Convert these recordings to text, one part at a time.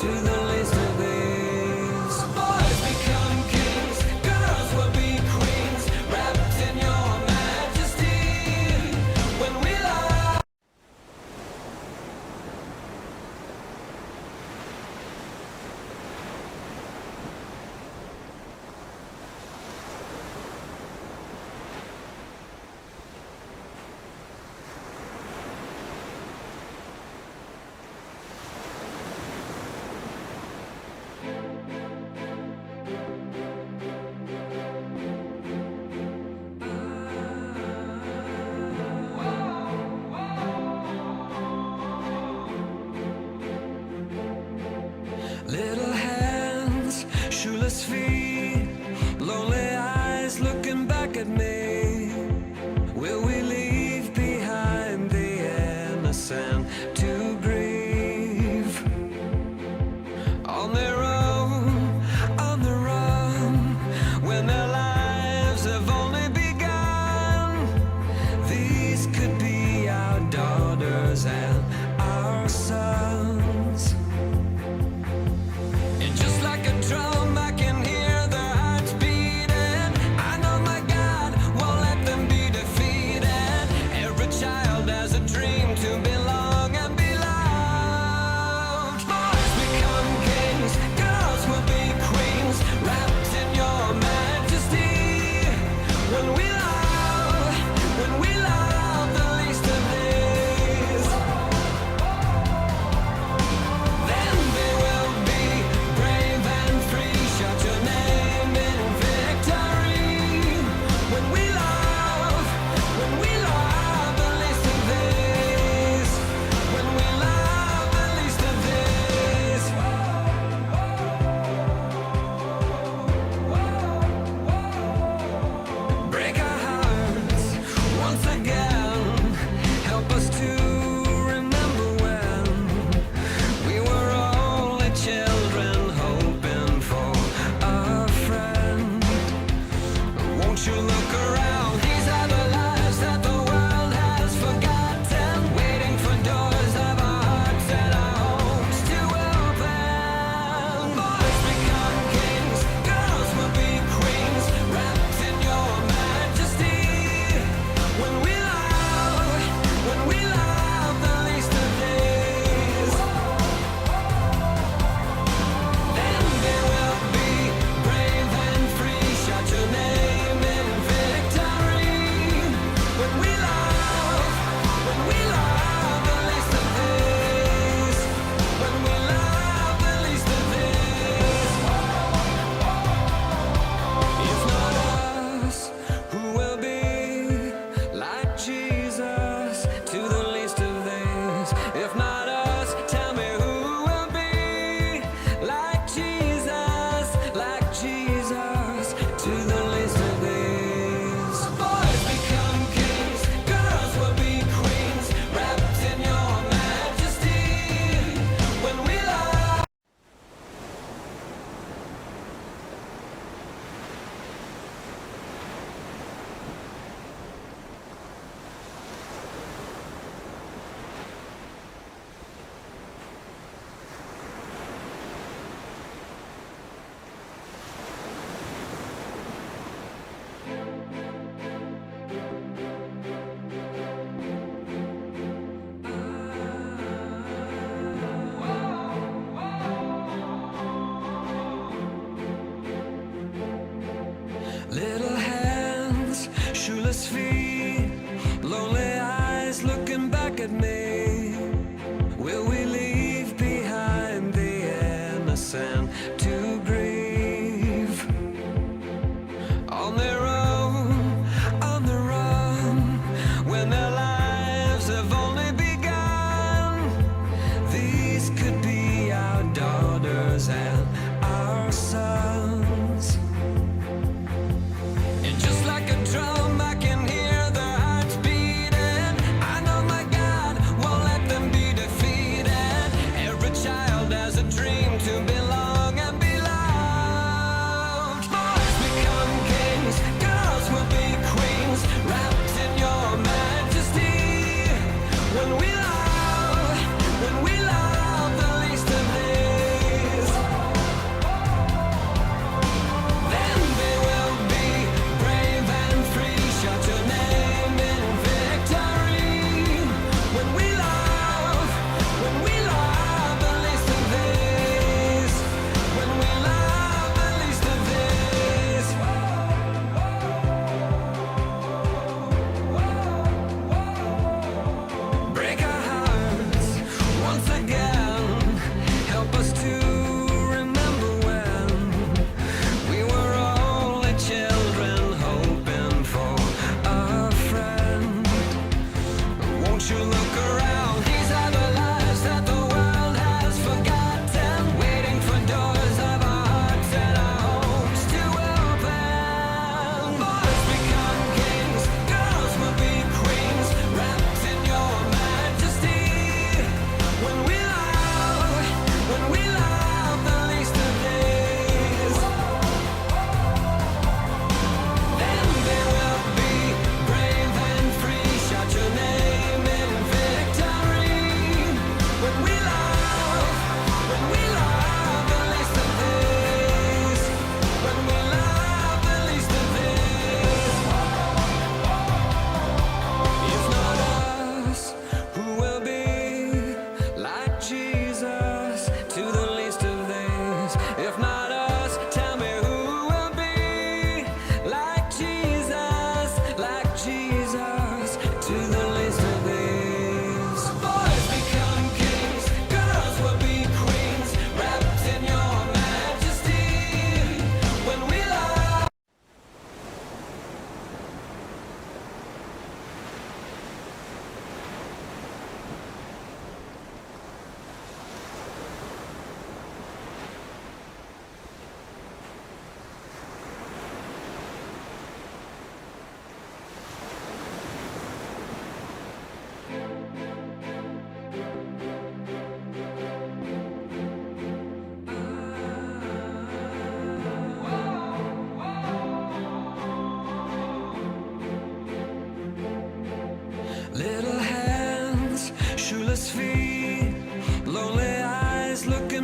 to the least of these. Boys become kings, girls will be queens, wrapped in your majesty. When we love. Little hands, shoeless feet, lonely eyes looking back at me. Will we leave behind the innocent to grieve? On their own, on the run, when their lives have only begun. These could be our daughters and our sons. And just like a drum, I can hear their hearts beating. I know my God won't let them be defeated. Every child has a dream to belong and be loved. Boys become kings, girls will be queens, wrapped in your majesty. When we love the least of these, then they will be brave and free. Shout your name in victory. When we love the least of these. When we love the least of these. Break our hearts once again. Help us to remember when we were only children hoping for a friend. Won't you look around? These are the lives that the world has forgotten, waiting for doors of our hearts and our homes to open. Boys become kings, girls will be queens, wrapped in your majesty. When we love the least of these, then they will be brave and free. Shout your name in victory. When we love the least of these. When we love the least of these. If not us, who will be like Jesus to the least of these? If not us, tell me who will be like Jesus to the least of these. Boys become kings, girls will be queens, wrapped in your majesty. When we love. Little hands, shoeless feet, lonely eyes looking back at me. Will we leave behind the innocent to grieve? On their own, on the run, when their lives have only begun. These could be our daughters and our sons. And just like a drum, I can hear their hearts beating. I know my God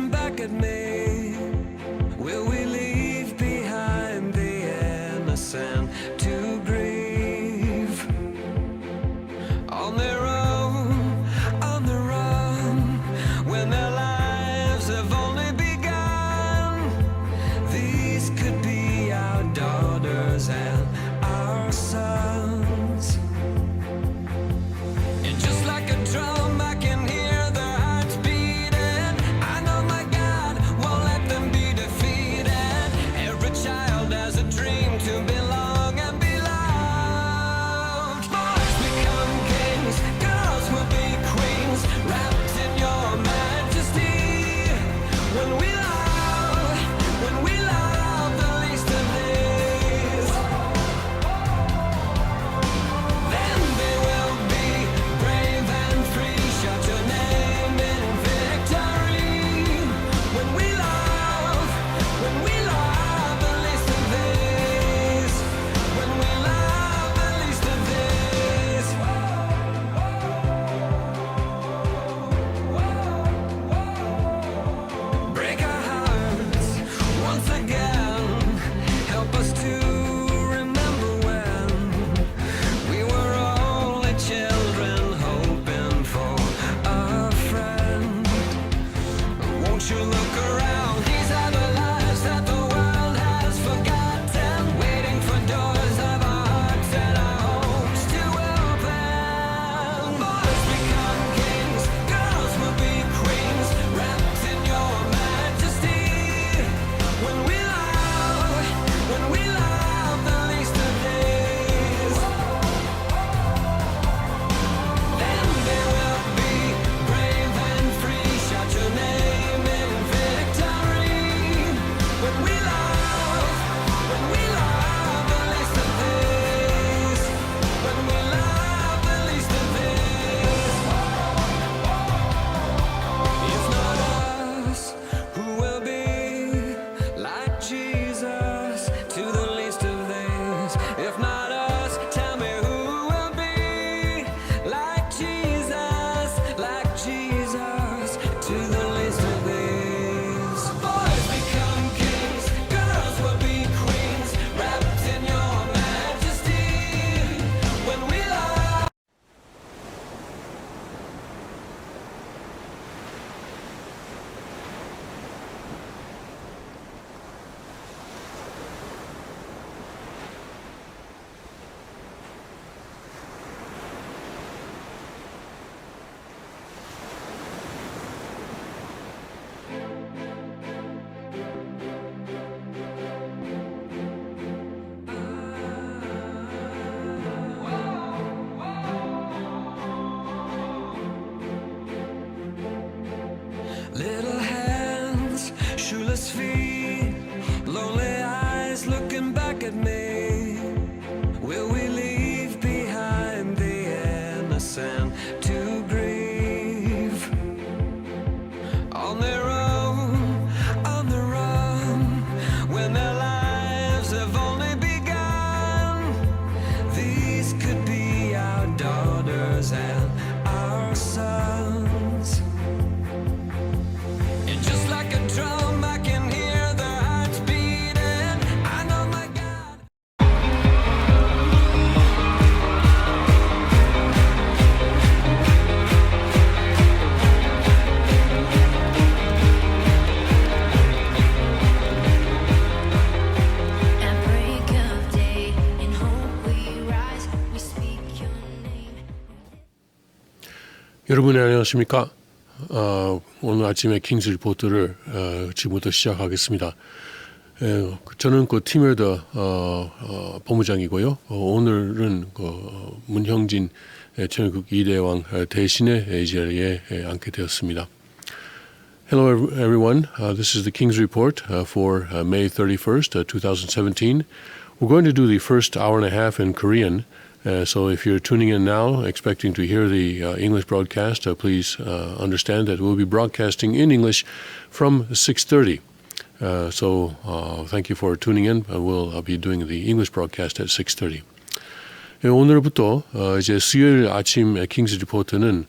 looking back at me? Will we leave behind the innocent to grieve? On their own, on the run, when their lives have only begun. These could be our daughters and our sons. And just like a drum, I can hear their hearts beating. I know my God won't let them be defeated. Every child has a dream to belong and be loved. Boys become kings, girls will be queens, wrapped in your majesty. When we love the least of these, then they will be brave and free. Shout your name in victory. When we love the least of these, when we love the least of these. Break our hearts once again. Help us to remember when we were only children hoping for a friend. Won't you look around? These are the lives that the world has forgotten, waiting for doors of our hearts and our homes to open. Boys become kings, girls will be queens, wrapped in your majesty. When we love the least of these, then they will be brave and free. Shout your name in victory. When we love the least of these, when we love the least of these. If not us, who will be like Jesus to the least of these? If not us, tell me who will be like Jesus to the least of these. Boys become kings, girls will be queens, wrapped in your majesty. When we love. Little hands, shoeless feet, lonely eyes looking back at me. Will we leave behind the innocent to grieve? On their own, on the run, when their lives have only begun. These could be our daughters and our sons. And just like a drum, I can hear their hearts beating. I know my God. At break of day, in hope we rise, we speak your name. 여러분 안녕하십니까? 오늘 아침에 킹스 리포트를 지금부터 시작하겠습니다. 저는 그 팀웨더 본부장이고요. 오늘은 문형진 천일국 2대왕 대신에 이 자리에 앉게 되었습니다. Hello everyone. This is the King's Report for May 31st, 2017. We're going to do the first hour and a half in Korean. So if you're tuning in now, expecting to hear the English broadcast, please understand that we'll be broadcasting in English from 6:30. So thank you for tuning in. We'll be doing the English broadcast at 6:30. 오늘부터 이제 수요일 아침 킹스 리포트는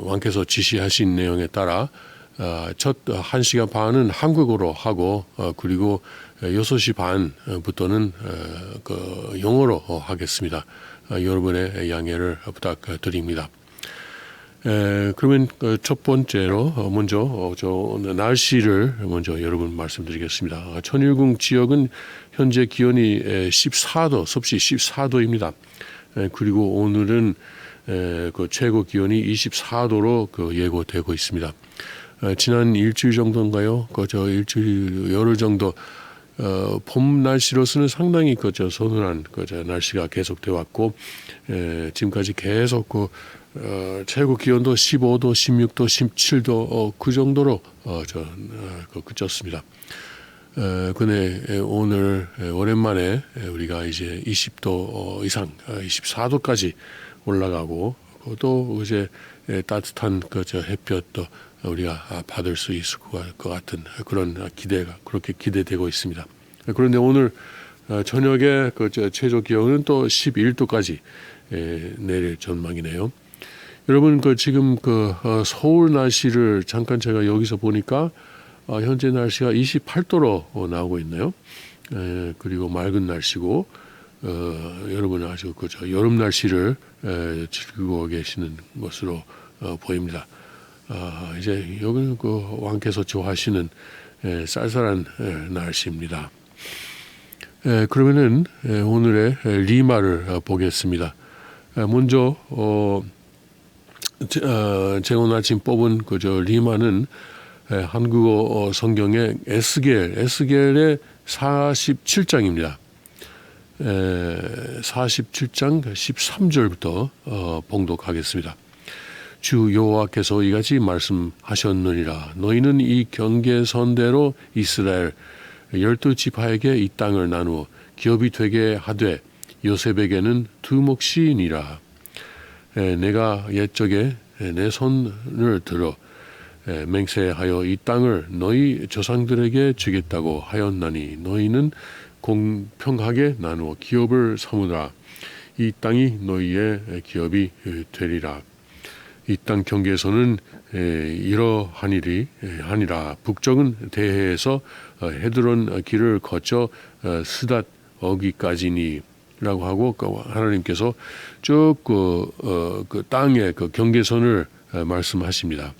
왕께서 지시하신 내용에 따라 첫 1시간 반은 한국어로 하고 그리고 6시 반부터는 그 영어로 하겠습니다. 여러분의 양해를 부탁드립니다. 그러면 첫 번째로 먼저 저 날씨를 먼저 여러분 말씀드리겠습니다. 천일궁 지역은 현재 기온이 14도, 섭씨 14도입니다. 그리고 오늘은 그 최고 기온이 24도로 그 예고되고 있습니다. 지난 일주일 정도인가요? 그저 일주일 열흘 정도 봄 날씨로서는 상당히 그저 서늘한 그저 날씨가 계속돼 왔고 지금까지 계속 그 최고 기온도 15도, 16도, 17도 그 정도로 그쳤습니다. 근데 오늘 오랜만에 우리가 이제 20도 이상, 24도까지 올라가고 또 이제 따뜻한 그저 햇볕도 우리가 받을 수 있을 것 같은 그런 기대가 그렇게 기대되고 있습니다. 그런데 오늘 저녁에 그 최저 기온은 또 11도까지 내릴 전망이네요. 여러분 그 지금 그 서울 날씨를 잠깐 제가 여기서 보니까 현재 날씨가 28도로 나오고 있네요. 그리고 맑은 날씨고 여러분 아주 그저 여름 날씨를 즐기고 계시는 것으로 보입니다. 이제 여기는 그 왕께서 좋아하시는 쌀쌀한 날씨입니다. 그러면은 오늘의 리마를 보겠습니다. 먼저 제가 오늘 아침 뽑은 그저 리마는 한국어 성경의 에스겔의 47장입니다. 47장 13절부터 봉독하겠습니다. 주 여호와께서 이같이 말씀하셨느니라. 너희는 이 경계선대로 이스라엘 12지파에게 이 땅을 나누어 기업이 되게 하되 요셉에게는 두 몫이니라. 내가 옛적에 내 손을 들어 맹세하여 이 땅을 너희 조상들에게 주겠다고 하였나니 너희는 공평하게 나누어 기업을 삼으라. 이 땅이 너희의 기업이 되리라. 이 땅 경계에서는 이러하니라. 북쪽은 대해에서 헤드론 길을 거쳐 스닷 어기까지니 라고 하고 하나님께서 쭉 그 땅의 그 경계선을 말씀하십니다.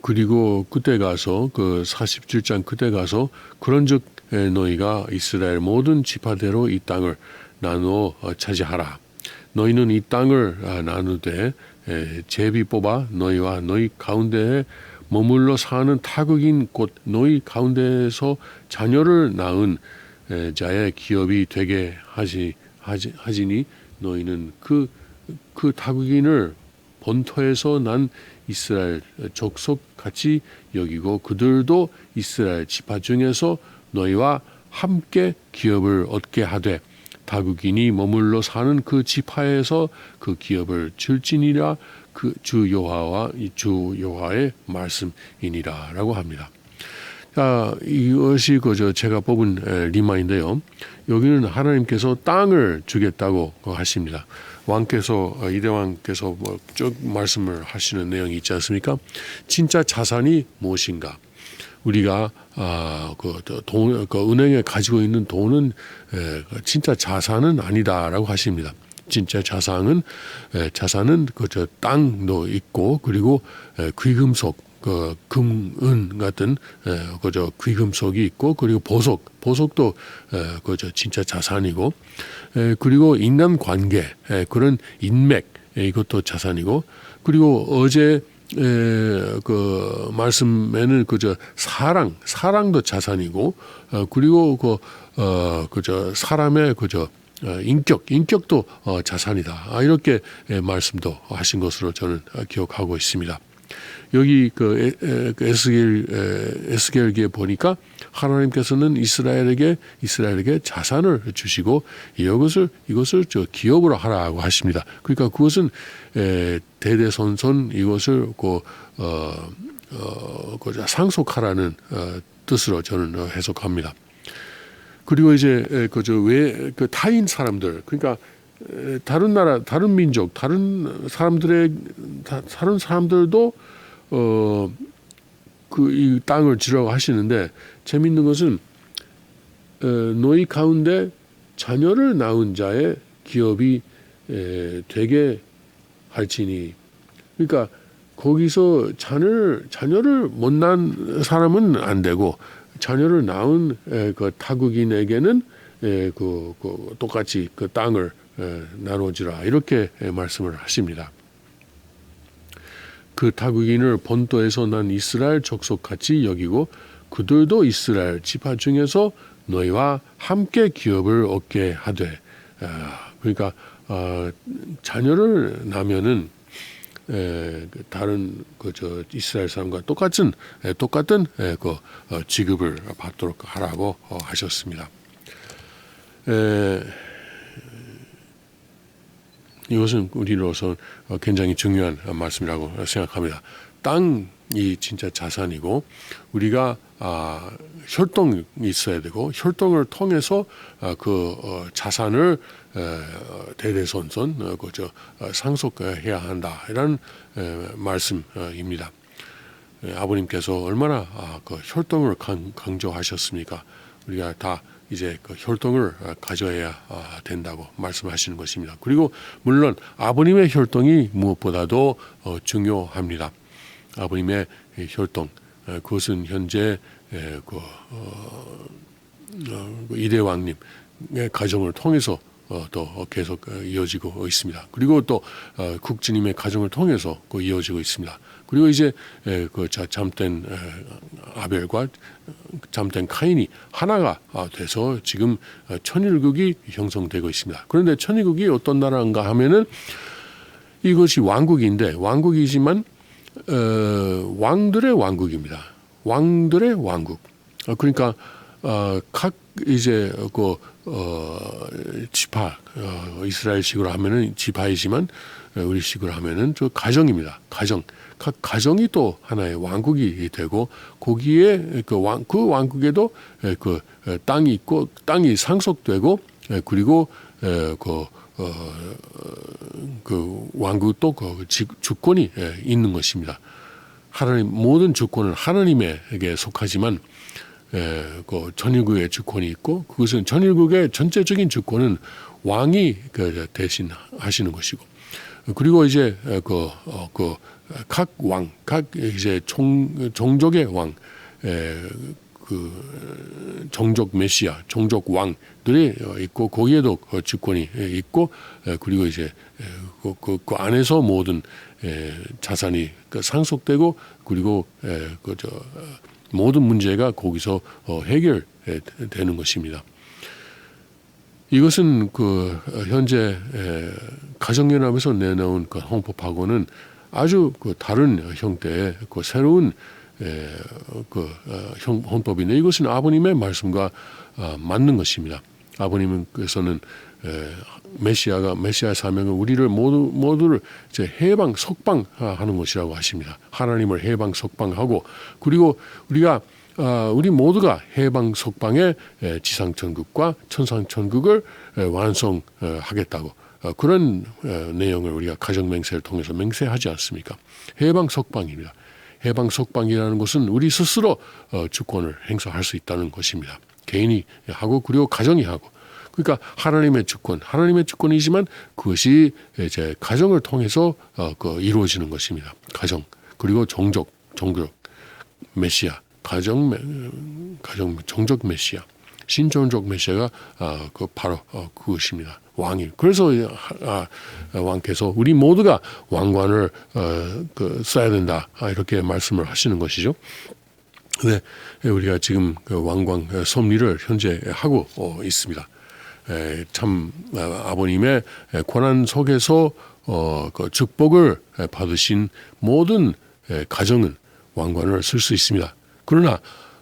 그리고 그때 가서 그 47장 그때 가서 그런즉 너희가 이스라엘 모든 지파대로 이 땅을 나누어 차지하라. 너희는 이 땅을 나누되 제비 뽑아 너희와 너희 가운데에 머물러 사는 타국인 곧 너희 가운데에서 자녀를 낳은 자의 기업이 되게 하지니 너희는 그 타국인을 본토에서 난 이스라엘 족속 같이 여기고 그들도 이스라엘 지파 중에서 너희와 함께 기업을 얻게 하되 타국인이 머물러 사는 그 지파에서 그 기업을 줄지니라. 그 주 여호와의 말씀이니라라고 합니다. 자, 이것이 그저 제가 뽑은 리마인데요. 여기는 하나님께서 땅을 주겠다고 하십니다. 왕께서 이대왕께서 쭉 말씀을 하시는 내용이 있지 않습니까? 진짜 자산이 무엇인가? 우리가 그 은행에 가지고 있는 돈은 진짜 자산은 아니다라고 하십니다. 진짜 자산은 그저 땅도 있고 그리고 귀금속 그 금은 같은 그저 귀금속이 있고 그리고 보석도 그저 진짜 자산이고 그리고 인간 관계 그런 인맥 이것도 자산이고 그리고 어제 그 말씀에는 그저 사랑도 자산이고 그리고 그저 사람의 그저 인격도 자산이다. 이렇게 말씀도 하신 것으로 저는 기억하고 있습니다. 여기 그 에스겔기에 보니까 하나님께서는 이스라엘에게 자산을 주시고 이것을 기업으로 하라고 하십니다. 그러니까 그것은 대대손손 이것을 상속하라는 뜻으로 저는 해석합니다. 그리고 이제 그 타인 사람들 그러니까 다른 나라, 다른 민족, 다른 사람들도 그 이 땅을 지라고 하시는데 재미있는 것은 너희 가운데 자녀를 낳은 자의 기업이 되게 할지니. 그러니까 거기서 자녀를 못 낳은 사람은 안 되고 자녀를 낳은 그 타국인에게는 그 똑같이 그 땅을 나눠주라 이렇게 말씀을 하십니다. 그 타국인을 본토에서 난 이스라엘 족속같이 여기고 그들도 이스라엘 지파 중에서 너희와 함께 기업을 얻게 하되. 그러니까 자녀를 낳으면은 다른 저 이스라엘 사람과 똑같은 그 지급을 받도록 하라고 하셨습니다. 이것은 우리로서 굉장히 중요한 말씀이라고 생각합니다. 땅이 진짜 자산이고 우리가 혈통이 있어야 되고 혈통을 통해서 그 자산을 대대손손 상속해야 한다 이런 말씀입니다. 아버님께서 얼마나 그 혈통을 강조하셨습니까? 우리가 다 이제 그 혈통을 가져야 된다고 말씀하시는 것입니다. 그리고 물론 아버님의 혈통이 무엇보다도 중요합니다. 아버님의 혈통, 그것은 현재 이대 왕님의 가정을 통해서 또 계속 이어지고 있습니다. 그리고 또 국주님의 가정을 통해서 이어지고 있습니다. 그리고 이제 그 잠든 아벨과 잠든 카인이 하나가 돼서 지금 천일국이 형성되고 있습니다. 그런데 천일국이 어떤 나라인가 하면은 이것이 왕국인데 왕국이지만 왕들의 왕국입니다. 왕들의 왕국. 그러니까 각 이제 그 지파 이스라엘식으로 하면은 지파이지만 우리식으로 하면은 저 가정입니다. 가정. 각 가정이 또 하나의 왕국이 되고 거기에 그 왕국에도 그 땅이 있고 땅이 상속되고 그리고 그 왕국도 그 주권이 있는 것입니다. 하나님 모든 주권은 하나님에게 속하지만 그 천일국의 주권이 있고 그것은 천일국의 전체적인 주권은 왕이 대신하시는 것이고 그리고 이제 각 왕, 각 이제 종족의 왕, 그 종족 메시아, 종족 왕들이 있고 거기에도 주권이 있고 그리고 이제 그 안에서 모든 자산이 상속되고 그리고 모든 문제가 거기서 해결되는 것입니다. 이것은 그 현재 가정연합에서 내놓은 그 헌법하고는 아주 그 다른 형태의 그 새로운 헌법인데 이것은 아버님의 말씀과 맞는 것입니다. 아버님께서는 메시아의 사명은 우리를 모두를 이제 해방 석방하는 것이라고 하십니다. 하나님을 해방 석방하고 그리고 우리 모두가 해방 석방의 지상 천국과 천상 천국을 완성하겠다고 그런 내용을 우리가 가정 맹세를 통해서 맹세하지 않습니까? 해방 석방입니다. 해방 석방이라는 것은 우리 스스로 주권을 행사할 수 있다는 것입니다. 개인이 하고 그리고 가정이 하고 그러니까 하나님의 주권이지만 그것이 이제 가정을 통해서 이루어지는 것입니다. 가정 그리고 종족 메시아 종족 메시아 신종족 메시아가 바로 그것입니다. 왕이 그래서 왕께서 우리 모두가 왕관을 써야 된다 이렇게 말씀을 하시는 것이죠. 네, 우리가 지금 그 왕관 섭리를 현재 하고 있습니다. 참 아버님의 고난 속에서 그 축복을 받으신 모든 가정은 왕관을 쓸 수 있습니다. 그러나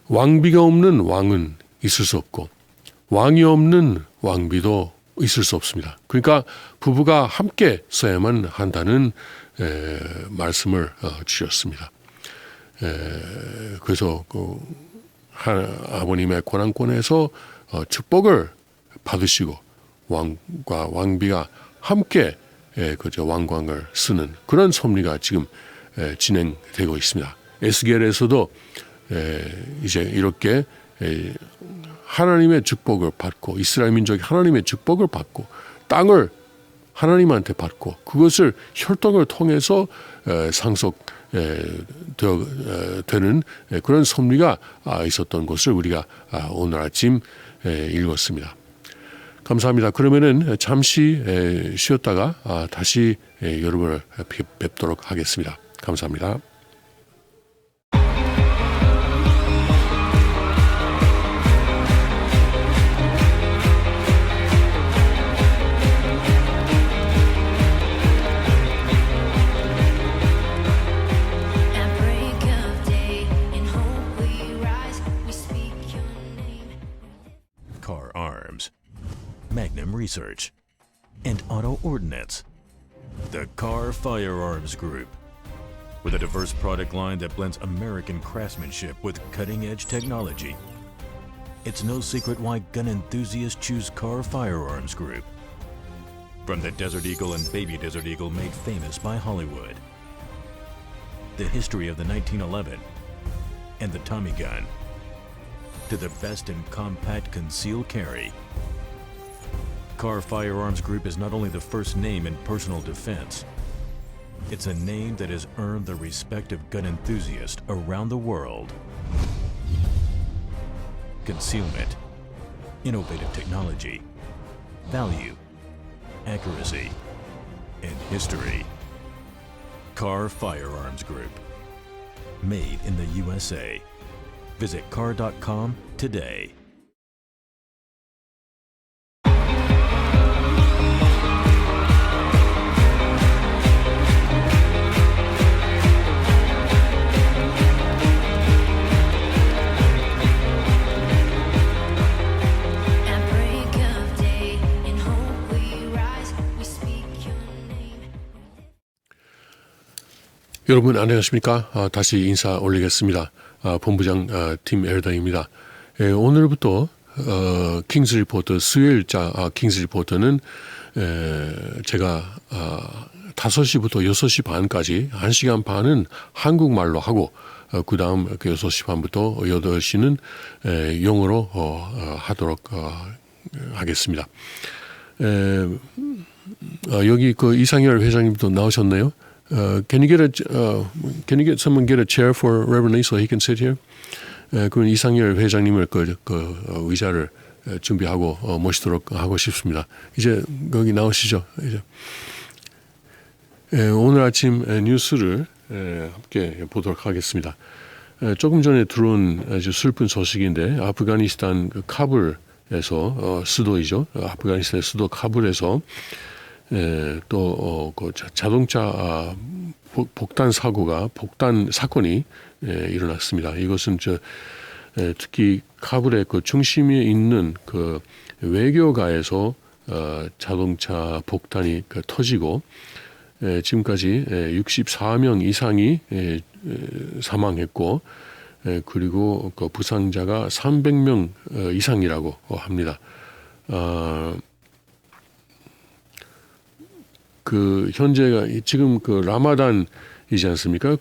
왕비가 없는 왕은 있을 수 없고 왕이 없는 왕비도 있을 수 없습니다. 그러니까 부부가 함께 써야만 한다는 말씀을 주셨습니다. 그래서 그 아버님의 고난권에서 축복을 받으시고 왕과 왕비가 함께 그저 왕관을 쓰는 그런 섭리가 지금 진행되고 있습니다. 에스겔에서도 이제 이렇게 하나님의 축복을 받고 이스라엘 민족이 하나님의 축복을 받고 땅을 하나님한테 받고 그것을 혈통을 통해서 되는 그런 섭리가 있었던 것을 우리가 오늘 아침 읽었습니다. 감사합니다. 그러면은 잠시 쉬었다가 다시 여러분을 뵙도록 하겠습니다. 감사합니다. At break of day, in hope we rise. We speak your name. Car Arms, Magnum Research, and Auto Ordnance. The Car Firearms Group. With a diverse product line that blends American craftsmanship with cutting-edge technology. It's no secret why gun enthusiasts choose Car Firearms Group. From the Desert Eagle and Baby Desert Eagle made famous by Hollywood. The history of the 1911 and the Tommy gun. To the best in compact concealed carry. Car Firearms Group is not only the first name in personal defense, it's a name that has earned the respect of gun enthusiasts around the world. Concealment, innovative technology, value, accuracy, and history. Car Firearms Group. Made in the USA. Visit car.com today. At break of day, in hope we rise. We speak your name. 여러분 안녕하십니까? 다시 인사 올리겠습니다. 본부장 팀 엘더입니다. 오늘부터 킹스 리포터 수요일자 킹스 리포터는 제가 5시부터 6시 반까지 1시간 반은 한국말로 하고 그 다음 6시 반부터 8시는 영어로 하도록 하겠습니다. 여기 그 이상열 회장님도 나오셨네요. Can you get someone get a chair for Reverend Lee so he can sit here? 그럼 이상열 회장님을 그 의자를 준비하고 모시도록 하고 싶습니다. 이제 거기 나오시죠. 이제 오늘 아침 뉴스를 함께 보도록 하겠습니다. 조금 전에 들어온 아주 슬픈 소식인데 아프가니스탄 그 카불에서 수도이죠. 아프가니스탄 수도 카불에서 또 그 자동차 폭탄 사건이 일어났습니다. 이것은 특히 카불의 그 중심에 있는 그 외교가에서 자동차 폭탄이 터지고 지금까지 64명 이상이 사망했고 그리고 그 부상자가 300명 이상이라고 합니다. 그 현재가 지금 그 라마단이지 않습니까?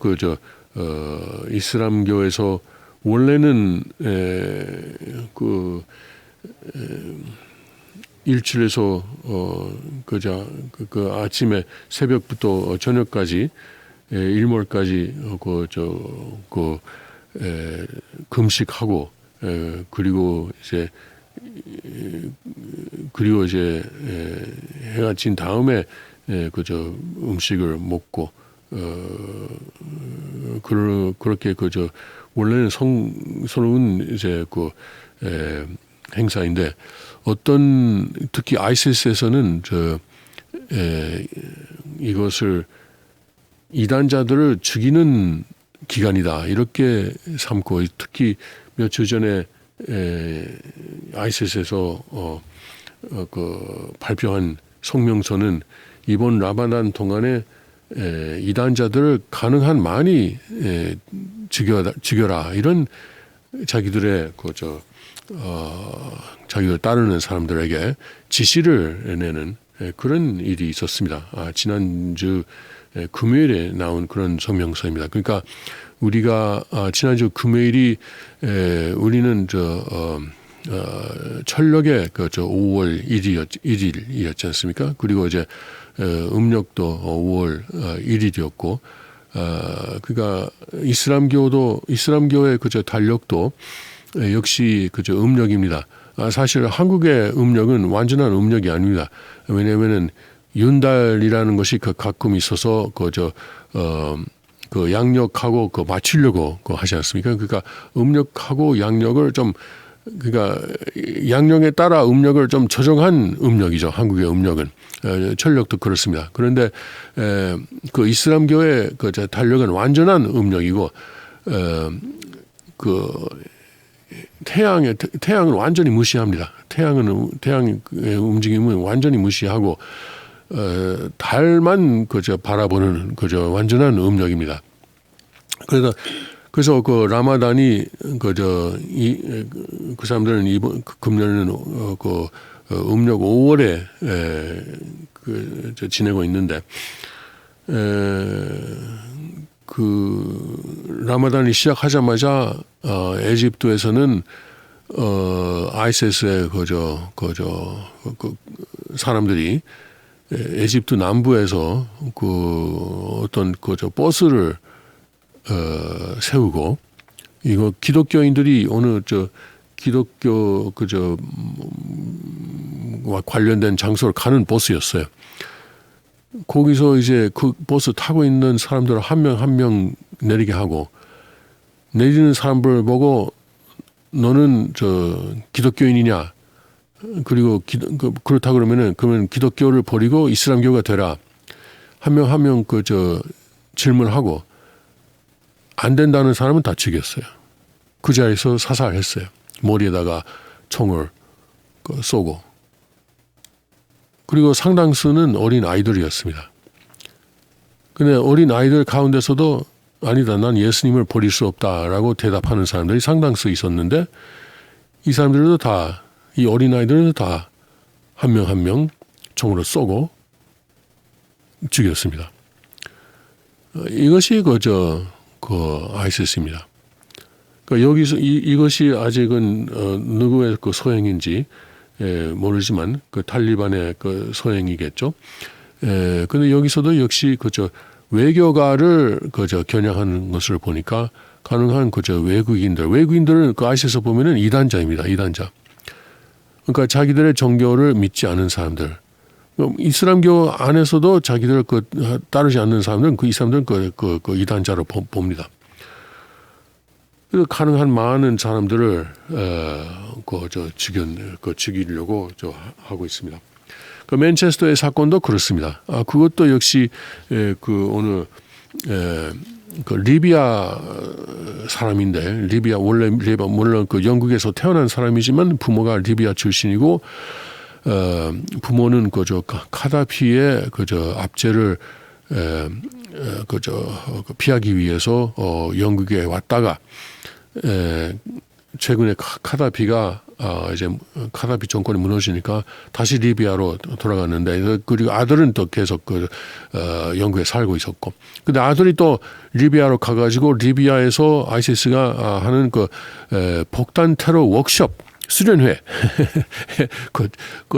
이슬람교에서 원래는 일출에서 그 아침에 새벽부터 저녁까지 일몰까지 금식하고 그리고 이제 해가 진 다음에 음식을 먹고 그렇게 원래는 성스러운 이제 행사인데 특히 ISIS에서는 이것을 이단자들을 죽이는 기간이다 이렇게 삼고 특히 몇 주 전에 ISIS에서 발표한 성명서는 이번 라마단 동안에 이단자들을 가능한 많이 죽여라 이런 자기들의 자기들 따르는 사람들에게 지시를 내는 그런 일이 있었습니다. 지난주 금요일에 나온 그런 성명서입니다. 그러니까 우리가 지난주 금요일이 우리는 철력의 5월 1일이었지 않습니까? 그리고 이제 음력도 5월 1일이었고, 그러니까 이슬람교의 달력도 역시 음력입니다. 사실 한국의 음력은 완전한 음력이 아닙니다. 왜냐하면은 윤달이라는 것이 가끔 있어서 양력하고 맞추려고 하지 않습니까? 그러니까 음력하고 양력을 좀 그러니까 양력에 따라 음력을 좀 조정한 음력이죠. 한국의 음력은 철력도 그렇습니다. 그런데 이슬람교의 달력은 완전한 음력이고 태양을 완전히 무시합니다. 태양의 움직임은 완전히 무시하고 달만 바라보는 완전한 음력입니다. 그래서 라마단이 그 사람들은 이번 금년에는 음력 5월에 지내고 있는데 라마단이 시작하자마자 에집트에서는 ISIS의 사람들이 에집트 남부에서 어떤 버스를 세우고 이거 기독교인들이 어느 기독교 관련된 장소를 가는 버스였어요. 거기서 이제 그 버스 타고 있는 사람들을 한 명 한 명 내리게 하고 내리는 사람들을 보고 너는 기독교인이냐? 그리고 그렇다 그러면 기독교를 버리고 이슬람교가 되라. 한 명 한 명 질문하고 안 된다는 사람은 다 죽였어요. 그 자리에서 사살했어요. 머리에다가 총을 쏘고. 그리고 상당수는 어린 아이들이었습니다. 근데 어린 아이들 가운데서도 아니다, 난 예수님을 버릴 수 없다라고 대답하는 사람들이 상당수 있었는데 이 사람들도 다, 이 어린 아이들은 다 한 명 한 명 총으로 쏘고 죽였습니다. 이것이 아이시스입니다. 그러니까 여기서 이것이 아직은 누구의 소행인지 모르지만 탈리반의 소행이겠죠. 근데 여기서도 역시 외교가를 겨냥하는 것을 보니까 가능한 외국인들은 아이시스 보면은 이단자입니다. 이단자. 그러니까 자기들의 종교를 믿지 않은 사람들. 이슬람교 안에서도 자기들 따르지 않는 사람들은 이 사람들은 이단자로 봅니다. 그래서 가능한 많은 사람들을 죽이려고 하고 있습니다. 맨체스터의 사건도 그렇습니다. 그것도 역시 오늘 리비아 사람인데 물론 영국에서 태어난 사람이지만 부모가 리비아 출신이고 부모는 카다피의 압제를 피하기 위해서 영국에 왔다가 최근에 카다피가 이제 카다피 정권이 무너지니까 다시 리비아로 돌아갔는데 그리고 아들은 또 계속 영국에 살고 있었고 근데 아들이 또 리비아로 가가지고 리비아에서 아이시스가 하는 폭탄 테러 워크숍 수련회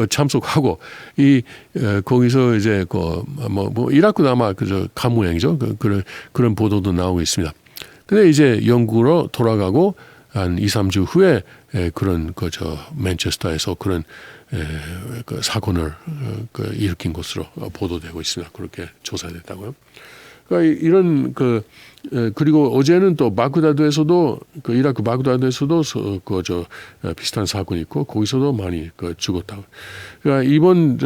참석하고 거기서 이제 이라크도 아마 간 모양이죠. 그런 보도도 나오고 있습니다. 근데 이제 영국으로 돌아가고 한 2, 3주 후에 그런 맨체스터에서 그런 사건을 일으킨 것으로 보도되고 있습니다. 그렇게 조사됐다고요. 그러니까 이런 그리고 어제는 또 바그다드에서도 이라크 바그다드에서도 비슷한 사건이 있고 거기서도 많이 죽었다고. 그러니까 이번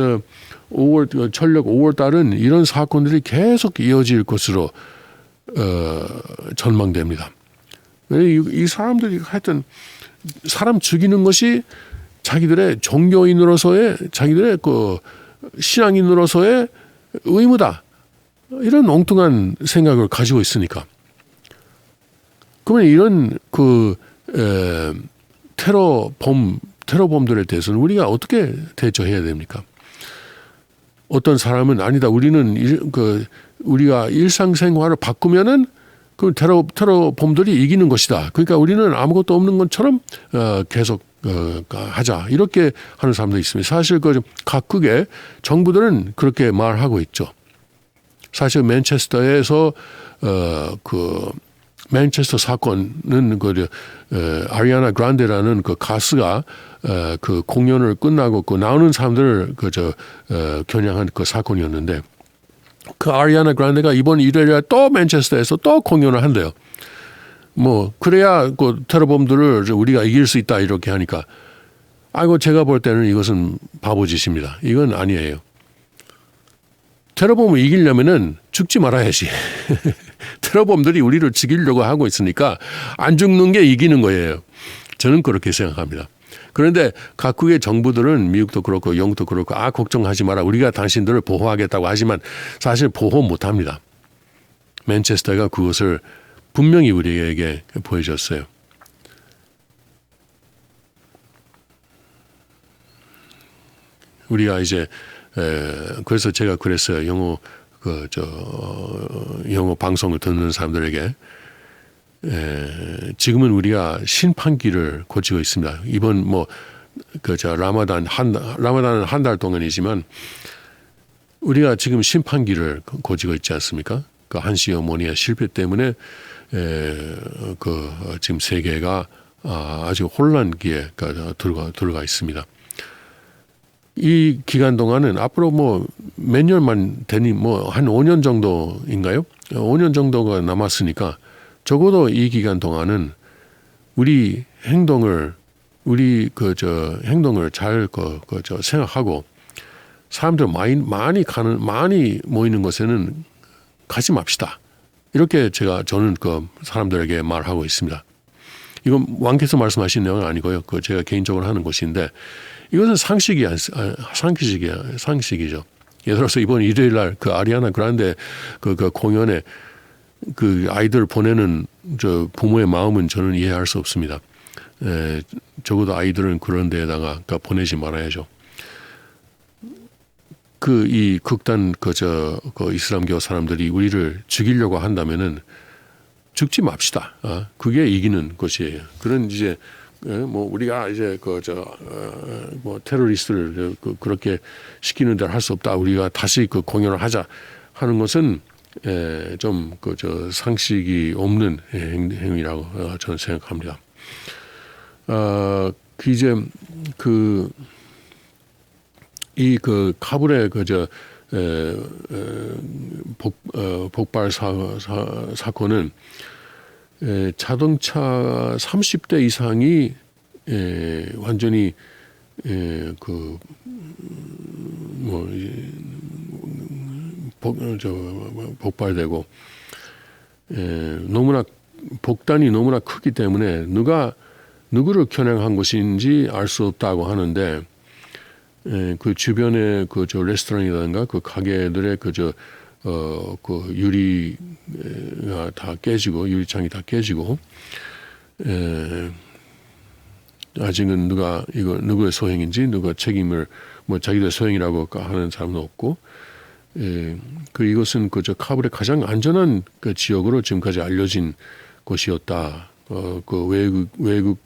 5월 철력 5월 달은 이런 사건들이 계속 이어질 것으로 전망됩니다. 이 사람들이 하여튼 사람 죽이는 것이 자기들의 종교인으로서의 자기들의 신앙인으로서의 의무다. 이런 엉뚱한 생각을 가지고 있으니까. 그러면 이런 테러범들에 대해서는 우리가 어떻게 대처해야 됩니까? 어떤 사람은 아니다. 우리는 우리가 일상생활을 바꾸면은 그 테러범들이 이기는 것이다. 그러니까 우리는 아무것도 없는 것처럼 계속 하자. 이렇게 하는 사람도 있습니다. 사실 그 각국의 정부들은 그렇게 말하고 있죠. 사실 맨체스터에서 그 맨체스터 사건은 아리아나 그란데라는 그 가수가 그 공연을 끝나고 그 나오는 사람들을 겨냥한 그 사건이었는데, 그 아리아나 그란데가 이번 일요일에 또 맨체스터에서 또 공연을 한대요. 뭐 그래야 그 테러범들을 우리가 이길 수 있다 이렇게 하니까, 아이고 제가 볼 때는 이것은 바보짓입니다. 이건 아니에요. 테러범을 이기려면은 죽지 말아야지. 테러범들이 우리를 죽이려고 하고 있으니까 안 죽는 게 이기는 거예요. 저는 그렇게 생각합니다. 그런데 각국의 정부들은 미국도 그렇고 영국도 그렇고 걱정하지 마라. 우리가 당신들을 보호하겠다고 하지만 사실 보호 못합니다. 맨체스터가 그것을 분명히 우리에게 보여줬어요. 우리가 이제 그래서 제가 그랬어요. 영어 방송을 듣는 사람들에게 지금은 우리가 심판기를 거치고 있습니다. 이번 라마단은 한 달 동안이지만 우리가 지금 심판기를 거치고 있지 않습니까? 그 한시 어머니의 실패 때문에 지금 세계가 아주 혼란기에 들어가 있습니다. 이 기간 동안은 앞으로 몇 년만 되니 한 5년 정도인가요? 5년 정도가 남았으니까 적어도 이 기간 동안은 우리 행동을 잘 생각하고 사람들 많이 모이는 곳에는 가지 맙시다. 이렇게 저는 사람들에게 말하고 있습니다. 이건 왕께서 말씀하신 내용은 아니고요. 제가 개인적으로 하는 것인데, 이것은 상식이죠. 예를 들어서 이번 일요일 날 그 아리아나 그란데 그 공연에 그 아이들 보내는 부모의 마음은 저는 이해할 수 없습니다. 적어도 아이들은 그런 데에다가 보내지 말아야죠. 이 극단 이슬람교 사람들이 우리를 죽이려고 한다면은 죽지 맙시다. 그게 이기는 것이에요. 그런 이제 우리가 이제 테러리스트를 그렇게 시키는 대로 할 수 없다. 우리가 다시 공연을 하자 하는 것은 좀 상식이 없는 행위라고 저는 생각합니다. 이제 카불의 폭발 사건은 자동차 30대 이상이 완전히 폭발되고 너무나 폭탄이 너무나 크기 때문에 누구를 겨냥한 것인지 알 수 없다고 하는데, 그 주변에 레스토랑이라든가 가게들의 유리가 다 깨지고 유리창이 다 깨지고, 아직은 누구의 소행인지 누가 책임을 자기들 소행이라고 하는 사람도 없고, 이것은 카불의 가장 안전한 지역으로 지금까지 알려진 곳이었다. 외국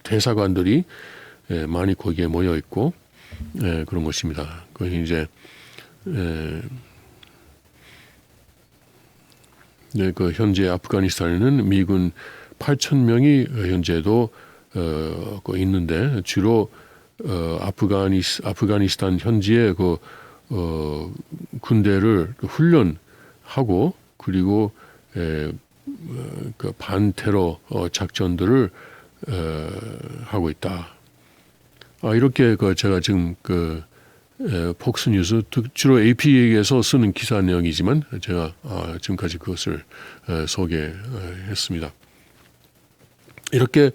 대사관들이 많이 거기에 모여 있고 그런 것입니다. 이제 현재 아프가니스탄에는 미군 8,000명이 현재도 있는데, 주로 아프가니스탄 현지의 군대를 훈련하고, 그리고 반테러 작전들을 하고 있다. 이렇게 제가 지금 폭스뉴스 주로 AP에서 쓰는 기사 내용이지만 제가 지금까지 그것을 소개했습니다. 이렇게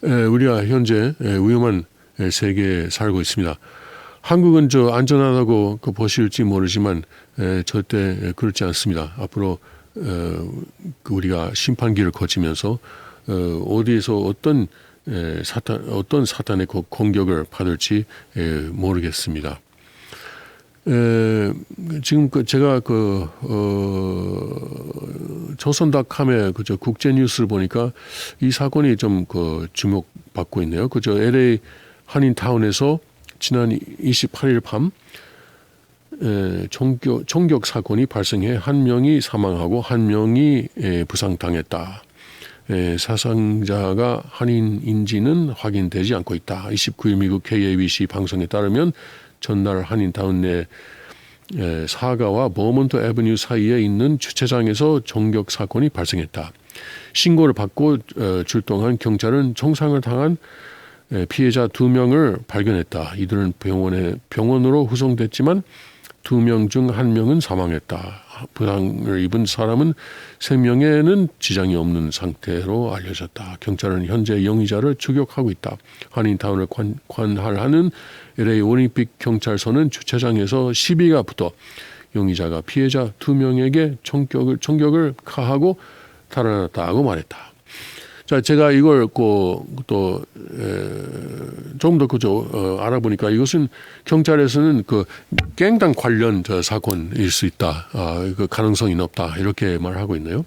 우리가 현재 위험한 세계에 살고 있습니다. 한국은 안전하다고 보실지 모르지만 절대 그렇지 않습니다. 앞으로 우리가 심판기를 거치면서 어디에서 어떤 사탄의 공격을 받을지 모르겠습니다. 지금 제가 조선닷컴의 그저 국제 뉴스를 보니까 이 사건이 좀 주목받고 있네요. 그저 LA 한인타운에서 지난 28일 밤 총격 사건이 발생해 한 명이 사망하고 한 명이 부상당했다. 사상자가 한인인지는 확인되지 않고 있다. 29일 미국 KABC 방송에 따르면 전날 한인타운 내 사가와 버몬트 애버뉴 사이에 있는 주차장에서 총격 사건이 발생했다. 신고를 받고 출동한 경찰은 총상을 당한 피해자 2명을 발견했다. 이들은 병원으로 후송됐지만 2명 중 1명은 사망했다. 부상을 입은 사람은 3명에는 지장이 없는 상태로 알려졌다. 경찰은 현재 용의자를 추격하고 있다. 한인타운을 관할하는 LA 올림픽 경찰서는 주차장에서 시비가 붙어 용의자가 피해자 2명에게 총격을 가하고 달아났다고 말했다. 자, 제가 이걸 좀 더 알아보니까 이것은 경찰에서는 갱당 관련 사건일 수 있다. 그 가능성이 높다. 이렇게 말하고 있네요.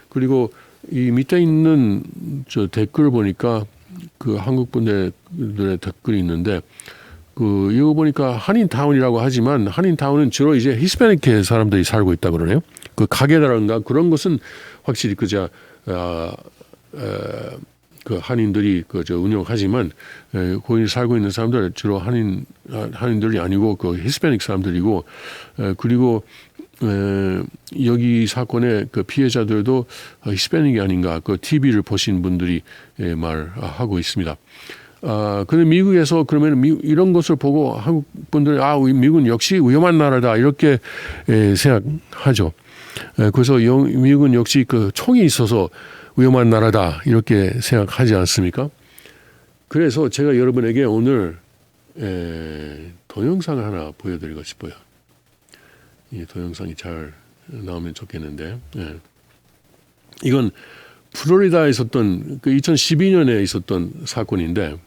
그리고 이 밑에 있는 댓글 보니까 한국 분들의 댓글이 있는데 이거 보니까 한인타운이라고 하지만 한인타운은 주로 이제 히스패닉 사람들이 살고 있다 그러네요. 가게라든가 그런 것은 확실히 한인들이 운영하지만 거기 살고 있는 사람들 주로 한인들이 아니고 히스패닉 사람들이고 그리고 여기 사건의 피해자들도 히스패닉이 아닌가 TV를 보신 분들이 말하고 있습니다. 근데 미국에서 그러면 이런 것을 보고 한국 분들이 미국은 역시 위험한 나라다 이렇게 생각하죠. 그래서 미국은 역시 총이 있어서 위험한 나라다 이렇게 생각하지 않습니까? 그래서 제가 여러분에게 오늘 동영상을 하나 보여드리고 싶어요. 이 동영상이 잘 나오면 좋겠는데 이건 플로리다에 있었던 2012년에 있었던 사건인데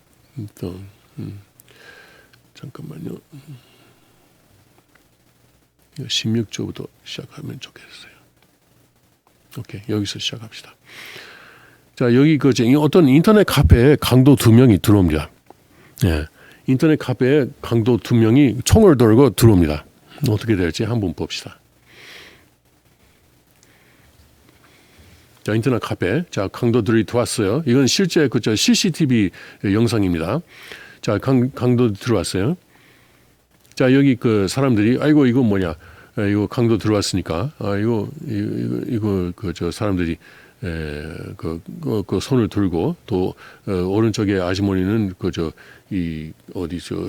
잠깐만요. 16조부터 시작하면 좋겠어요. 오케이, 여기서 시작합시다. 자, 여기 어떤 인터넷 카페에 강도 2명이 들어옵니다. 인터넷 카페에 강도 2명이 총을 들고 들어옵니다. 어떻게 될지 한번 봅시다. 자, 인터넷 카페. 자, 강도들이 들어왔어요. 이건 실제 CCTV 영상입니다. 자, 강도 들어왔어요. 자, 여기 사람들이 아이고 이거 뭐냐? 이거 강도 들어왔으니까 이거 사람들이 손을 들고 또 오른쪽에 아주머니는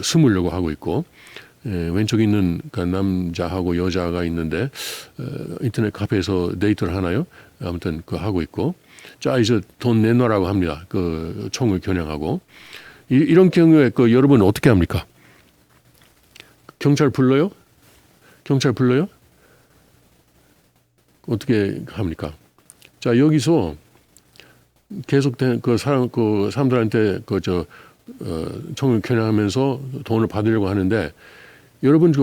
숨으려고 하고 있고 왼쪽에 있는 남자하고 여자가 있는데 인터넷 카페에서 데이트를 하나요? 아무튼 하고 있고 자 이제 돈 내놔라고 합니다. 총을 겨냥하고 이런 경우에 여러분 어떻게 합니까? 경찰 불러요? 어떻게 합니까? 자, 여기서 계속된 사람들한테 총을 겨냥하면서 돈을 받으려고 하는데 여러분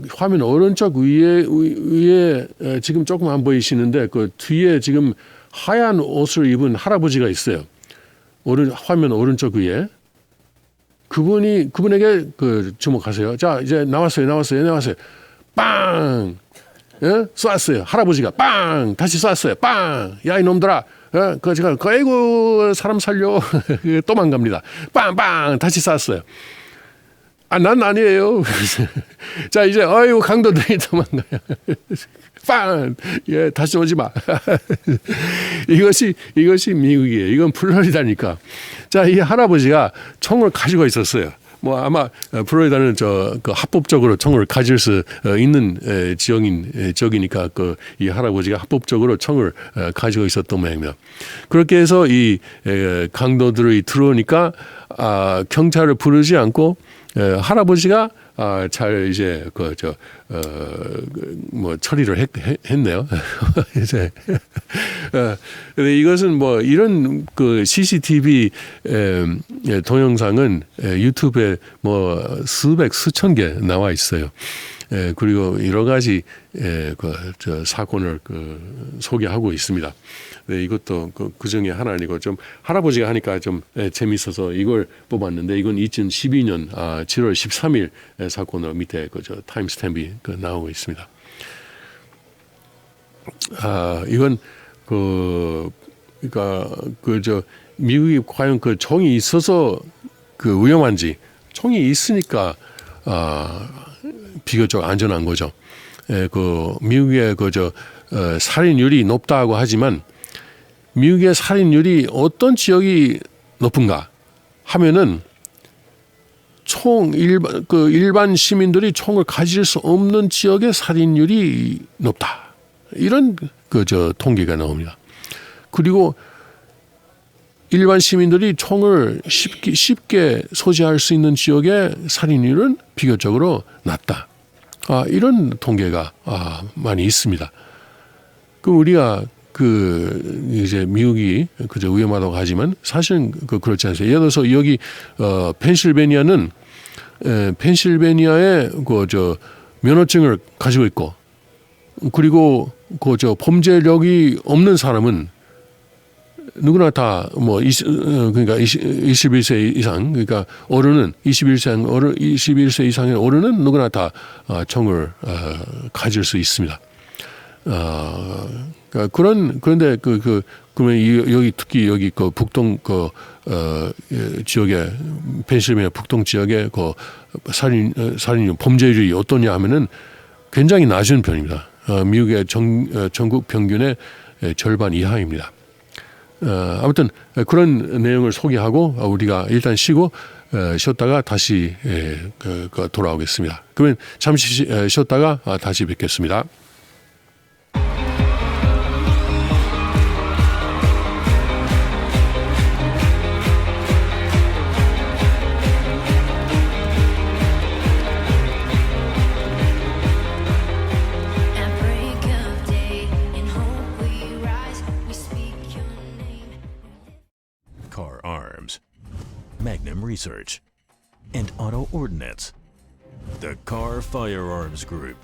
화면 오른쪽 위에 지금 조금 안 보이시는데 뒤에 지금 하얀 옷을 입은 할아버지가 있어요. 화면 오른쪽 위에 그분에게 주목하세요. 자, 이제 나왔어요. 빵! 쐈어요. 할아버지가 빵! 다시 쐈어요. 빵! 야, 이놈들아! 제가 아이고 사람 살려 도망갑니다. 빵! 다시 쐈어요. 난 아니에요. 자, 이제 아이고 강도들이 도망가요. 빵! 다시 오지 마. 이것이 미국이에요. 이건 플로리다니까. 자, 이 할아버지가 총을 가지고 있었어요. 아마 플로리다는 합법적으로 총을 가질 수 있는 지역이니까 이 할아버지가 합법적으로 총을 가지고 있었던 모양입니다. 그렇게 해서 이 강도들이 들어오니까 경찰을 부르지 않고 할아버지가 잘 이제 처리를 했네요. 이제 근데 이것은 이런 CCTV 동영상은 유튜브에 수천 개 나와 있어요. 그리고 여러 가지 저 사건을 소개하고 있습니다. 네, 이것도 그 중에 하나 아니고 좀 할아버지가 하니까 좀 재밌어서 이걸 뽑았는데 이건 2012년 7월 13일 사건으로 밑에 저 타임스탬프이 나오고 있습니다. 이건 그러니까 저 미국이 과연 그 총이 있어서 그 위험한지, 총이 있으니까 비교적 안전한 거죠. 그 미국의 살인율이 높다고 하지만 미국의 살인율이 어떤 지역이 높은가 하면은 일반 시민들이 총을 가질 수 없는 지역의 살인율이 높다. 이런 통계가 나옵니다. 그리고 일반 시민들이 총을 쉽게 소지할 수 있는 지역의 살인율은 비교적으로 낮다. 이런 통계가 많이 있습니다. 그럼 우리가 이제 미국이 그저 위험하다고 하지만 사실은 그렇지 않습니다. 예를 들어서 여기 펜실베니아는 펜실베니아에 면허증을 가지고 있고 그리고 범죄력이 없는 사람은 누구나 다 그러니까 21세 이상 그러니까 어른은 21세 이상의 어른은 누구나 다 총을 가질 수 있습니다. 그런데 그러면 여기 특히 여기 북동 지역에 펜실베니아 북동 지역에 살인 범죄율이 어떠냐 하면은 굉장히 낮은 편입니다. 미국의 전국 평균의 절반 이하입니다. 아무튼 그런 내용을 소개하고 우리가 일단 쉬었다가 다시 돌아오겠습니다. 그러면 잠시 쉬었다가 다시 뵙겠습니다. At break of day, in hope we rise, we speak your name. Car Arms, Magnum Research, and Auto Ordnance. The Car Firearms Group.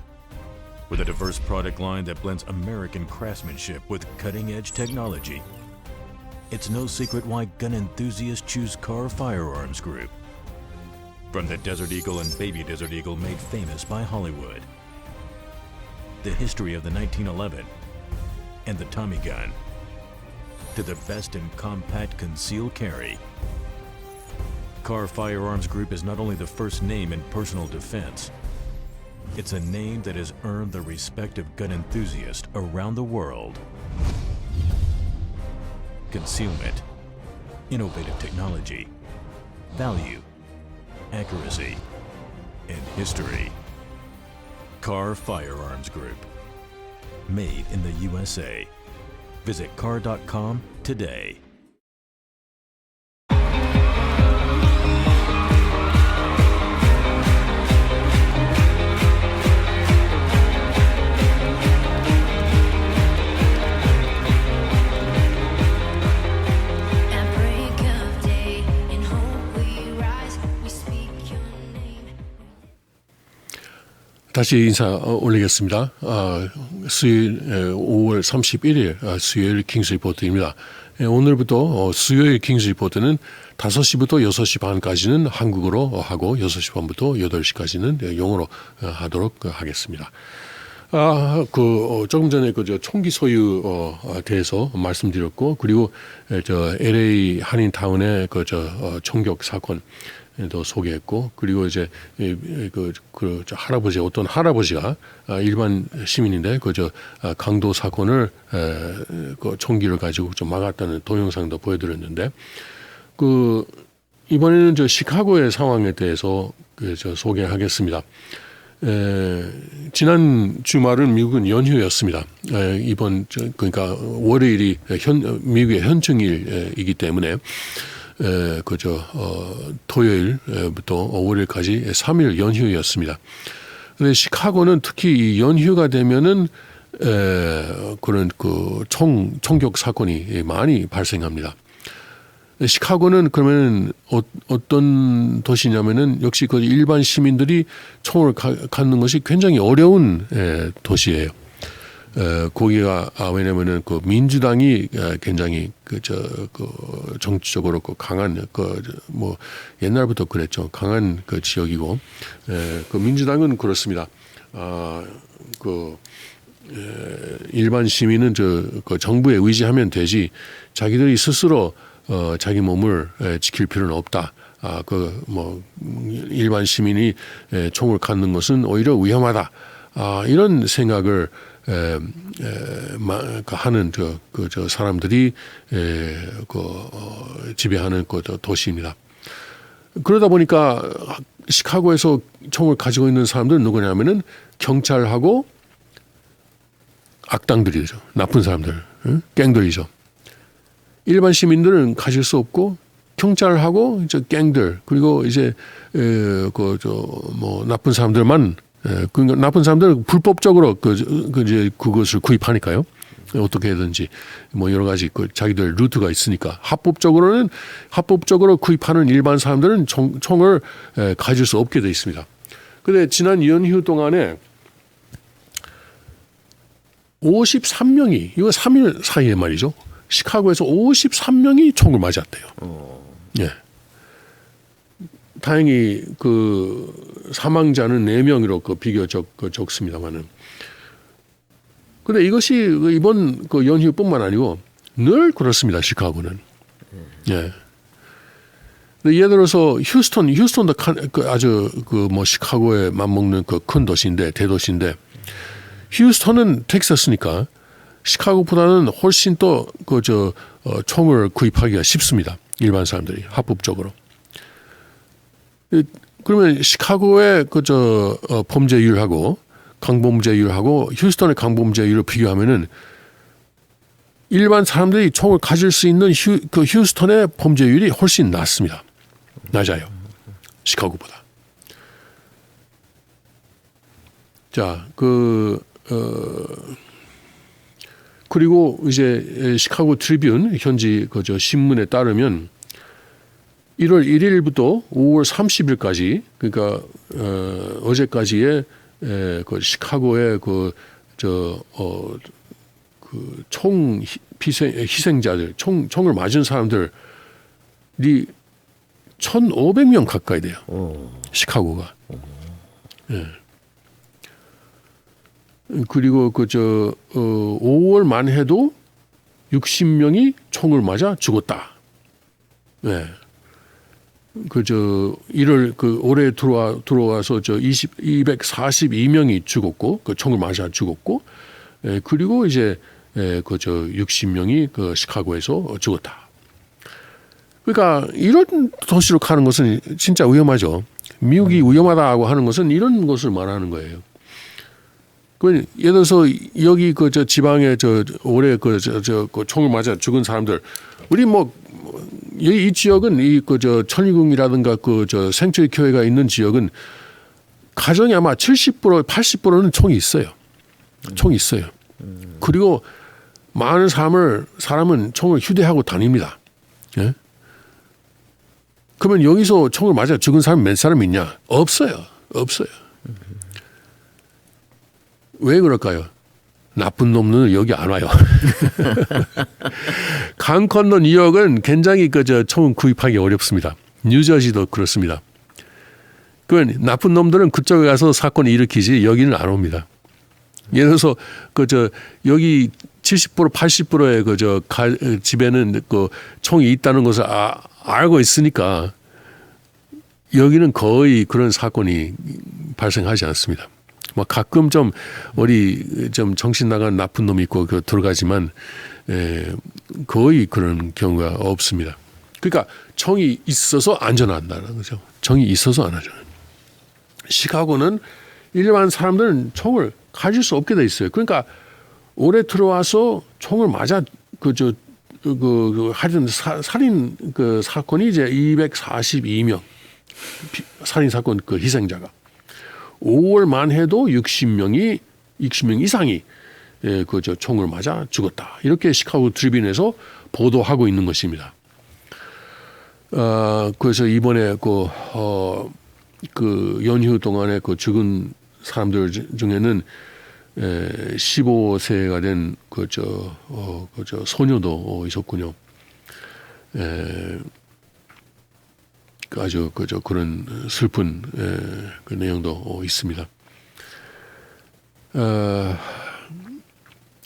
With a diverse product line that blends American craftsmanship with cutting-edge technology. It's no secret why gun enthusiasts choose Car Firearms Group. From the Desert Eagle and Baby Desert Eagle made famous by Hollywood. The history of the 1911 and the Tommy gun. To the best in compact concealed carry. Car Firearms Group is not only the first name in personal defense, it's a name that has earned the respect of gun enthusiasts around the world. Concealment, innovative technology, value, accuracy, and history. Car Firearms Group. Made in the USA. Visit car.com today. At break of day, in hope we rise, we speak your name. 다시 인사 올리겠습니다. 수요일 5월 31일 수요일 킹스 리포트입니다. 오늘부터 수요일 킹스 리포트는 5시부터 6시 반까지는 한국어로 하고 6시 반부터 8시까지는 영어로 하도록 하겠습니다. 조금 전에 총기 소유 대해서 말씀드렸고, 그리고 LA 한인타운의 총격 사건도 소개했고, 그리고 이제 어떤 할아버지가 일반 시민인데 강도 사건을 총기를 가지고 좀 막았다는 동영상도 보여드렸는데, 이번에는 시카고의 상황에 대해서 소개하겠습니다. 지난 주말은 미국은 연휴였습니다. 그러니까 월요일이 미국의 현충일이기 때문에 토요일부터 월요일까지 3일 연휴였습니다. 근데 시카고는 특히 이 연휴가 되면은 그런 총격 사건이 많이 발생합니다. 시카고는 그러면 어떤 도시냐면은 역시 그 일반 시민들이 총을 갖는 것이 굉장히 어려운 도시예요. 거기가 왜냐면은 그 민주당이 굉장히 그 정치적으로 그 강한 뭐 옛날부터 그랬죠. 강한 그 지역이고 그 민주당은 그렇습니다. 일반 시민은 그 정부에 의지하면 되지 자기들이 스스로 자기 몸을 지킬 필요는 없다. 뭐 일반 시민이 총을 갖는 것은 오히려 위험하다. 이런 생각을 하는 저 사람들이 지배하는 그 도시입니다. 그러다 보니까 시카고에서 총을 가지고 있는 사람들은 누구냐면은 경찰하고 악당들이죠. 나쁜 사람들, 갱들이죠. 일반 시민들은 가질 수 없고 경찰하고 이제 갱들 그리고 이제 뭐 나쁜 사람들만 그러니까 나쁜 사람들은 불법적으로 이제 그것을 구입하니까요. 어떻게든지 뭐 여러 가지 자기들 루트가 있으니까 합법적으로 구입하는 일반 사람들은 총을 가질 수 없게 돼 있습니다. 그런데 지난 연휴 동안에 53명이 이거 3일 사이에 말이죠. 시카고에서 53명이 총을 맞았대요. 예. 다행히 그 사망자는 4명으로 비교적 적습니다만은. 그런데 이것이 이번 그 연휴뿐만 아니고 늘 그렇습니다. 시카고는. 예. 예를 들어서 휴스턴도 아주 뭐 시카고에 맞먹는 그 큰 도시인데 대도시인데 휴스턴은 텍사스니까 시카고보다는 훨씬 더 총을 구입하기가 쉽습니다. 일반 사람들이 합법적으로. 그러면 시카고의 범죄율하고 강범죄율하고 휴스턴의 강범죄율을 비교하면은 일반 사람들이 총을 가질 수 있는 휴스턴의 범죄율이 훨씬 낮습니다. 낮아요. 시카고보다. 자, 그리고 이제 시카고 트리뷴 현지 신문에 따르면 1월 1일부터 5월 30일까지 그러니까 어제까지의 그 시카고의 총 희생자들 총을 맞은 사람들이 1,500명 가까이 돼요. 시카고가. 예. 그리고 5월만 해도 60명이 총을 맞아 죽었다. 네. 올해 들어와서 242명이 죽었고 총을 맞아 죽었고, 그리고 이제 60명이 시카고에서 죽었다. 그러니까 이런 도시로 가는 것은 진짜 위험하죠. 미국이 위험하다고 하는 것은 이런 것을 말하는 거예요. 예를 들어서 여기 지방에 올해 총을 맞아 죽은 사람들, 우리 이 지역은 천리궁이라든가 생초리 교회가 있는 지역은 가정이 아마 70% 80%는 총이 있어요. 총이 있어요. 그리고 많은 사람은 총을 휴대하고 다닙니다. 예? 그러면 여기서 총을 맞아 죽은 사람 몇 사람 있냐? 없어요. 왜 그럴까요? 나쁜 놈은 여기 안 와요. 강 건너 뉴욕은 굉장히 총 구입하기 어렵습니다. 뉴저지도 그렇습니다. 그러면 나쁜 놈들은 그쪽에 가서 사건을 일으키지 여기는 안 옵니다. 예를 들어서 여기 70% 80%의 집에는 총이 있다는 것을 알고 있으니까 여기는 거의 그런 사건이 발생하지 않습니다. 가끔 좀 정신 나간 나쁜 놈이 있고 들어가지만 거의 그런 경우가 없습니다. 그러니까 총이 있어서 안전하다는 거죠. 총이 있어서 안전해요. 시카고는 일반 사람들은 총을 가질 수 없게 돼 있어요. 그러니까 올해 들어와서 총을 맞아 하여튼 살인 사건이 이제 242명 살인 사건 희생자가 5월만 해도 60명 이상이 총을 맞아 죽었다. 이렇게 시카고 트리뷴에서 보도하고 있는 것입니다. 그래서 이번에 그 연휴 동안에 그 죽은 사람들 중에는 15세가 된 그저 소녀도 있었군요. 아주 그런 슬픈 그 내용도 있습니다.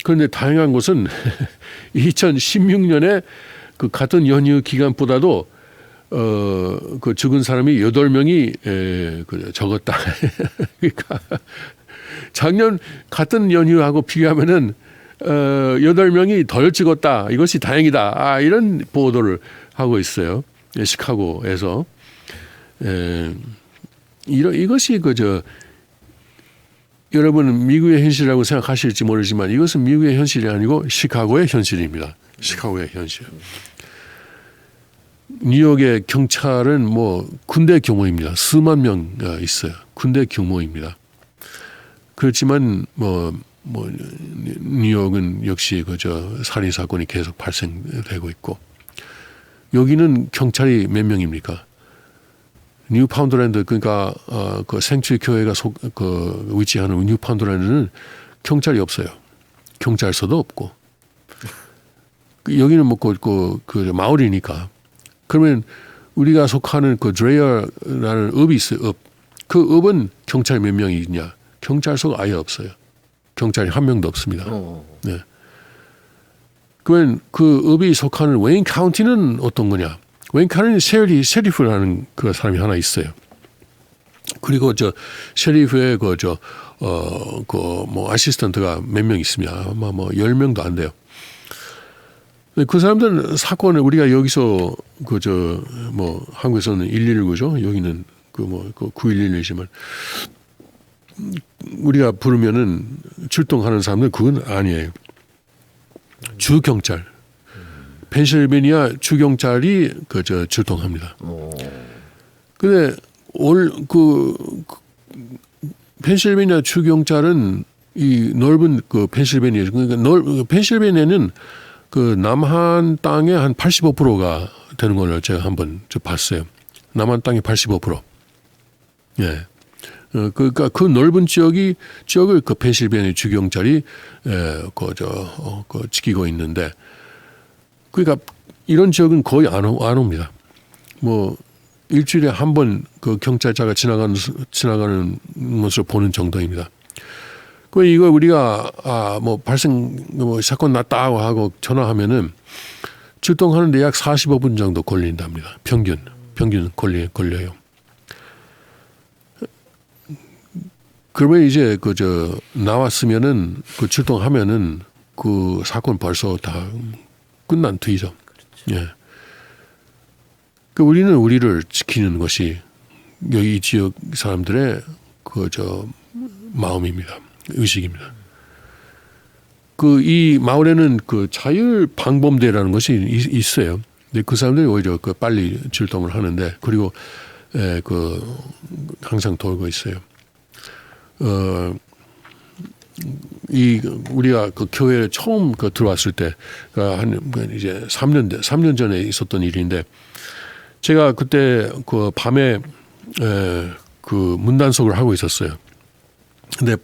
그런데 다행한 것은 2016년에 그 같은 연휴 기간보다도 그 죽은 사람이 8명이 적었다. 그러니까 작년 같은 연휴하고 비교하면은 8명이 덜 찍었다. 이것이 다행이다. 이런 보도를 하고 있어요. 시카고에서. 이것이 여러분은 미국의 현실이라고 생각하실지 모르지만 이것은 미국의 현실이 아니고 시카고의 현실입니다. 시카고의 현실. 뉴욕의 경찰은 뭐 군대 규모입니다. 수만 명 있어요. 군대 규모입니다. 그렇지만 뭐 뉴욕은 역시 살인 사건이 계속 발생되고 있고 여기는 경찰이 몇 명입니까? 뉴파운드랜드 그러니까 그 생추 교회가 위치하는 뉴파운드랜드는 경찰이 없어요. 경찰서도 없고 여기는 뭐 그 마을이니까 그러면 우리가 속하는 그 드레이어라는 읍이 있어요. 읍. 그 읍은 경찰 몇 명이 있냐? 경찰서가 아예 없어요. 경찰이 한 명도 없습니다. 네. 그러면 그 읍이 속하는 웨인 카운티는 어떤 거냐? 웨인 카운티는 셰리프라는 그 사람이 하나 있어요. 그리고 셰리프의 뭐 아시스턴트가 몇 명 있습니다. 아마 뭐 10명도 안 돼요. 그 사람들은 사건을 우리가 여기서 뭐 한국에서는 119죠. 여기는 그 911이지만 우리가 부르면은 출동하는 사람들 그건 아니에요. 주 경찰, 펜실베니아 주 경찰이 출동합니다. 근데 펜실베니아 주 경찰은 이 넓은 그 펜실베니아 그러니까 펜실베니아는 그 남한 땅의 한 85%가 되는 걸로 제가 한번 봤어요. 남한 땅의 85%. 예. 그러니까 그 넓은 지역을 그 펜실베니아 주경찰이 지키고 있는데, 그러니까 이런 지역은 거의 안 옵니다. 뭐 일주일에 한 번 그 경찰차가 지나가는 것을 보는 정도입니다. 그 이거 우리가 뭐 사건 났다 하고 전화하면은 출동하는데 약 45분 정도 걸린답니다. 평균 걸려요. 그러면 이제 나왔으면은 출동하면은 그 사건 벌써 다 끝난 뒤죠. 예. 우리는 우리를 지키는 것이 여기 지역 사람들의 마음입니다. 의식입니다. 이 마을에는 자율 방범대라는 것이 있어요. 근데 그 사람들이 오히려 빨리 출동을 하는데, 그리고 항상 돌고 있어요. 우리가 교회에 처음 들어왔을 때, 이제 3년 전에 있었던 일인데, 제가 그때 밤에 문단속을 하고 있었어요. 근데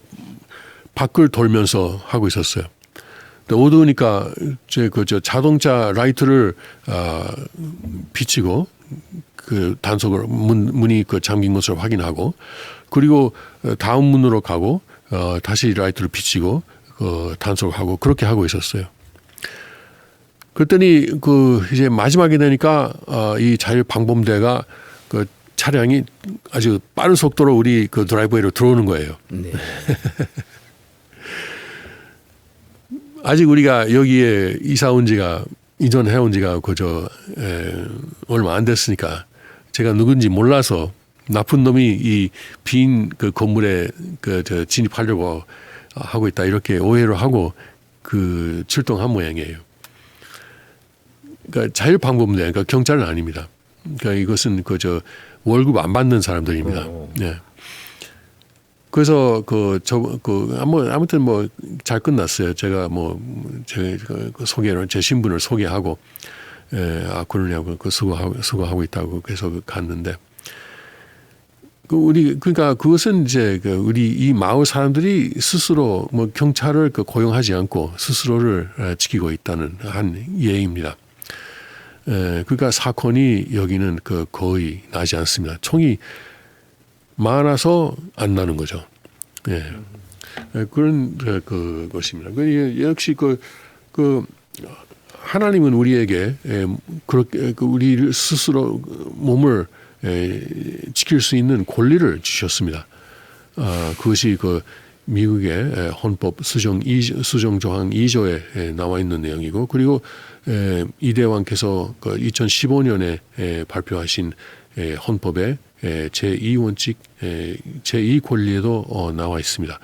밖을 돌면서 하고 있었어요. 근데 어두우니까 자동차 라이트를 비치고 단속을 문이 잠긴 것을 확인하고, 그리고 다음 문으로 가고 다시 라이트를 비치고 단속하고 그렇게 하고 있었어요. 그랬더니 이제 마지막에 되니까 이 자율 방범대가 차량이 아주 빠른 속도로 우리 드라이브웨이로 들어오는 거예요. 네. 아직 우리가 여기에 이전해 온 지가 얼마 안 됐으니까 제가 누군지 몰라서 나쁜 놈이 이 빈 건물에 진입하려고 하고 있다 이렇게 오해를 하고 출동한 모양이에요. 그러니까 자율방범대, 그러니까 경찰은 아닙니다. 그러니까 이것은 월급 안 받는 사람들입니다. 네. 그래서 아무튼 잘 끝났어요. 제가 제 신분을 소개하고 그러냐고 수고하고 있다고 그래서 갔는데 그러니까 그것은 이제 우리 이 마을 사람들이 스스로 뭐 경찰을 고용하지 않고 스스로를 지키고 있다는 한 예입니다. 그러니까 사건이 여기는 거의 나지 않습니다. 총이 많아서 안 나는 거죠. 그런 것입니다. 역시 하나님은 우리에게 그렇게 우리 스스로 몸을 지킬 수 있는 권리를 주셨습니다. 그것이 미국의 헌법 수정 조항 2조에 나와 있는 내용이고 그리고 이 대왕께서 2015년에 발표하신 헌법의 제2원칙 제2 권리에도 나와 있습니다.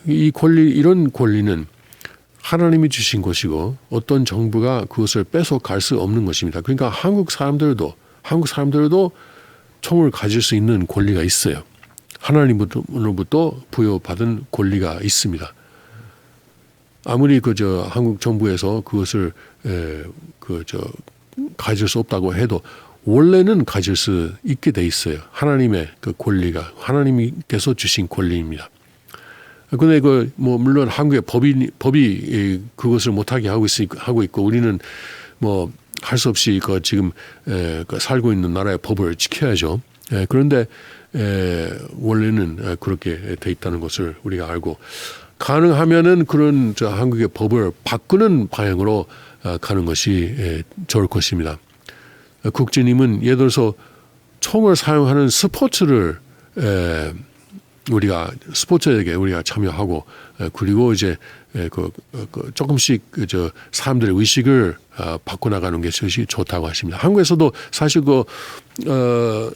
이런 권리는 하나님이 주신 것이고 어떤 정부가 그것을 뺏어갈 수 없는 것입니다. 그러니까 한국 사람들도 총을 가질 수 있는 권리가 있어요. 하나님으로부터 부여받은 권리가 있습니다. 아무리 한국 정부에서 그것을 가질 수 없다고 해도 원래는 가질 수 있게 돼 있어요. 하나님의 권리가 하나님께서 주신 권리입니다. 근데 물론 한국의 법이 그것을 못하게 하고 있고 우리는 뭐 할 수 없이 지금 살고 있는 나라의 법을 지켜야죠. 그런데 원래는 그렇게 돼 있다는 것을 우리가 알고 가능하면은 그런 한국의 법을 바꾸는 방향으로 가는 것이 좋을 것입니다. 국진님은 예를 들어서 총을 사용하는 스포츠를 스포츠에게 우리가 참여하고 그리고 이제 조금씩 사람들의 의식을 바꿔나가는 것이 좋다고 하십니다. 한국에서도 사실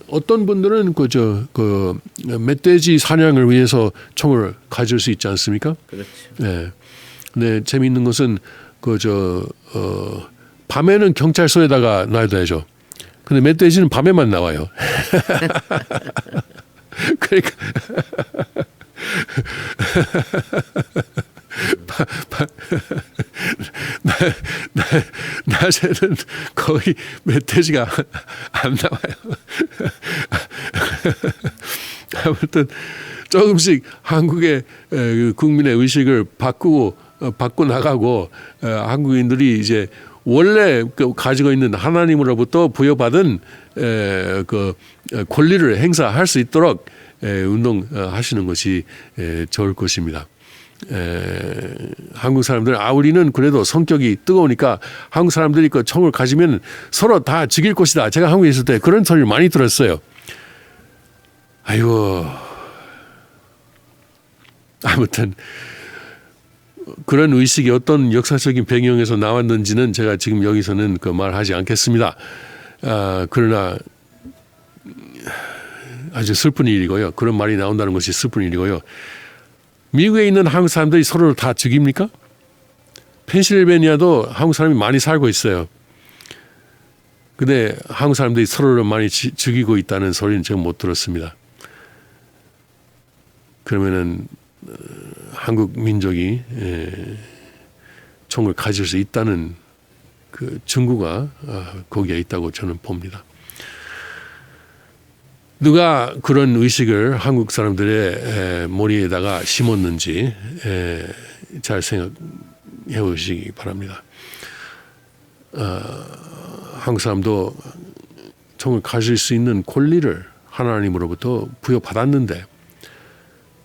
어떤 분들은 멧돼지 사냥을 위해서 총을 가질 수 있지 않습니까? 그렇죠. 네. 근데 재미있는 것은 밤에는 경찰서에다가 놔둬야죠. 근데 멧돼지는 밤에만 나와요. 그러니까 낮에는 거의 멧돼지가 안 나와요. 아무튼 조금씩 한국의 국민의 의식을 바꿔 나가고 한국인들이 이제 원래 가지고 있는 하나님으로부터 부여받은 권리를 행사할 수 있도록 운동하시는 것이 좋을 것입니다. 한국 사람들 우리는 그래도 성격이 뜨거우니까 한국 사람들이 총을 가지면 서로 다 죽일 것이다. 제가 한국에 있을 때 그런 소리를 많이 들었어요. 아이고 아무튼 그런 의식이 어떤 역사적인 배경에서 나왔는지는 제가 지금 여기서는 말하지 않겠습니다. 그러나 아주 슬픈 일이고요. 그런 말이 나온다는 것이 슬픈 일이고요. 미국에 있는 한국 사람들이 서로를 다 죽입니까? 펜실베니아도 한국 사람이 많이 살고 있어요. 근데 한국 사람들이 서로를 많이 죽이고 있다는 소리는 제가 못 들었습니다. 그러면은 한국 민족이 총을 가질 수 있다는 증거가 거기에 있다고 저는 봅니다. 누가 그런 의식을 한국 사람들의 머리에다가 심었는지 잘 생각해 보시기 바랍니다. 한국 사람도 총을 가질 수 있는 권리를 하나님으로부터 부여받았는데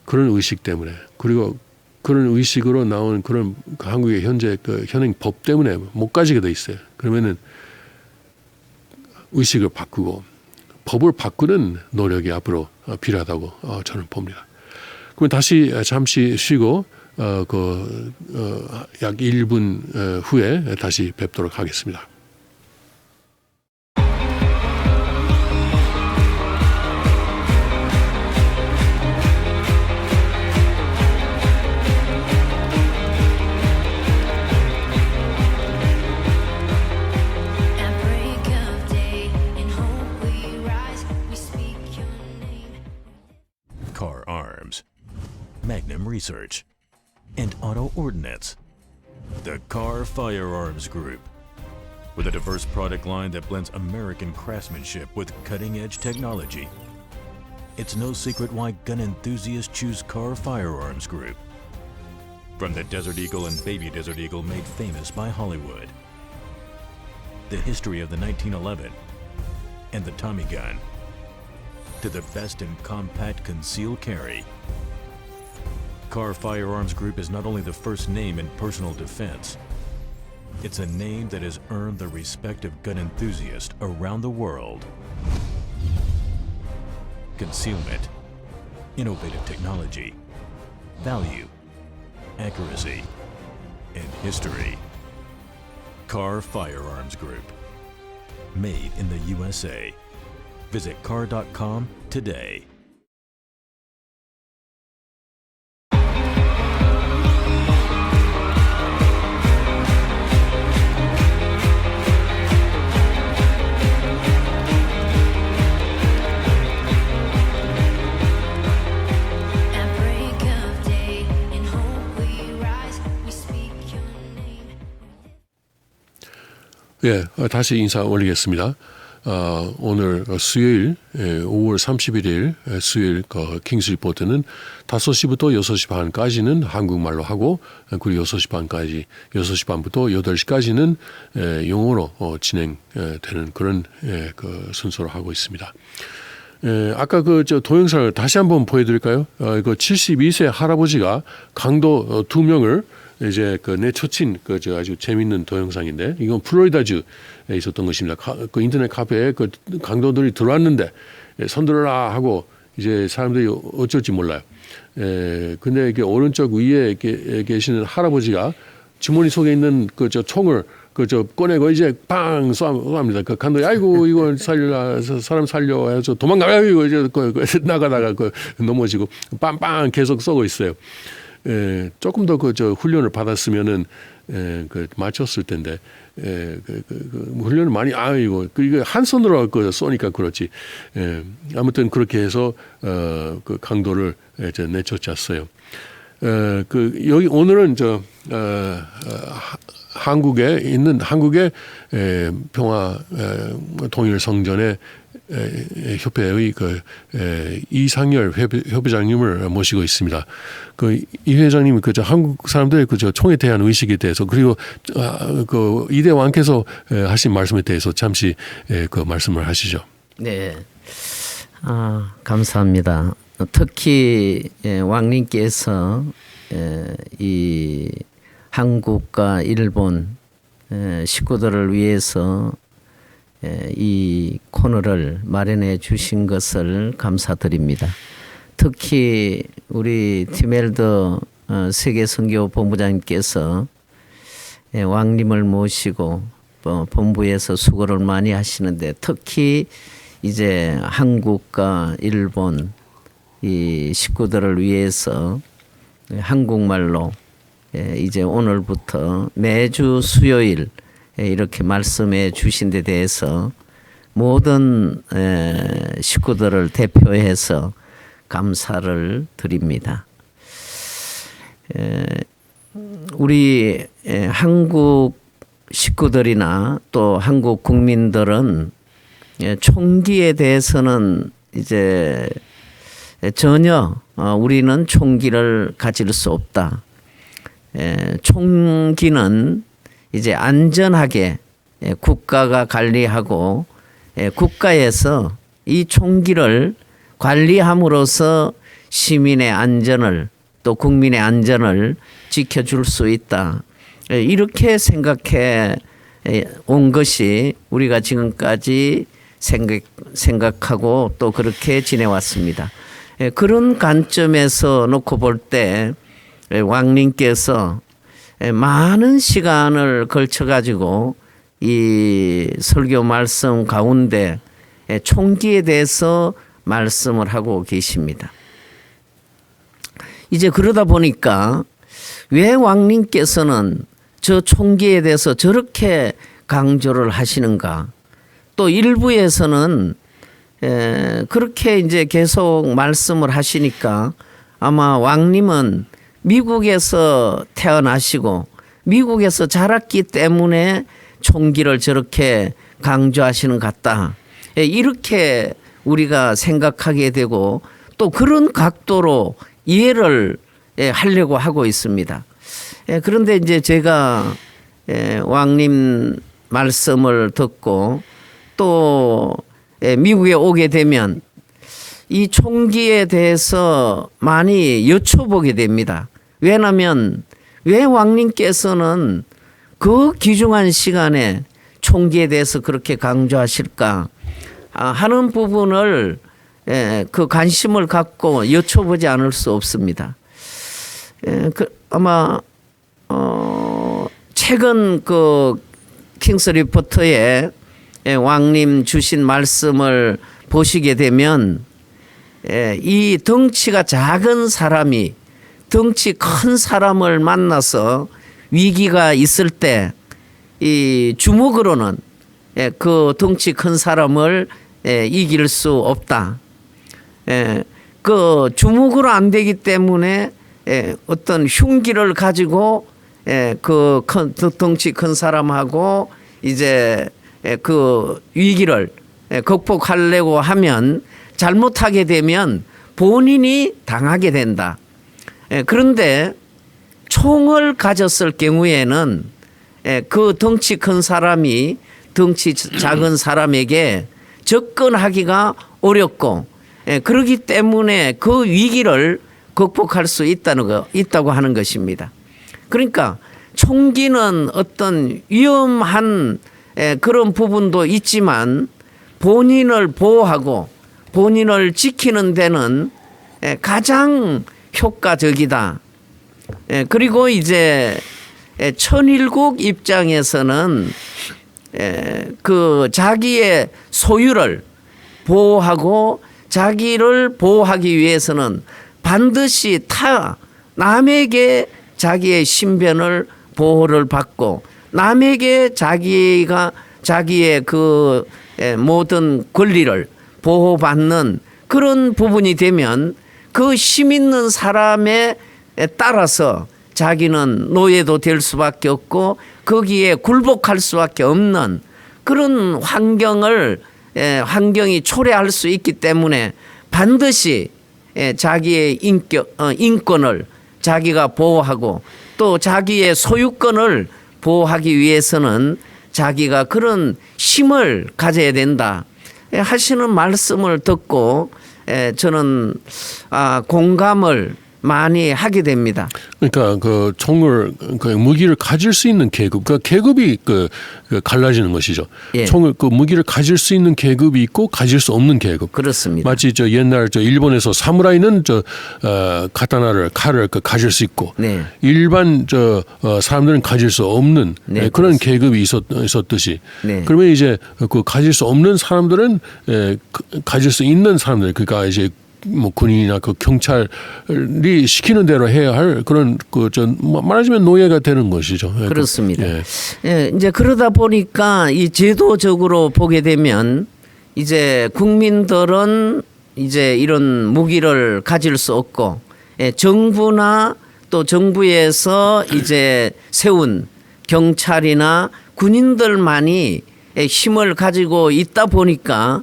그런 의식 때문에 그리고 그런 의식으로 나온 그런 한국의 현재 현행 법 때문에 못 가지게 돼 있어요. 그러면은 의식을 바꾸고 법을 바꾸는 노력이 앞으로 필요하다고 저는 봅니다. 그럼 다시 잠시 쉬고 약 1분 후에 다시 뵙도록 하겠습니다. At break of day, in hope we rise, we speak your name. Car Arms, Magnum Research, and Auto Ordnance. The Car Firearms Group, with a diverse product line that blends American craftsmanship with cutting-edge technology. It's no secret why gun enthusiasts choose Carr Firearms Group. From the Desert Eagle and Baby Desert Eagle made famous by Hollywood, the history of the 1911 and the Tommy gun, to the best in compact concealed carry. Carr Firearms Group is not only the first name in personal defense, it's a name that has earned the respect of gun enthusiasts around the world. Concealment, innovative technology, value, accuracy, and history. Carr Firearms Group. Made in the USA. Visit carr.com today. At break of day, in hope we rise, we speak your name. 예, 다시 인사 올리겠습니다. 오늘 수요일 5월 31일 수요일 킹스 리포트는 5시부터 6시 반까지는 한국말로 하고 그리고 6시 반까지 6시 반부터 8시까지는 영어로 진행되는 그런 그 순서로 하고 있습니다. 아까 저 동영상을 다시 한번 보여드릴까요? 이거 72세 할아버지가 강도 2명을 이제 내초친 저 아주 재밌는 동영상인데 이건 플로리다주에 있었던 것입니다. 그 인터넷 카페에 그 강도들이 들어왔는데 손들어라 하고 이제 사람들이 어쩔지 몰라요. 근데 이게 오른쪽 위에 계시는 할아버지가 주머니 속에 있는 저 총을 꺼내고 이제 빵 쏘합니다. 그 감독이 아이고 이거 사람 살려 해서 도망가요. 이거 이제 나가다가 넘어지고 빵빵 계속 쏘고 있어요. 조금 더 저 훈련을 받았으면은 맞췄을 텐데 훈련을 많이 이거 한 손으로 쏘니까 그렇지. 아무튼 그렇게 해서 그 강도를 이제 내쫓았어요. 여기 오늘은 한국에 있는 한국의 평화 통일 성전의 협회의 이상열 협회장님을 모시고 있습니다. 이 회장님이 한국 사람들의 총에 대한 의식에 대해서 그리고 이대 왕께서 하신 말씀에 대해서 잠시 말씀을 하시죠. 네, 감사합니다. 특히 왕님께서 이 한국과 일본 식구들을 위해서 이 코너를 마련해 주신 것을 감사드립니다. 특히 우리 티멜더 세계선교 본부장님께서 왕님을 모시고 본부에서 수고를 많이 하시는데 특히 이제 한국과 일본 이 식구들을 위해서 한국말로 이제 오늘부터 매주 수요일 이렇게 말씀해 주신 데 대해서 모든 식구들을 대표해서 감사를 드립니다. 우리 한국 식구들이나 또 한국 국민들은 총기에 대해서는 이제 전혀 우리는 총기를 가질 수 없다. 총기는 이제 안전하게 국가가 관리하고 국가에서 이 총기를 관리함으로써 시민의 안전을 또 국민의 안전을 지켜줄 수 있다. 이렇게 생각해 온 것이 우리가 지금까지 생각하고 또 그렇게 지내왔습니다. 그런 관점에서 놓고 볼 때 왕님께서 많은 시간을 걸쳐가지고 이 설교 말씀 가운데 총기에 대해서 말씀을 하고 계십니다. 이제 그러다 보니까 왜 왕님께서는 저 총기에 대해서 저렇게 강조를 하시는가? 또 일부에서는 그렇게 이제 계속 말씀을 하시니까 아마 왕님은 미국에서 태어나시고 미국에서 자랐기 때문에 총기를 저렇게 강조하시는 것 같다. 이렇게 우리가 생각하게 되고 또 그런 각도로 이해를 하려고 하고 있습니다. 그런데 이제 제가 왕님 말씀을 듣고 또 미국에 오게 되면 이 총기에 대해서 많이 여쭤보게 됩니다. 왜냐하면 왜 왕님께서는 그 귀중한 시간에 총기에 대해서 그렇게 강조하실까 하는 부분을 그 관심을 갖고 여쭤보지 않을 수 없습니다. 아마 최근 그 킹스 리포터에 왕님 주신 말씀을 보시게 되면 이 덩치가 작은 사람이 덩치 큰 사람을 만나서 위기가 있을 때 이 주먹으로는 그 덩치 큰 사람을 이길 수 없다. 그 주먹으로 안 되기 때문에 어떤 흉기를 가지고 그 덩치 큰 사람하고 이제 그 위기를 극복하려고 하면 잘못하게 되면 본인이 당하게 된다. 그런데 총을 가졌을 경우에는 그 덩치 큰 사람이 덩치 작은 사람에게 접근하기가 어렵고 그렇기 때문에 그 위기를 극복할 수 있다고 하는 것입니다. 그러니까 총기는 어떤 위험한 그런 부분도 있지만 본인을 보호하고 본인을 지키는 데는 가장 효과적이다. 그리고 이제 천일국 입장에서는 그 자기의 소유를 보호하고 자기를 보호하기 위해서는 반드시 남에게 자기의 신변을 보호를 받고 남에게 자기의 그 모든 권리를 보호받는 그런 부분이 되면 그 힘 있는 사람에 따라서 자기는 노예도 될 수밖에 없고 거기에 굴복할 수밖에 없는 그런 환경이 초래할 수 있기 때문에 반드시 자기의 인권을 자기가 보호하고 또 자기의 소유권을 보호하기 위해서는 자기가 그런 힘을 가져야 된다 하시는 말씀을 듣고 저는 공감을 많이 하게 됩니다. 그러니까 그 총을 그 무기를 가질 수 있는 계급, 그 계급이 그 갈라지는 것이죠. 예. 총을 그 무기를 가질 수 있는 계급이 있고 가질 수 없는 계급. 그렇습니다. 마치 옛날 일본에서 사무라이는 카타나를 칼을 가질 수 있고 네. 일반 사람들은 가질 수 없는 네, 그런 계급이 있었듯이. 네. 그러면 이제 그 가질 수 없는 사람들은 가질 수 있는 사람들, 그러니까 이제 뭐 군인이나 그 경찰이 시키는 대로 해야 할 그런 말하자면 노예가 되는 것이죠. 그렇습니다. 예. 이제 그러다 보니까 이 제도적으로 보게 되면 이제 국민들은 이제 이런 무기를 가질 수 없고 정부나 또 정부에서 이제 세운 경찰이나 군인들만이 힘을 가지고 있다 보니까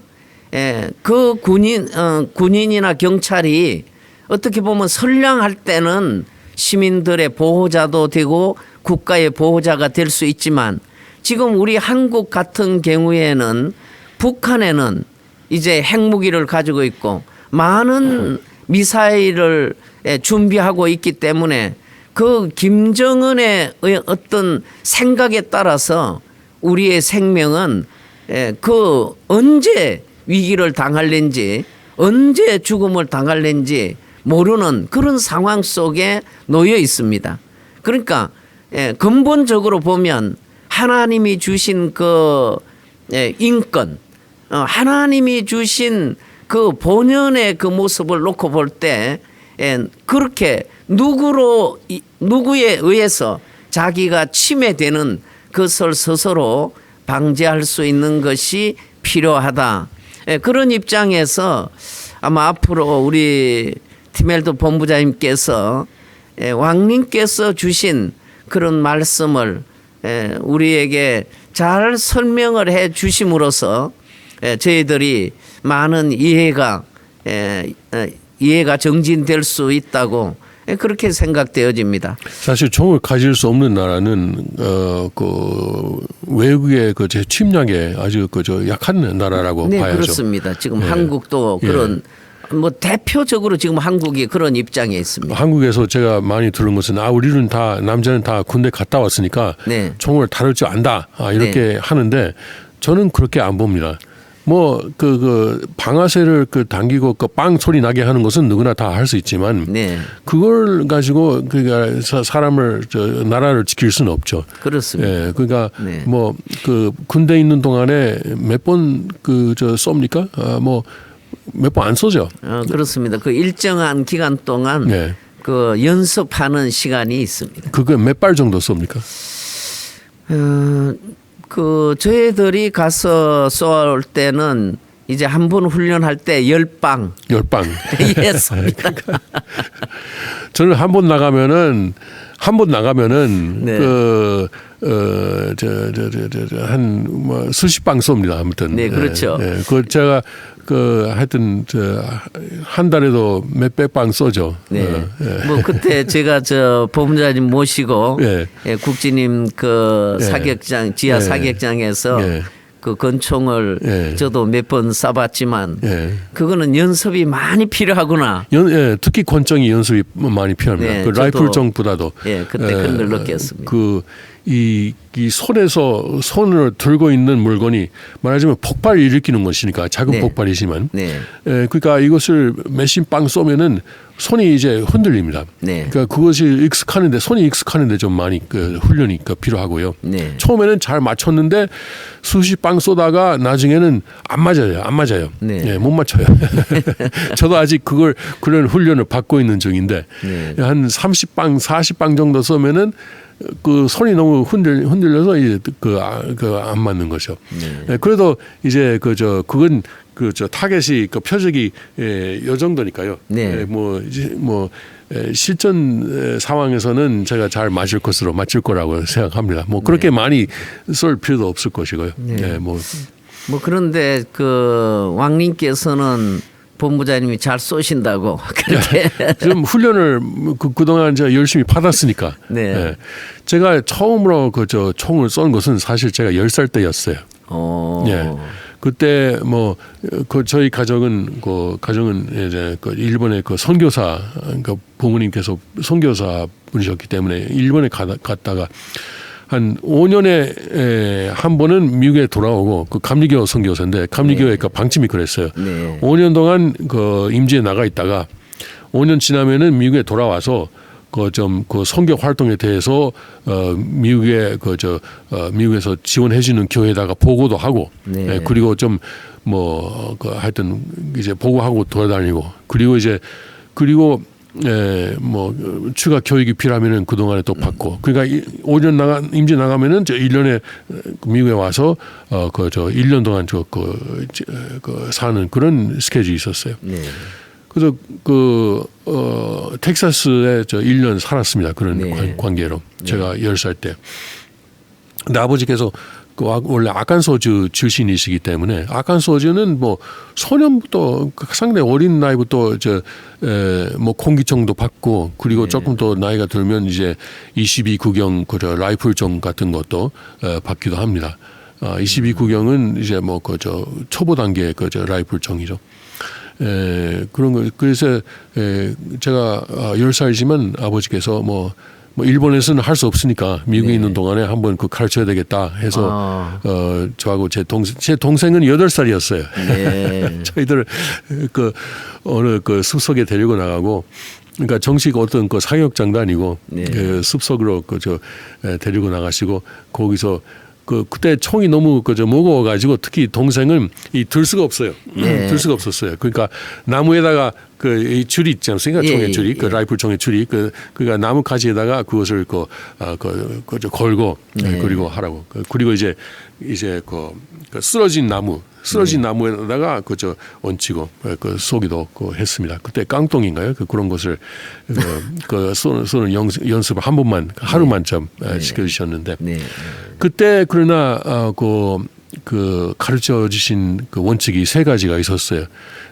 그 군인이나 경찰이 어떻게 보면 선량할 때는 시민들의 보호자도 되고 국가의 보호자가 될 수 있지만 지금 우리 한국 같은 경우에는 북한에는 이제 핵무기를 가지고 있고 많은 미사일을 준비하고 있기 때문에 그 김정은의 어떤 생각에 따라서 우리의 생명은 그 언제 위기를 당할는지 언제 죽음을 당할는지 모르는 그런 상황 속에 놓여 있습니다. 그러니까 근본적으로 보면 하나님이 주신 그 인권, 하나님이 주신 그 본연의 그 모습을 놓고 볼 때 그렇게 누구에 의해서 자기가 침해되는 것을 스스로 방지할 수 있는 것이 필요하다. 그런 입장에서 아마 앞으로 우리 티멜도 본부장님께서 왕님께서 주신 그런 말씀을 우리에게 잘 설명을 해 주심으로써 저희들이 많은 이해가 정진될 수 있다고 그렇게 생각되어집니다. 사실 총을 가질 수 없는 나라는 그 외국의 그 침략에 아주 그저 약한 나라라고 네, 봐야죠. 그렇습니다. 지금 예. 한국도 그런 뭐 대표적으로 지금 한국이 그런 입장에 있습니다. 한국에서 제가 많이 들은 것은 우리는 다 남자는 다 군대 갔다 왔으니까 네. 총을 다룰 줄 안다 이렇게 하는데 저는 그렇게 안 봅니다. 뭐 그 방아쇠를 당기고 그 빵 소리 나게 하는 것은 누구나 다 할 수 있지만 네, 그걸 가지고 그러니까 사람을 나라를 지킬 수는 없죠. 그렇습니다. 예, 그러니까 네. 뭐 그 군대 있는 동안에 몇 번 쏩니까? 뭐 몇 번 안 쏘죠. 그렇습니다. 그 일정한 기간 동안 네. 그 연습하는 시간이 있습니다. 그게 몇 발 정도 쏩니까? 그 저희들이 가서 쏠 때는 이제 한 번 훈련할 때 10방 10방. 예, 쏩니다. 저는 한 번 나가면은 네. 한 뭐 수십 방 쏩니다. 아무튼. 네, 그렇죠. 예, 그 제가 하여튼 한 달에도 몇백 방 쏘죠. 네. 예. 뭐 그때 제가 저 보문자님 모시고 예. 국지님 그 예. 사격장 지하 예. 사격장에서 예. 그 권총을 예. 저도 몇 번 쏴봤지만 예. 그거는 연습이 많이 필요하구나. 특히 권총이 연습이 많이 필요합니다. 네, 그 저도- 라이플총보다도. 예, 그때 그런 걸 느꼈습니다. 이 손에서 손을 들고 있는 물건이 말하자면 폭발을 일으키는 것이니까 작은 네. 폭발이지만. 네. 그러니까 이것을 몇십 방 쏘면은 손이 이제 흔들립니다. 네. 그러니까 그것이 익숙하는데 손이 익숙하는데 좀 많이 훈련이 필요하고요. 네. 처음에는 잘 맞췄는데 수십 방 쏘다가 나중에는 안 맞아요. 네. 예, 못 맞춰요. 저도 아직 그런 훈련을 받고 있는 중인데 네. 한 30방, 40방 정도 쏘면은 그 손이 너무 흔들려서 이제 안 맞는 거죠. 예, 그래도 이제 그건 타겟이 표적이 요 정도니까요. 네. 예, 실전 상황에서는 제가 잘 맞을 거라고 생각합니다. 뭐 그렇게 많이 쏠 필요도 없을 것이고요. 예, 뭐 그런데 그 왕님께서는 본부장님이 잘 쏘신다고 그렇게 좀 훈련을 그동안 제가 열심히 받았으니까. 네. 예. 제가 처음으로 총을 쏜 것은 사실 제가 10살 때였어요. 예. 그때 저희 가정은 이제 일본의 선교사, 그러니까 부모님께서 선교사 분이셨기 때문에 일본에 갔다가 한 5년에 한 번은 미국에 돌아오고 감리교 선교사인데 감리교회 방침이 그랬어요. 네. 5년 동안 임지에 나가 있다가 5년 지나면은 미국에 돌아와서 선교 활동에 대해서 미국에 미국에서 지원해주는 교회에다가 보고도 하고 네. 그리고 하여튼 이제 보고하고 돌아다니고 그리고 추가 교육이 필요하면은 그 동안에 또 받고 그러니까 5년 임지 나가면은 1년에 미국에 와서 1년 동안 사는 그런 스케줄이 있었어요. 네. 그래서 텍사스에 1년 살았습니다. 그런 네. 관계로 제가 10살 때. 근데 아버지께서 원래 아칸소주 출신이시기 때문에 아칸소주는 소년부터 상당히 어린 나이부터 공기총도 받고 그리고 조금 더 나이가 들면 이제 22구경 라이플총 같은 것도 받기도 합니다. 22구경은 이제 초보 단계의 라이플총이죠. 그런 거 그래서 제가 10살이지만 아버지께서 일본에서는 할 수 없으니까 미국에 네. 있는 동안에 한번 가르쳐야 되겠다 해서 저하고 제 동생은 8살이었어요. 네. 저희들 어느 숲속에 데리고 나가고 그러니까 정식 어떤 사격장도 아니고 네. 숲속으로 데리고 나가시고 거기서 그때 총이 너무 무거워가지고 특히 동생은 들 수가 없어요. 네. 들 수가 없었어요. 그러니까 나무에다가 이 줄이 있지 않습니까? 총의 줄이, 라이플 총의 줄이, 그러니까 나무 가지에다가 그것을 걸고 네. 그리고 하라고. 그리고 이제 쓰러진 나무 쓰러진 나무에다가 그저 얹히고 그 쏘기도 그 했습니다. 그때 깡통인가요? 그런 것을 쏘는 연습을 한 번만 하루만 좀 시켜주셨는데 네. 그때 그러나 그 가르쳐 주신 그 원칙이 세 가지가 있었어요.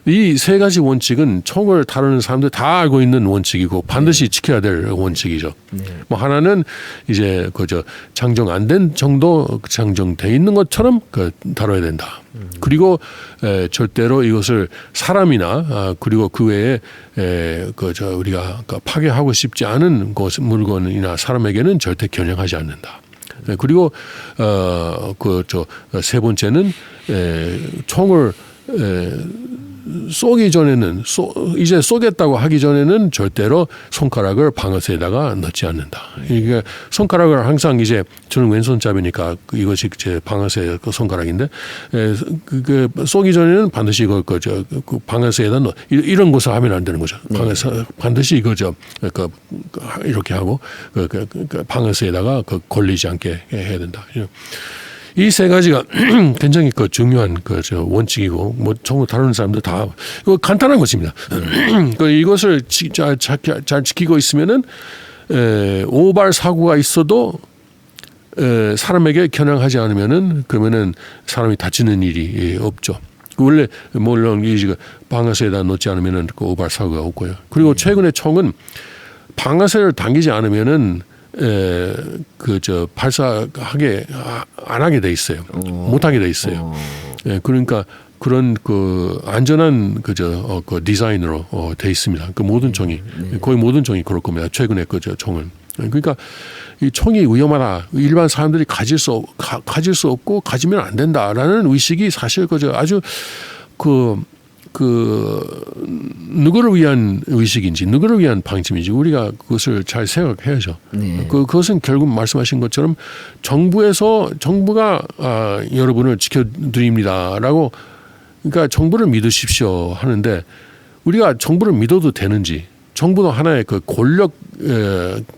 이 세 가지 원칙은 총을 다루는 사람들 다 알고 있는 원칙이고 반드시 지켜야 될 원칙이죠. 뭐 하나는 이제 그저 장정 안 된 정도 장정돼 있는 것처럼 다뤄야 된다. 그리고 절대로 이것을 사람이나 그리고 그 외에 그저 우리가 파괴하고 싶지 않은 물건이나 사람에게는 절대 겨냥하지 않는다. 그리고 그 저 세 번째는 총을 쏘기 전에는 이제 쏘겠다고 하기 전에는 절대로 손가락을 방아쇠에다가 넣지 않는다. 이게 손가락을 항상 이제 저는 왼손잡이니까 이것이 제 방아쇠 그 손가락인데 그 쏘기 전에는 반드시 그 방아쇠에다 넣 이런 것을 하면 안 되는 거죠. 방아쇠 반드시 이거죠. 이렇게 하고 그 방아쇠에다가 걸리지 않게 해야 된다. 이 세 가지가 굉장히 중요한 원칙이고 뭐 총을 다루는 사람들 다 이거 간단한 것입니다. 이것을 잘 지키고 있으면은 오발 사고가 있어도 사람에게 겨냥하지 않으면은 그러면은 사람이 다치는 일이 없죠. 원래 물론 이 방아쇠에다 넣지 않으면은 그 오발 사고가 없고요. 그리고 최근에 총은 방아쇠를 당기지 않으면은 발사하게 안 하게 돼 있어요. 못 하게 돼 있어요. 그러니까 그런 안전한 그 디자인으로 돼 있습니다. 그 모든 총이 거의 모든 총이 그럴 겁니다. 최근에 총은. 그러니까 이 총이 위험하다. 일반 사람들이 가질 수 없고 가지면 안 된다라는 의식이 사실 아주 누구를 위한 의식인지 누구를 위한 방침인지 우리가 그것을 잘 생각해야죠. 그것은 결국 말씀하신 것처럼 정부가 여러분을 지켜드립니다라고 그러니까 정부를 믿으십시오 하는데 우리가 정부를 믿어도 되는지 정부도 하나의 권력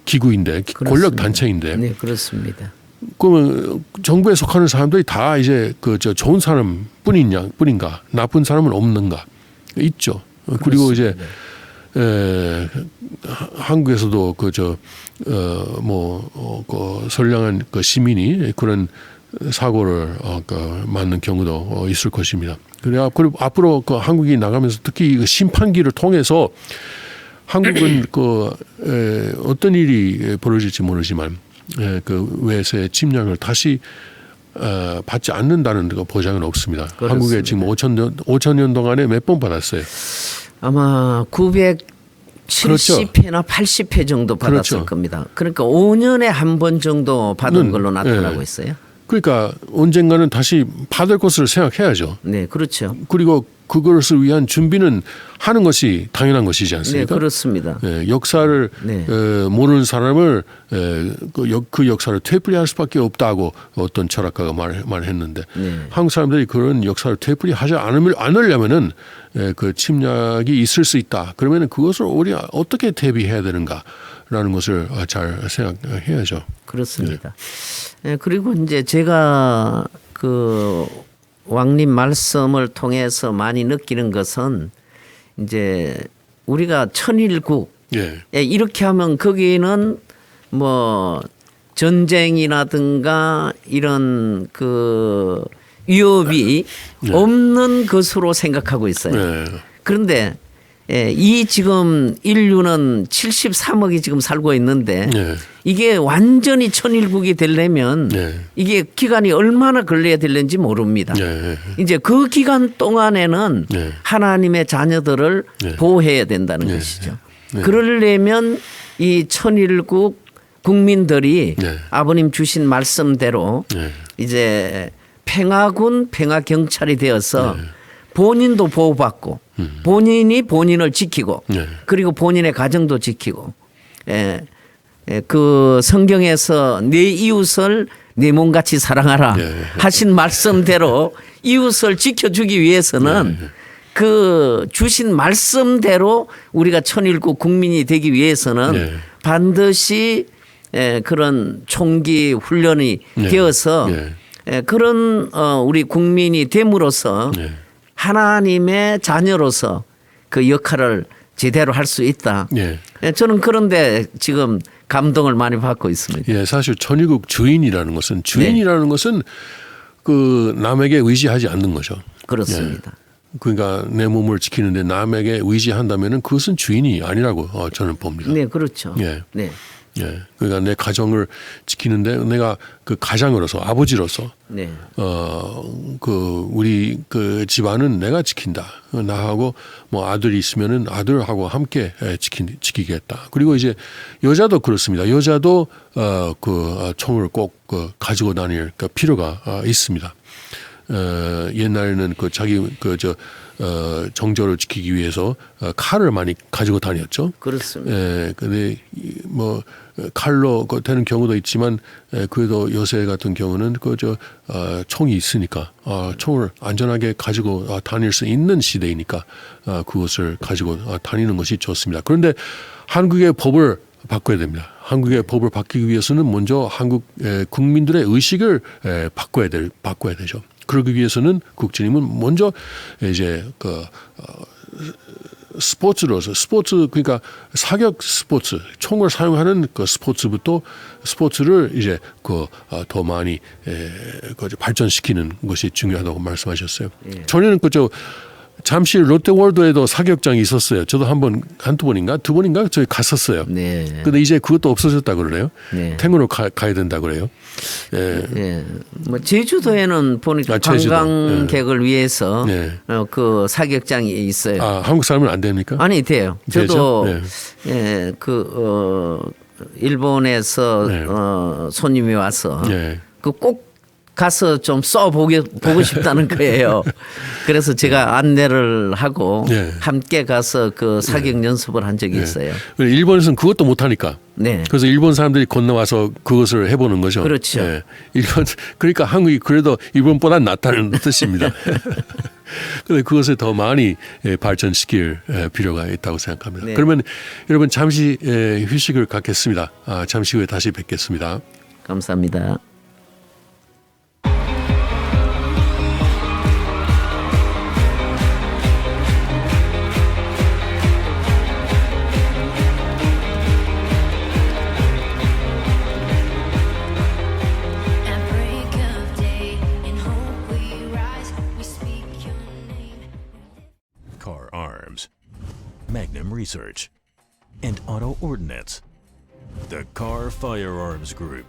기구인데 그렇습니다. 권력 단체인데 네, 그렇습니다. 그러면 정부에 속하는 사람들이 다 이제 좋은 사람 뿐인가 나쁜 사람은 없는가 있죠. 그리고 이제 한국에서도 선량한 시민이 그런 사고를 맞는 경우도 있을 것입니다. 그리고 앞으로 한국이 나가면서 특히 심판기를 통해서 한국은 어떤 일이 벌어질지 모르지만 외세의 침략을 다시 받지 않는다는 보장은 없습니다. 그렇습니다. 한국에 지금 5천 년 동안에 몇 번 받았어요. 아마 970회나 80회 정도 받았을 그렇죠. 겁니다. 그러니까 5년에 한 번 정도 받은 걸로 나타나고 있어요. 그러니까 언젠가는 다시 받을 것을 생각해야죠. 네, 그렇죠. 그리고 그것을 위한 준비는 하는 것이 당연한 것이지 네, 않습니까? 그렇습니다. 역사를 네. 모르는 사람을 그 역사를 되풀이할 수밖에 없다고 어떤 철학가가 말했는데 네. 한국 사람들이 그런 역사를 되풀이하지 않으려면은 그 침략이 있을 수 있다. 그러면은 그것을 우리가 어떻게 대비해야 되는가라는 것을 잘 생각해야죠. 그렇습니다. 네, 그리고 이제 제가 왕님 말씀을 통해서 많이 느끼는 것은 이제 우리가 천일국 이렇게 하면 거기는 뭐 전쟁이라든가 이런 위협이 없는 것으로 생각하고 있어요. 그런데 이 지금 인류는 73억이 지금 살고 있는데 이게 완전히 천일국이 되려면 이게 기간이 얼마나 걸려야 될는지 모릅니다. 이제 그 기간 동안에는 하나님의 자녀들을 보호해야 된다는 것이죠. 그러려면 이 천일국 국민들이 아버님 주신 말씀대로 이제 평화군, 평화경찰이 되어서 본인도 보호받고 본인이 본인을 지키고 그리고 본인의 가정도 지키고 그 성경에서 내 이웃을 내 몸같이 사랑하라 하신 말씀대로 이웃을 지켜주기 위해서는 그 주신 말씀대로 우리가 천일국 국민이 되기 위해서는 반드시 그런 총기 훈련이 되어서 그런 우리 국민이 됨으로써 네. 하나님의 자녀로서 그 역할을 제대로 할 수 있다. 예. 저는 그런데 지금 감동을 많이 받고 있습니다. 예, 사실 천의국 주인이라는 것은 그 남에게 의지하지 않는 거죠. 그렇습니다. 그러니까 내 몸을 지키는데 남에게 의지한다면은 그것은 주인이 아니라고 저는 봅니다. 네, 그렇죠. 예. 네. 예. 그러니까 내 가정을 지키는데 내가 그 가장으로서 아버지로서 네. 그 우리 그 집안은 내가 지킨다. 나하고 뭐 아들이 있으면은 아들하고 함께 지키겠다. 그리고 이제 여자도 그렇습니다. 여자도 그 총을 꼭 가지고 다닐 필요가 있습니다. 옛날에는 그 자기 정조를 지키기 위해서 칼을 많이 가지고 다녔죠. 그렇습니다. 예, 근데 뭐 칼로 되는 경우도 있지만 그래도 요새 같은 경우는 총이 있으니까 총을 안전하게 가지고 다닐 수 있는 시대이니까 그것을 가지고 다니는 것이 좋습니다. 그런데 한국의 법을 바꿔야 됩니다. 한국의 법을 바뀌기 위해서는 먼저 한국 국민들의 의식을 바꿔야 되죠. 그러기 위해서는 국장님은 먼저 이제 스포츠 그러니까 사격 스포츠 총을 사용하는 그 스포츠를 이제 더 많이 발전시키는 것이 중요하다고 말씀하셨어요. 전에는 잠시 롯데월드에도 사격장이 있었어요. 저도 한두 번인가 저희 갔었어요. 네. 근데 이제 그것도 없어졌다 그러네요. 네. 탱으로 가야 된다 그래요. 예. 예. 뭐 제주도에는 보니까 제주도. 관광객을 위해서 네. 그 사격장이 있어요. 한국 사람은 안 됩니까? 아니 돼요. 되죠? 저도 네. 예, 일본에서 네. 손님이 와서 네. 꼭 가서 좀 보고 싶다는 거예요. 그래서 제가 안내를 하고 네. 함께 가서 그 사격 연습을 한 적이 있어요. 일본에서는 그것도 못하니까. 네. 그래서 일본 사람들이 건너와서 그것을 해보는 거죠. 그렇죠. 예. 그러니까 한국이 그래도 일본보다 낫다는 뜻입니다. 그런데 그것을 더 많이 발전시킬 필요가 있다고 생각합니다. 네. 그러면 여러분 잠시 휴식을 갖겠습니다. 잠시 후에 다시 뵙겠습니다. 감사합니다. At break of day, in hope we rise, we speak your name. Car Arms, Magnum Research, and Auto Ordnance. The Car Firearms Group.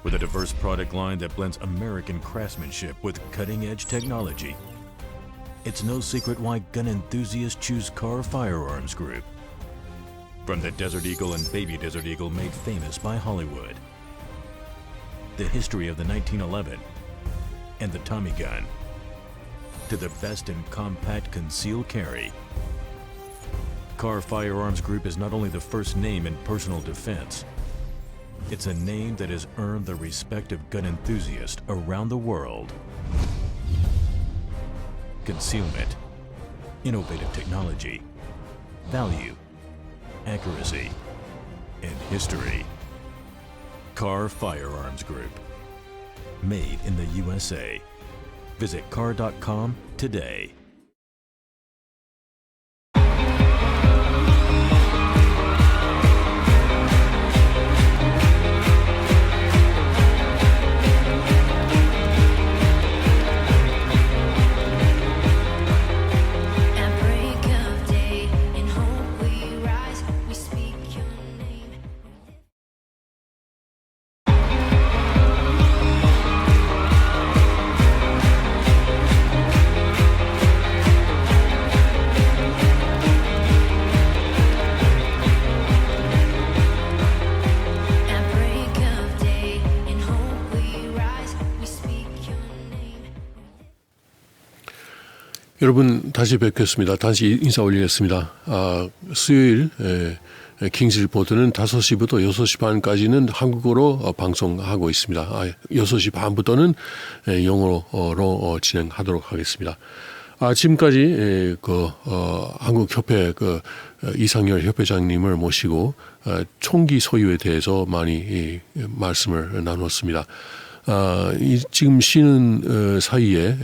With a diverse product line that blends American craftsmanship with cutting-edge technology. It's no secret why gun enthusiasts choose Car Firearms Group. From the Desert Eagle and Baby Desert Eagle made famous by Hollywood. The history of the 1911 and the Tommy gun. To the best in compact concealed carry. Car Firearms Group is not only the first name in personal defense, it's a name that has earned the respect of gun enthusiasts around the world. Concealment, innovative technology, value, accuracy, and history. Car Firearms Group. Made in the USA. Visit car.com today. At break of day, in hope we rise, we speak your name. At break of day, in hope we rise, we speak your name. 여러분 다시 뵙겠습니다. 다시 인사 올리겠습니다. 수요일 킹스 리포트는 5시부터 6시 반까지는 한국어로 방송하고 있습니다. 6시 반부터는 영어로 진행하도록 하겠습니다. 지금까지 한국 협회 이상열 협회장님을 모시고 총기 소유에 대해서 많이 말씀을 나눴습니다. 지금 쉬는 사이에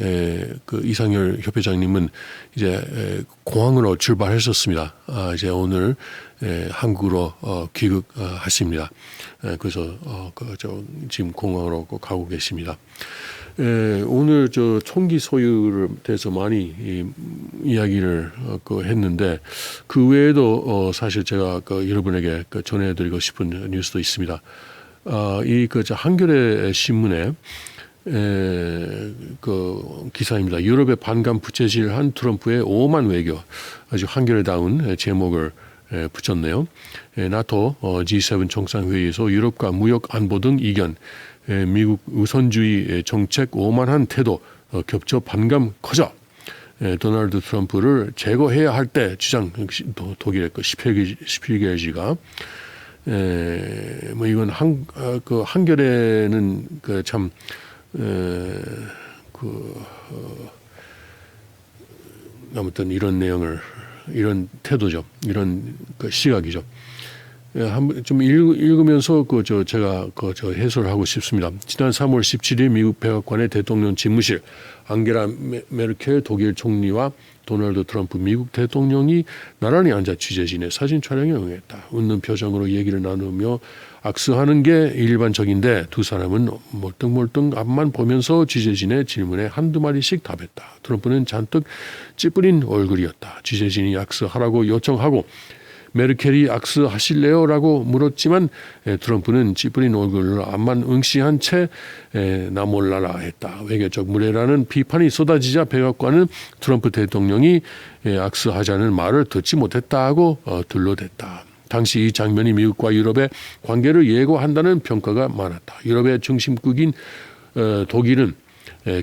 그 이상열 협회장님은 이제 공항으로 출발하셨습니다. 이제 오늘 한국으로 귀국하십니다. 그래서 지금 공항으로 가고 계십니다. 오늘 저 총기 소유를 대해서 많이 이야기를 했는데 그 외에도 사실 제가 여러분에게 전해드리고 싶은 뉴스도 있습니다. 이 한겨레 신문에 그 기사입니다. 유럽의 반감 부채질한 트럼프의 오만 외교, 아주 한겨레다운 제목을 붙였네요. 나토 G7 정상회의에서 유럽과 무역 안보 등 이견, 미국 우선주의 정책 오만한 태도, 겹쳐 반감 커져. 도널드 트럼프를 제거해야 할 때 주장. 독일의 11개지가 뭐 이건 한겨레는 참 아무튼 이런 내용을, 이런 태도죠. 이런 시각이죠. 한번 좀 읽으면서 제가 해설을 하고 싶습니다. 지난 3월 17일 미국 백악관의 대통령 집무실, 앙게라 메르켈 독일 총리와 도널드 트럼프 미국 대통령이 나란히 앉아 취재진의 사진 촬영에 응했다. 웃는 표정으로 얘기를 나누며 악수하는 게 일반적인데 두 사람은 멀뚱멀뚱 앞만 보면서 취재진의 질문에 한두 마디씩 답했다. 트럼프는 잔뜩 찌푸린 얼굴이었다. 취재진이 악수하라고 요청하고 메르켈이 악수하실래요? 라고 물었지만 트럼프는 찌푸린 얼굴로 앞만 응시한 채 나 몰라라 했다. 외교적 무례라는 비판이 쏟아지자 백악관은 트럼프 대통령이 악수하자는 말을 듣지 못했다고 둘러댔다. 당시 이 장면이 미국과 유럽의 관계를 예고한다는 평가가 많았다. 유럽의 중심국인 독일은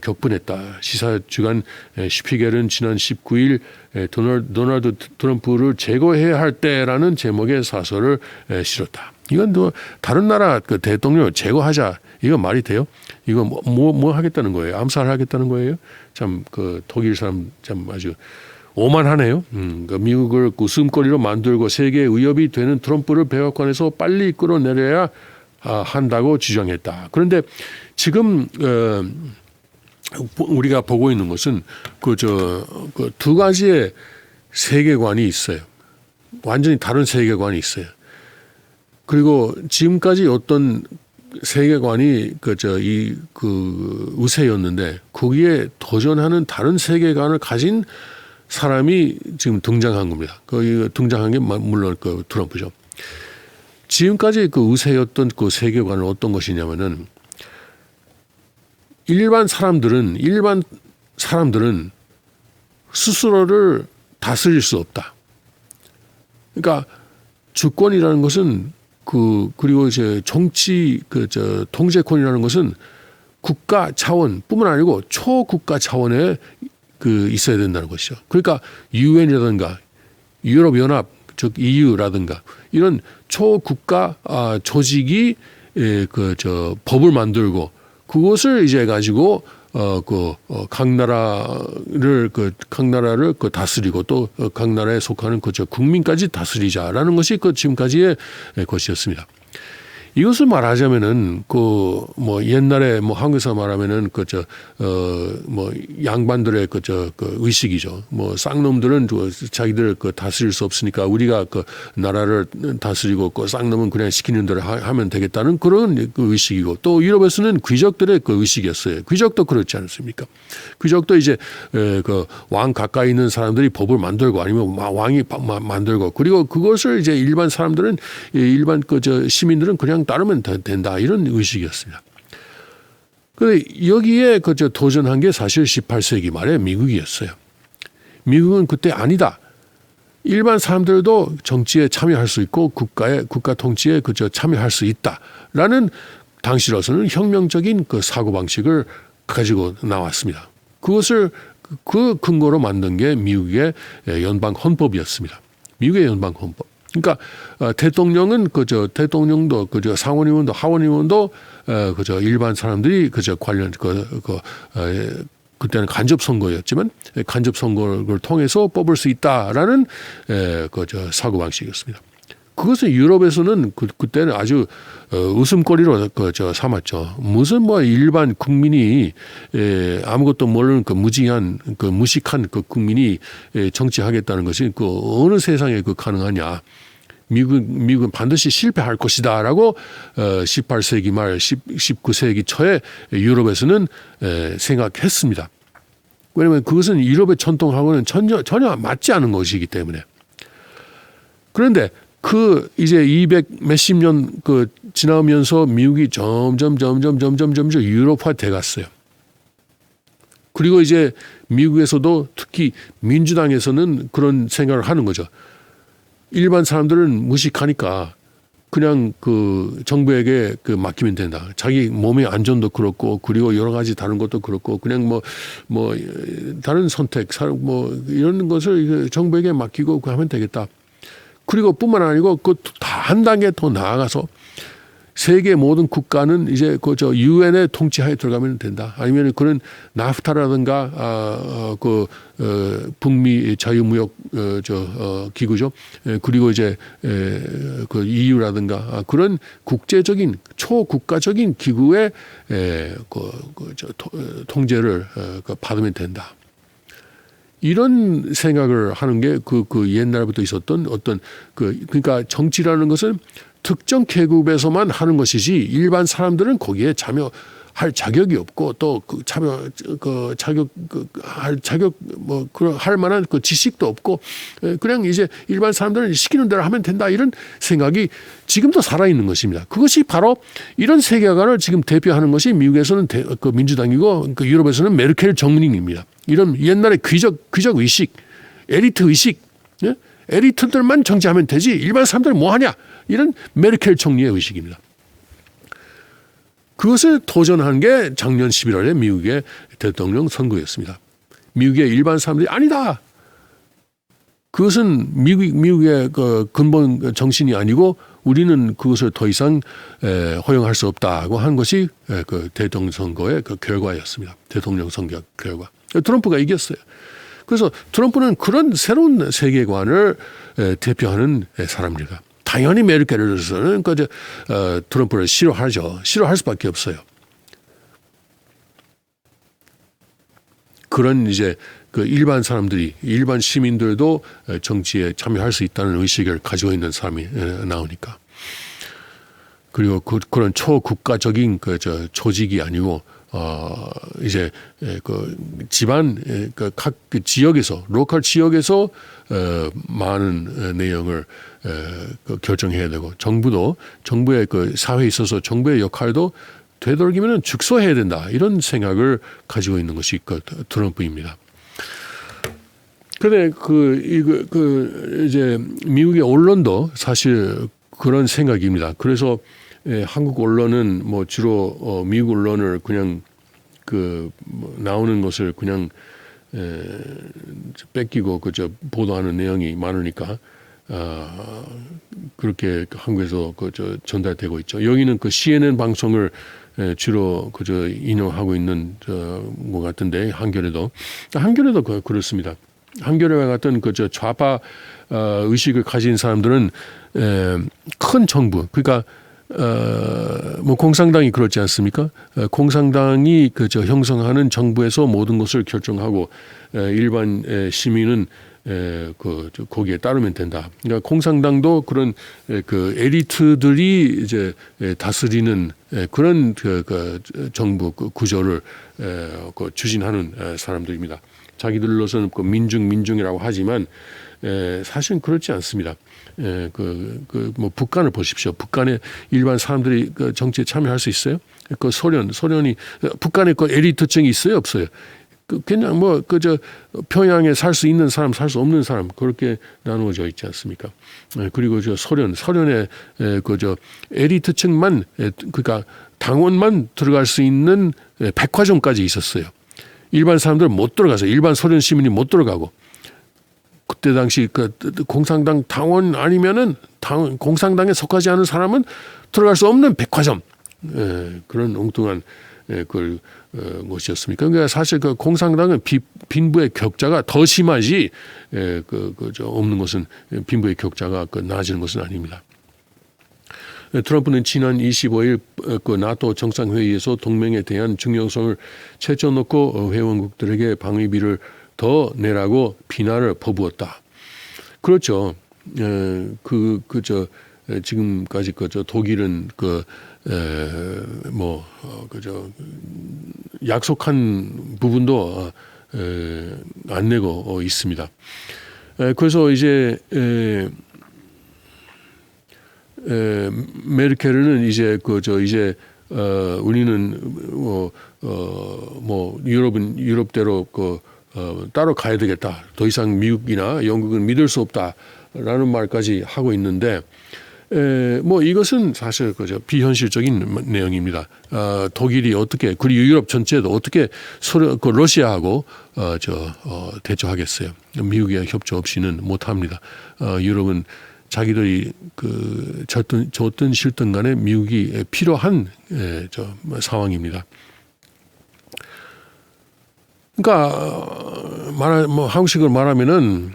격분했다. 시사주간 슈피겔은 지난 19일 도널드 트럼프를 제거해야 할 때라는 제목의 사설을 실었다. 이건 또 다른 나라 대통령을 제거하자, 이거 말이 돼요? 이거 뭐 하겠다는 거예요? 암살하겠다는 거예요? 참 독일 사람 참 아주 오만하네요. 미국을 웃음거리로 만들고 세계의 위협이 되는 트럼프를 백악관에서 빨리 끌어내려야 한다고 주장했다. 그런데 지금 우리가 보고 있는 것은 두 가지의 세계관이 있어요. 완전히 다른 세계관이 있어요. 그리고 지금까지 어떤 세계관이 우세였는데 거기에 도전하는 다른 세계관을 가진 사람이 지금 등장한 겁니다. 등장한 게 물론 트럼프죠. 지금까지 우세였던 세계관은 어떤 것이냐면은 일반 사람들은 스스로를 다스릴 수 없다. 그러니까 주권이라는 것은 그리고 이제 정치 통제권이라는 것은 국가 차원뿐만 아니고 초국가 차원에 있어야 된다는 것이죠. 그러니까 유엔이라든가 유럽연합 즉 EU라든가 이런 초국가 조직이 법을 만들고 그것을 이제 가지고 각 나라를 다스리고 또 각 나라에 속하는 국민까지 다스리자라는 것이 지금까지의 것이었습니다. 이것을 말하자면은 옛날에 한국에서 말하면은 양반들의 의식이죠. 쌍놈들은 자기들 다스릴 수 없으니까 우리가 나라를 다스리고 쌍놈은 그냥 시키는 대로 하면 되겠다는 그런 의식이고, 또 유럽에서는 귀족들의 의식이었어요. 귀족도 그렇지 않습니까? 귀족도 이제 왕 가까이 있는 사람들이 법을 만들고 아니면 왕이 만들고, 그리고 그것을 이제 일반 사람들은 일반 시민들은 그냥 따르면 된다, 이런 의식이었습니다. 그런데 여기에 도전한 게 사실 18세기 말에 미국이었어요. 미국은 그때 아니다. 일반 사람들도 정치에 참여할 수 있고 국가 통치에 참여할 수 있다라는 당시로서는 혁명적인 사고 방식을 가지고 나왔습니다. 그것을 근거로 만든 게 미국의 연방 헌법이었습니다. 미국의 연방 헌법. 그러니까 대통령은 대통령도 상원의원도 하원의원도 일반 사람들이 관련 그때는 간접 선거였지만 간접 선거를 통해서 뽑을 수 있다라는 사고 방식이었습니다. 그것은 유럽에서는 그때는 아주 웃음거리로 삼았죠. 무슨 뭐 일반 국민이 아무것도 모르는 그 무지한 그 무식한 그 국민이 정치하겠다는 것이 그 어느 세상에 그 가능하냐. 미국은 반드시 실패할 것이다라고 18세기 말 19세기 초에 유럽에서는 생각했습니다. 왜냐하면 그것은 유럽의 전통하고는 전혀 맞지 않은 것이기 때문에. 그런데 그 이제 200 몇십 년 그 지나면서 미국이 점점 유럽화 돼 갔어요. 그리고 이제 미국에서도 특히 민주당에서는 그런 생각을 하는 거죠. 일반 사람들은 무식하니까 그냥 그 정부에게 그 맡기면 된다. 자기 몸의 안전도 그렇고 그리고 여러 가지 다른 것도 그렇고 그냥 뭐 다른 선택 뭐 이런 것을 정부에게 맡기고 하면 되겠다. 그리고 뿐만 아니고 그 다 한 단계 더 나아가서 세계 모든 국가는 이제 그저 유엔의 통치하에 들어가면 된다. 아니면 그런 나프타라든가 북미 자유무역 기구죠. 그리고 이제 그 EU라든가 그런 국제적인 초국가적인 기구의 통제를 받으면 된다. 이런 생각을 하는 게 그 옛날부터 있었던 어떤 그러니까 정치라는 것은 특정 계급에서만 하는 것이지 일반 사람들은 거기에 참여할 자격이 없고 또 그 할 자격 뭐 그런 할 만한 그 지식도 없고 그냥 이제 일반 사람들은 시키는 대로 하면 된다 이런 생각이 지금도 살아 있는 것입니다. 그것이 바로 이런 세계관을 지금 대표하는 것이 미국에서는 그 민주당이고 그 유럽에서는 메르켈 정권입니다. 이런 옛날의 귀적 의식, 에리트 의식, 예? 에리트들만 정치하면 되지 일반 사람들은 뭐 하냐 이런 메르켈 총리의 의식입니다. 그것을 도전한 게 작년 11월에 미국의 대통령 선거였습니다. 미국의 일반 사람들이 아니다. 그것은 미국의 그 근본 정신이 아니고 우리는 그것을 더 이상 허용할 수 없다고 한 것이 그 대통령 선거의 그 결과였습니다. 대통령 선거 결과. 트럼프가 이겼어요. 그래서 트럼프는 그런 새로운 세계관을 대표하는 사람입니다. 당연히 메르켈로서는 트럼프를 싫어하죠. 싫어할 수밖에 없어요. 그런 이제 그 일반 사람들이 일반 시민들도 정치에 참여할 수 있다는 의식을 가지고 있는 사람이 나오니까. 그리고 그런 초국가적인 조직이 아니고 이제 그 집안 각 지역에서 로컬 지역에서 많은 내용을 결정해야 되고 정부의 그 사회에 있어서 정부의 역할도 되도록이면 축소해야 된다 이런 생각을 가지고 있는 것이 그 트럼프입니다. 그런데 이제 미국의 언론도 사실 그런 생각입니다. 그래서 한국 언론은 뭐 주로 미국 언론을 그냥 나오는 것을 그냥 뺏기고 보도하는 내용이 많으니까 그렇게 한국에서 전달되고 있죠. 여기는 그 CNN 방송을 주로 인용하고 있는 것 같은데 한겨레도 그렇습니다. 한겨레와 같은 좌파 의식을 가진 사람들은 큰 정부 그러니까 뭐 공산당이 그렇지 않습니까? 공산당이 형성하는 정부에서 모든 것을 결정하고 일반 시민은 거기에 따르면 된다. 그러니까 공산당도 그런 그 에리트들이 이제 다스리는 그런 정부 구조를 추진하는 사람들입니다. 자기들로서는 민중이라고 하지만 사실은 그렇지 않습니다. 뭐 북한을 보십시오. 북한의 일반 사람들이 정치에 참여할 수 있어요? 소련이 북한에 에리트층이 있어요, 없어요? 그냥 평양에 살 수 있는 사람, 살 수 없는 사람 그렇게 나누어져 있지 않습니까? 그리고 소련의 에리트층만 그러니까 당원만 들어갈 수 있는 백화점까지 있었어요. 일반 사람들은 못 들어가서 일반 소련 시민이 못 들어가고. 그때 당시 공산당 당원 아니면은 공산당에 속하지 않은 사람은 들어갈 수 없는 백화점 그런 엉뚱한 것이었습니까? 그러니까 사실 공산당은 빈부의 격차가 더 심하지 없는 것은 빈부의 격차가 나아지는 것은 아닙니다. 트럼프는 지난 25일 그 나토 정상회의에서 동맹에 대한 중요성을 채쳐놓고 회원국들에게 방위비를 더 내라고 비난을 퍼부었다. 그렇죠. 지금까지 독일은 약속한 부분도 안 내고 있습니다. 그래서 이제 메르켈은 이제 우리는 유럽은 유럽대로 따로 가야 되겠다. 더 이상 미국이나 영국은 믿을 수 없다라는 말까지 하고 있는데 이것은 사실 비현실적인 내용입니다. 독일이 어떻게 그리고 유럽 전체도 어떻게 러시아하고 대처하겠어요. 미국의 협조 없이는 못합니다. 유럽은 자기들이 좋든 싫든 간에 미국이 필요한 상황입니다. 그러니까 한국식으로 말하면은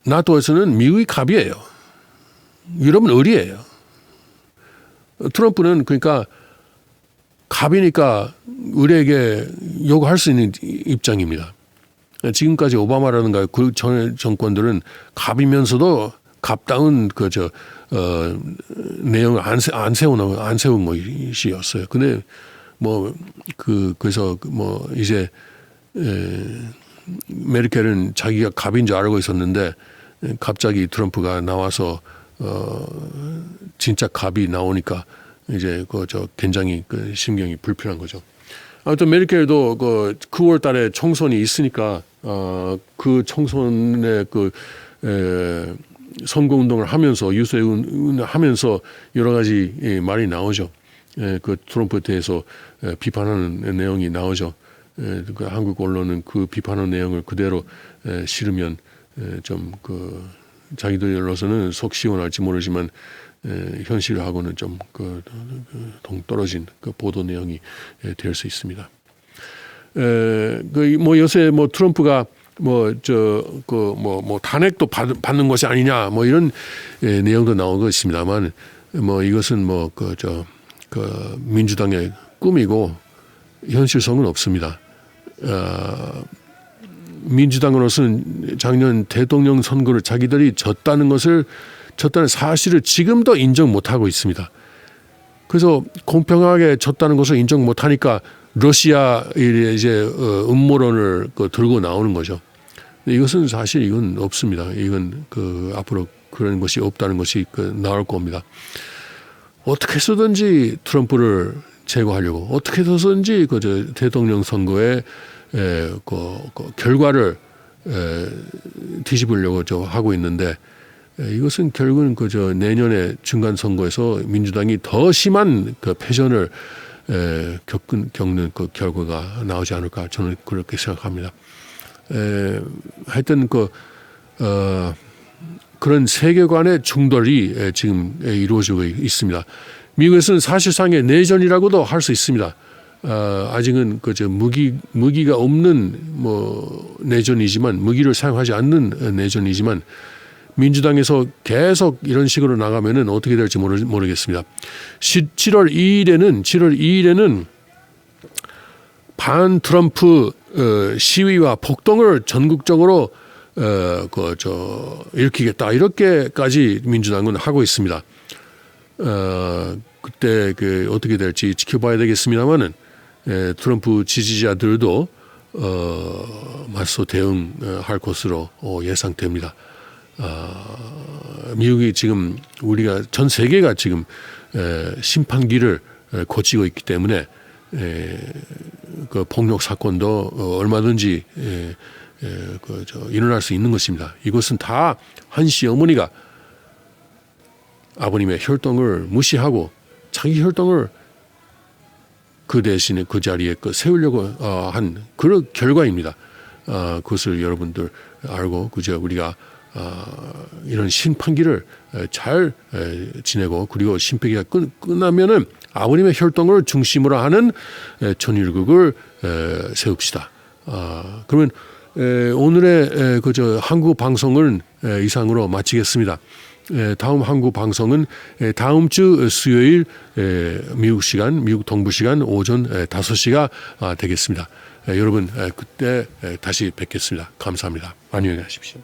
나토에서는 미국이 갑이에요. 유럽은 을이에요. 트럼프는 그러니까 갑이니까 을에게 요구할 수 있는 입장입니다. 지금까지 오바마라든가 그 전의 정권들은 갑이면서도 갑다운 내용을 안 세운 것이었어요. 근데 그래서 이제 메르켈은 자기가 갑인 줄 알고 있었는데 갑자기 트럼프가 나와서 진짜 갑이 나오니까 이제 굉장히 심경이 불편한 거죠. 아무튼 메르켈도 9월 달에 총선이 있으니까 그 총선에 선거운동을 하면서 유세운동을 하면서 여러 가지 말이 나오죠. 그 트럼프에 대해서 비판하는 내용이 나오죠. 한국 언론은 그 비판하는 내용을 그대로 실으면 좀 자기들로서는 속 시원할지 모르지만 현실하고는 좀 동떨어진 보도 내용이 될 수 있습니다. 요새 트럼프가 탄핵도 받는 것이 아니냐 이런 내용도 나오고 있습니다만 이것은 민주당의 꿈이고 현실성은 없습니다. 민주당으로서는 작년 대통령 선거를 자기들이 졌다는 사실을 지금도 인정 못하고 있습니다. 그래서 공평하게 졌다는 것을 인정 못하니까 러시아의 이제 음모론을 들고 나오는 거죠. 이것은 사실 이건 없습니다. 이건 앞으로 그런 것이 없다는 것이 나올 겁니다. 어떻게 해서든지 트럼프를 제거하려고 어떻게 해서든지 대통령 선거의 결과를 뒤집으려고 하고 있는데 이것은 결국은 내년에 중간 선거에서 민주당이 더 심한 패전을 겪는 결과가 나오지 않을까 저는 그렇게 생각합니다. 하여튼 그런 세계관의 충돌이 지금 이루어지고 있습니다. 미국에서는 사실상의 내전이라고도 할 수 있습니다. 아직은 무기가 없는 내전이지만 무기를 사용하지 않는 내전이지만 민주당에서 계속 이런 식으로 나가면은 어떻게 될지 모르겠습니다. 7월 2일에는 반 트럼프 시위와 폭동을 전국적으로 일으키겠다 이렇게까지 민주당은 하고 있습니다. 그때 어떻게 될지 지켜봐야 되겠습니다만은 트럼프 지지자들도 맞서 대응할 것으로 예상됩니다. 미국이 지금 우리가 전 세계가 지금 심판기를 거치고 있기 때문에 폭력 사건도 얼마든지 일어날 수 있는 것입니다. 이것은 다 한시 어머니가 아버님의 혈통을 무시하고 자기 혈통을 그 대신에 그 자리에 세우려고 한 그런 결과입니다. 그것을 여러분들 알고 우리가 이런 심판기를 잘 지내고 그리고 심판기가 끝나면은 아버님의 혈통을 중심으로 하는 천일국을 세웁시다. 그러면 오늘의 한국 방송은 이상으로 마치겠습니다. 다음 한국 방송은 다음 주 수요일 미국 동부 시간 오전 5시가 되겠습니다. 여러분 그때 다시 뵙겠습니다. 감사합니다. 안녕히 가십시오.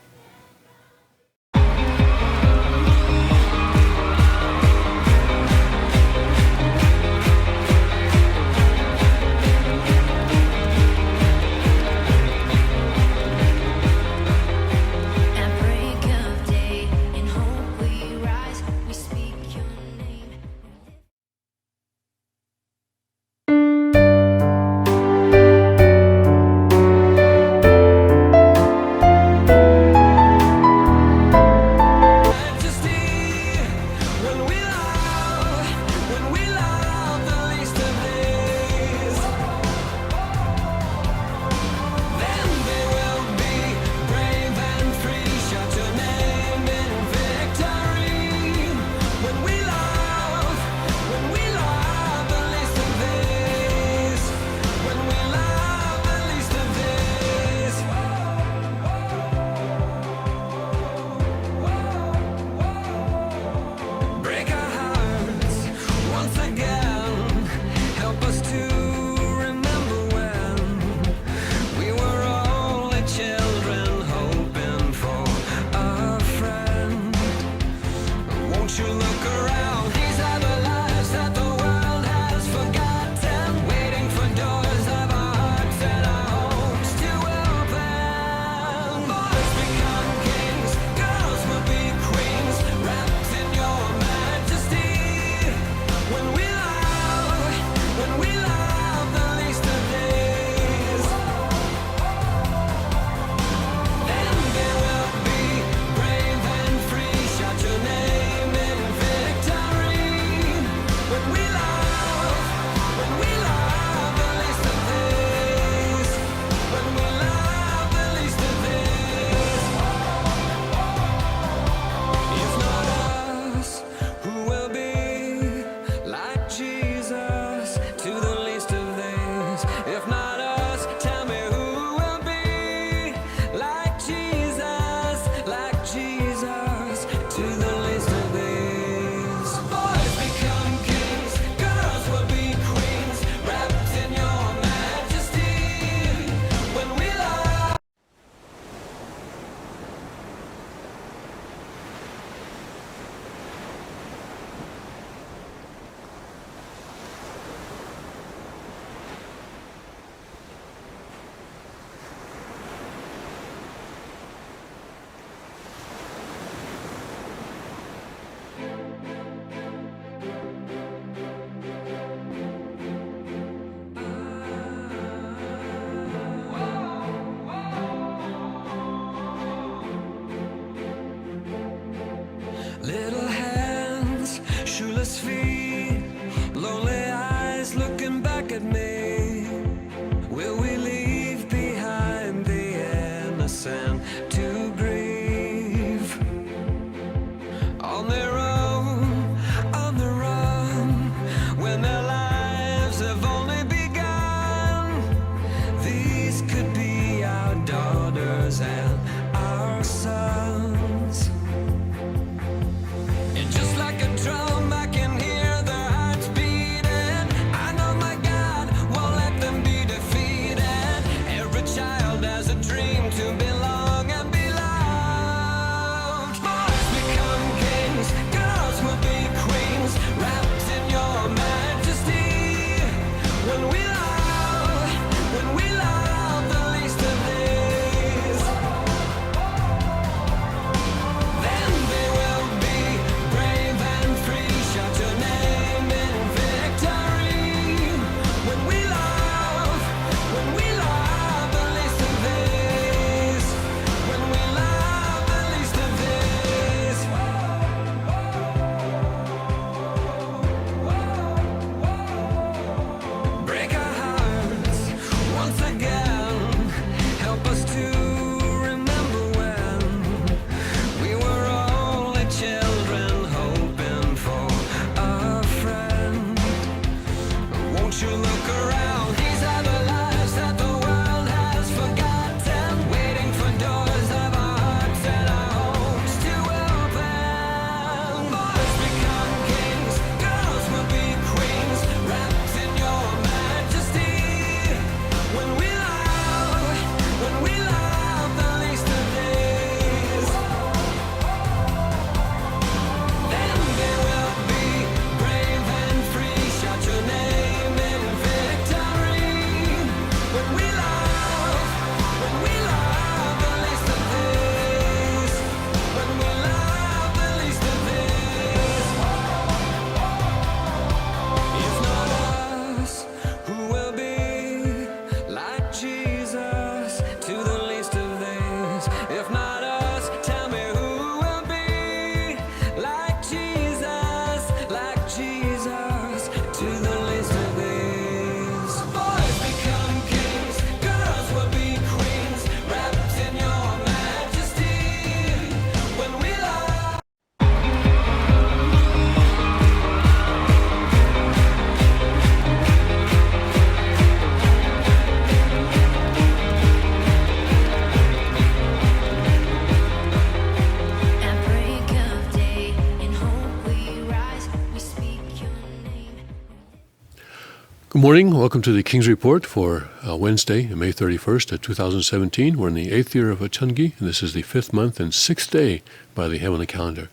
Good morning. Welcome to the King's Report for Wednesday, May 31st, 2017. We're in the 8th year of Chungi, and this is the 5th month and 6th day by the heavenly calendar.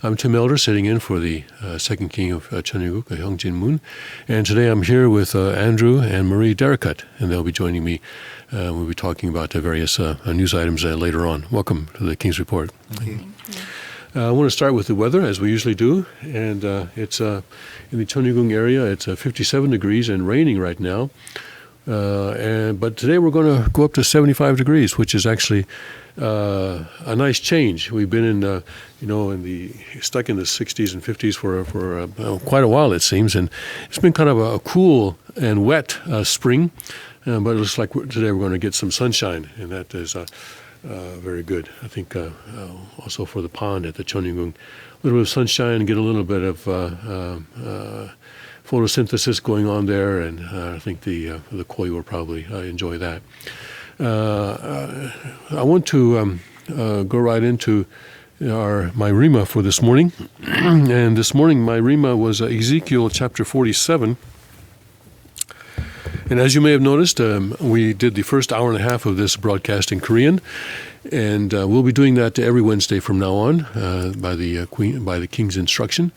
I'm Tim Elder, sitting in for the second king of Cheongguk, Hyungjin Moon. And today I'm here with Andrew and Marie Derricut, and they'll be joining me. We'll be talking about various news items later on. Welcome to the King's Report. Thank you. I want to start with the weather, as we usually do, and it's in the Cheongguk area. It's 57 degrees and raining right now, but today we're going to go up to 75 degrees, which is actually a nice change. We've been in, stuck in the 60s and 50s for quite a while, it seems, and it's been kind of a cool and wet spring, but it looks like today we're going to get some sunshine, and that is very good. I think also for the pond at the Cheongguk, a little bit of sunshine, get a little bit of photosynthesis going on there, and I think the koi will probably enjoy that. I want to go right into my Rima for this morning, and this morning my Rima was Ezekiel chapter 47. And as you may have noticed, we did the first hour and a half of this broadcast in Korean, and we'll be doing that every Wednesday from now on by the King's instruction,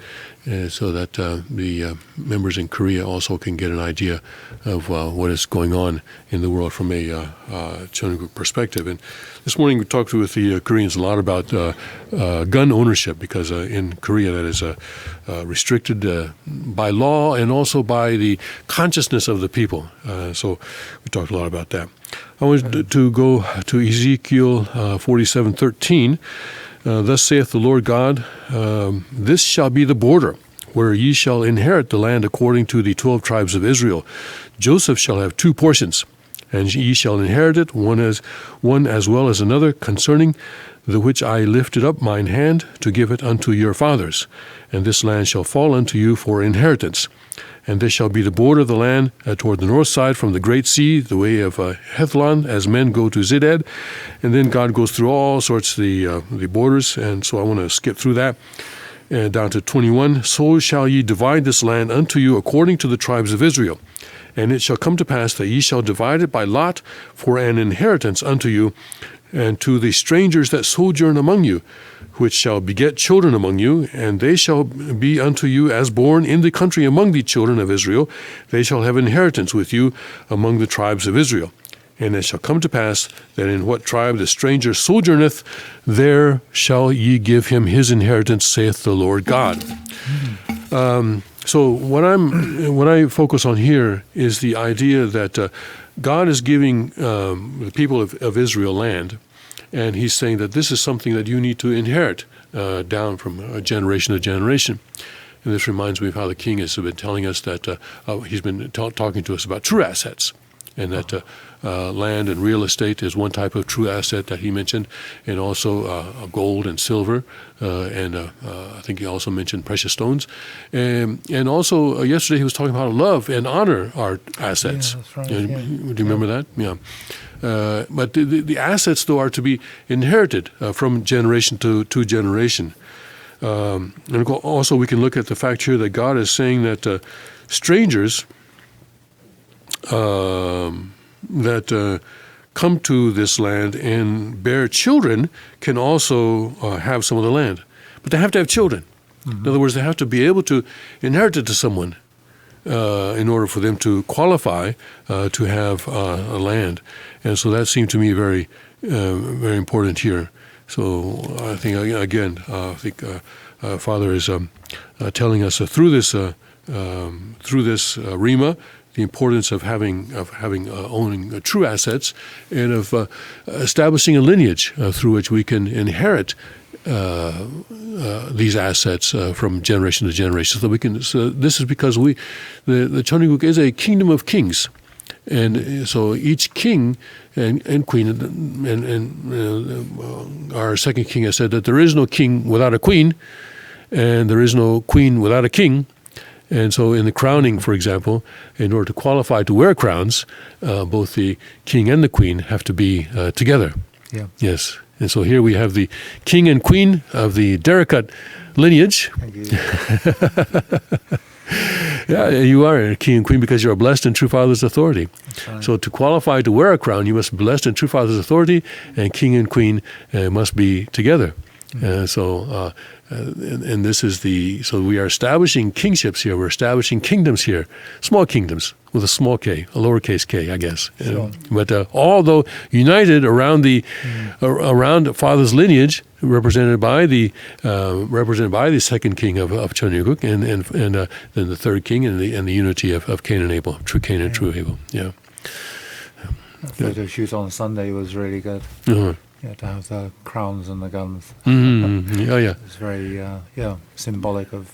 so that the members in Korea also can get an idea of what is going on in the world from a Cheongguk perspective. And this morning we talked with the Koreans a lot about gun ownership, because in Korea that is restricted by law and also by the consciousness of the people. So we talked a lot about that. I wanted to go to Ezekiel 47:13. Thus saith the Lord God, this shall be the border where ye shall inherit the land according to the 12 tribes of Israel. Joseph shall have 2 portions, and ye shall inherit it, one as well as another, concerning the which I lifted up mine hand to give it unto your fathers. And this land shall fall unto you for inheritance. And this shall be the border of the land toward the north side from the great sea, the way of Hethlon, as men go to Zidad. And then God goes through all sorts of the borders, and so I want to skip through that. And down to 21, so shall ye divide this land unto you according to the tribes of Israel. And it shall come to pass that ye shall divide it by lot for an inheritance unto you, and to the strangers that sojourn among you, which shall beget children among you, and they shall be unto you as born in the country among the children of Israel. They shall have inheritance with you among the tribes of Israel. And it shall come to pass that in what tribe the stranger sojourneth, there shall ye give him his inheritance, saith the Lord God. So what I focus on here is the idea that God is giving the people of Israel land, and he's saying that this is something that you need to inherit down from generation to generation. And this reminds me of how the king has been telling us that he's been talking to us about true assets, and that land and real estate is one type of true asset that he mentioned, and also gold and silver, and I think he also mentioned precious stones. And also yesterday he was talking about how love and honor are assets. Yeah, that's right. Do you remember that? Yeah. But the assets, though, are to be inherited from generation to generation. And also we can look at the fact here that God is saying that strangers that come to this land and bear children can also have some of the land. But they have to have children. Mm-hmm. In other words, they have to be able to inherit it to someone in order for them to qualify to have a land. And so that seemed to me very, very important here. So I think, again, Father is telling us through this Rima, the importance of owning true assets, and of establishing a lineage through which we can inherit these assets from generation to generation. So this is because the Cheongguk is a kingdom of kings, and so each king and queen, and our second king has said that there is no king without a queen, and there is no queen without a king. And so in the crowning, for example, in order to qualify to wear crowns, both the king and the queen have to be together. Yeah. Yes. And so here we have the king and queen of the Derricut lineage. Thank you. Yeah, you are a king and queen because you're a blessed and true father's authority. right. So to qualify to wear a crown, you must be blessed and true father's authority, and king and queen must be together. And this is so we are establishing kingships here. We're establishing kingdoms here, small kingdoms with a small k, a lowercase k, I guess. Sure. But although united around around father's lineage, represented by the second king of Cheonryuk, and then the third king, and the unity of Cain and Abel, true Cain and true Abel. Yeah. The photo shoot on Sunday was really good. Uh-huh. Yeah, to have the crowns and the guns. Mm-hmm. Yeah. It's very, symbolic of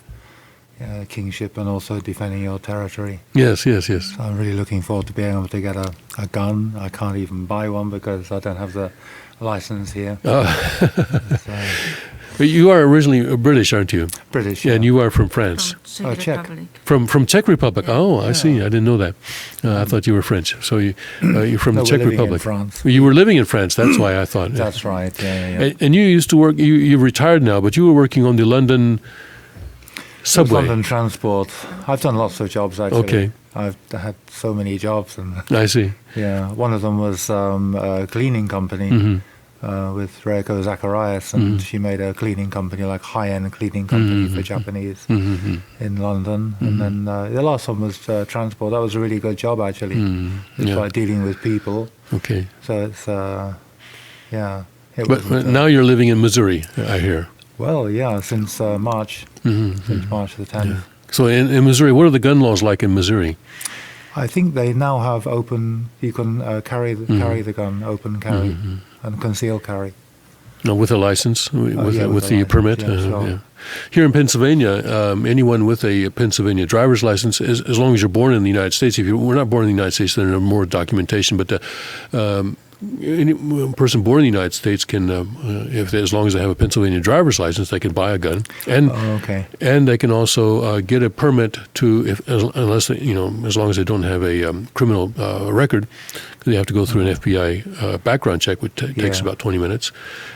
kingship and also defending your territory. Yes. So I'm really looking forward to being able to get a gun. I can't even buy one because I don't have the license here. So, But you are originally British, aren't you? British. Yeah, and you are from France. Oh, Czech. From Czech Republic. Oh, I see. I didn't know that. I thought you were French. So you're from No, the we're Czech living in Republic. France. You were living in France. That's why I thought. That's right. Yeah. And you used to work. You're retired now, but you were working on the London subway. London Transport. I've done lots of jobs actually. Okay. I've had so many jobs, and I see. one of them was a cleaning company. Mm-hmm. With Reiko Zacharias, and she made a cleaning company, like high-end cleaning company for Japanese in London. And then the last one was transport. That was a really good job, actually. It's Yeah. like dealing with people. Okay. So it's, But now you're living in Missouri, I hear. well, since March, since March the 10th. So in Missouri, what are the gun laws like in Missouri? I think they now have open. You can carry the gun, open carry, and conceal carry. No, with a license, with with a the license, permit. yeah, sure. Yeah. Here in Pennsylvania, anyone with a Pennsylvania driver's license, as long as you're born in the United States. If you were not born in the United States, then there's more documentation. But any person born in the United States can, as long as they have a Pennsylvania driver's license, they can buy a gun, and Okay. and they can also get a permit unless they, as long as they don't have a criminal record, because they have to go through an FBI background check, which takes Yeah. about 20 minutes,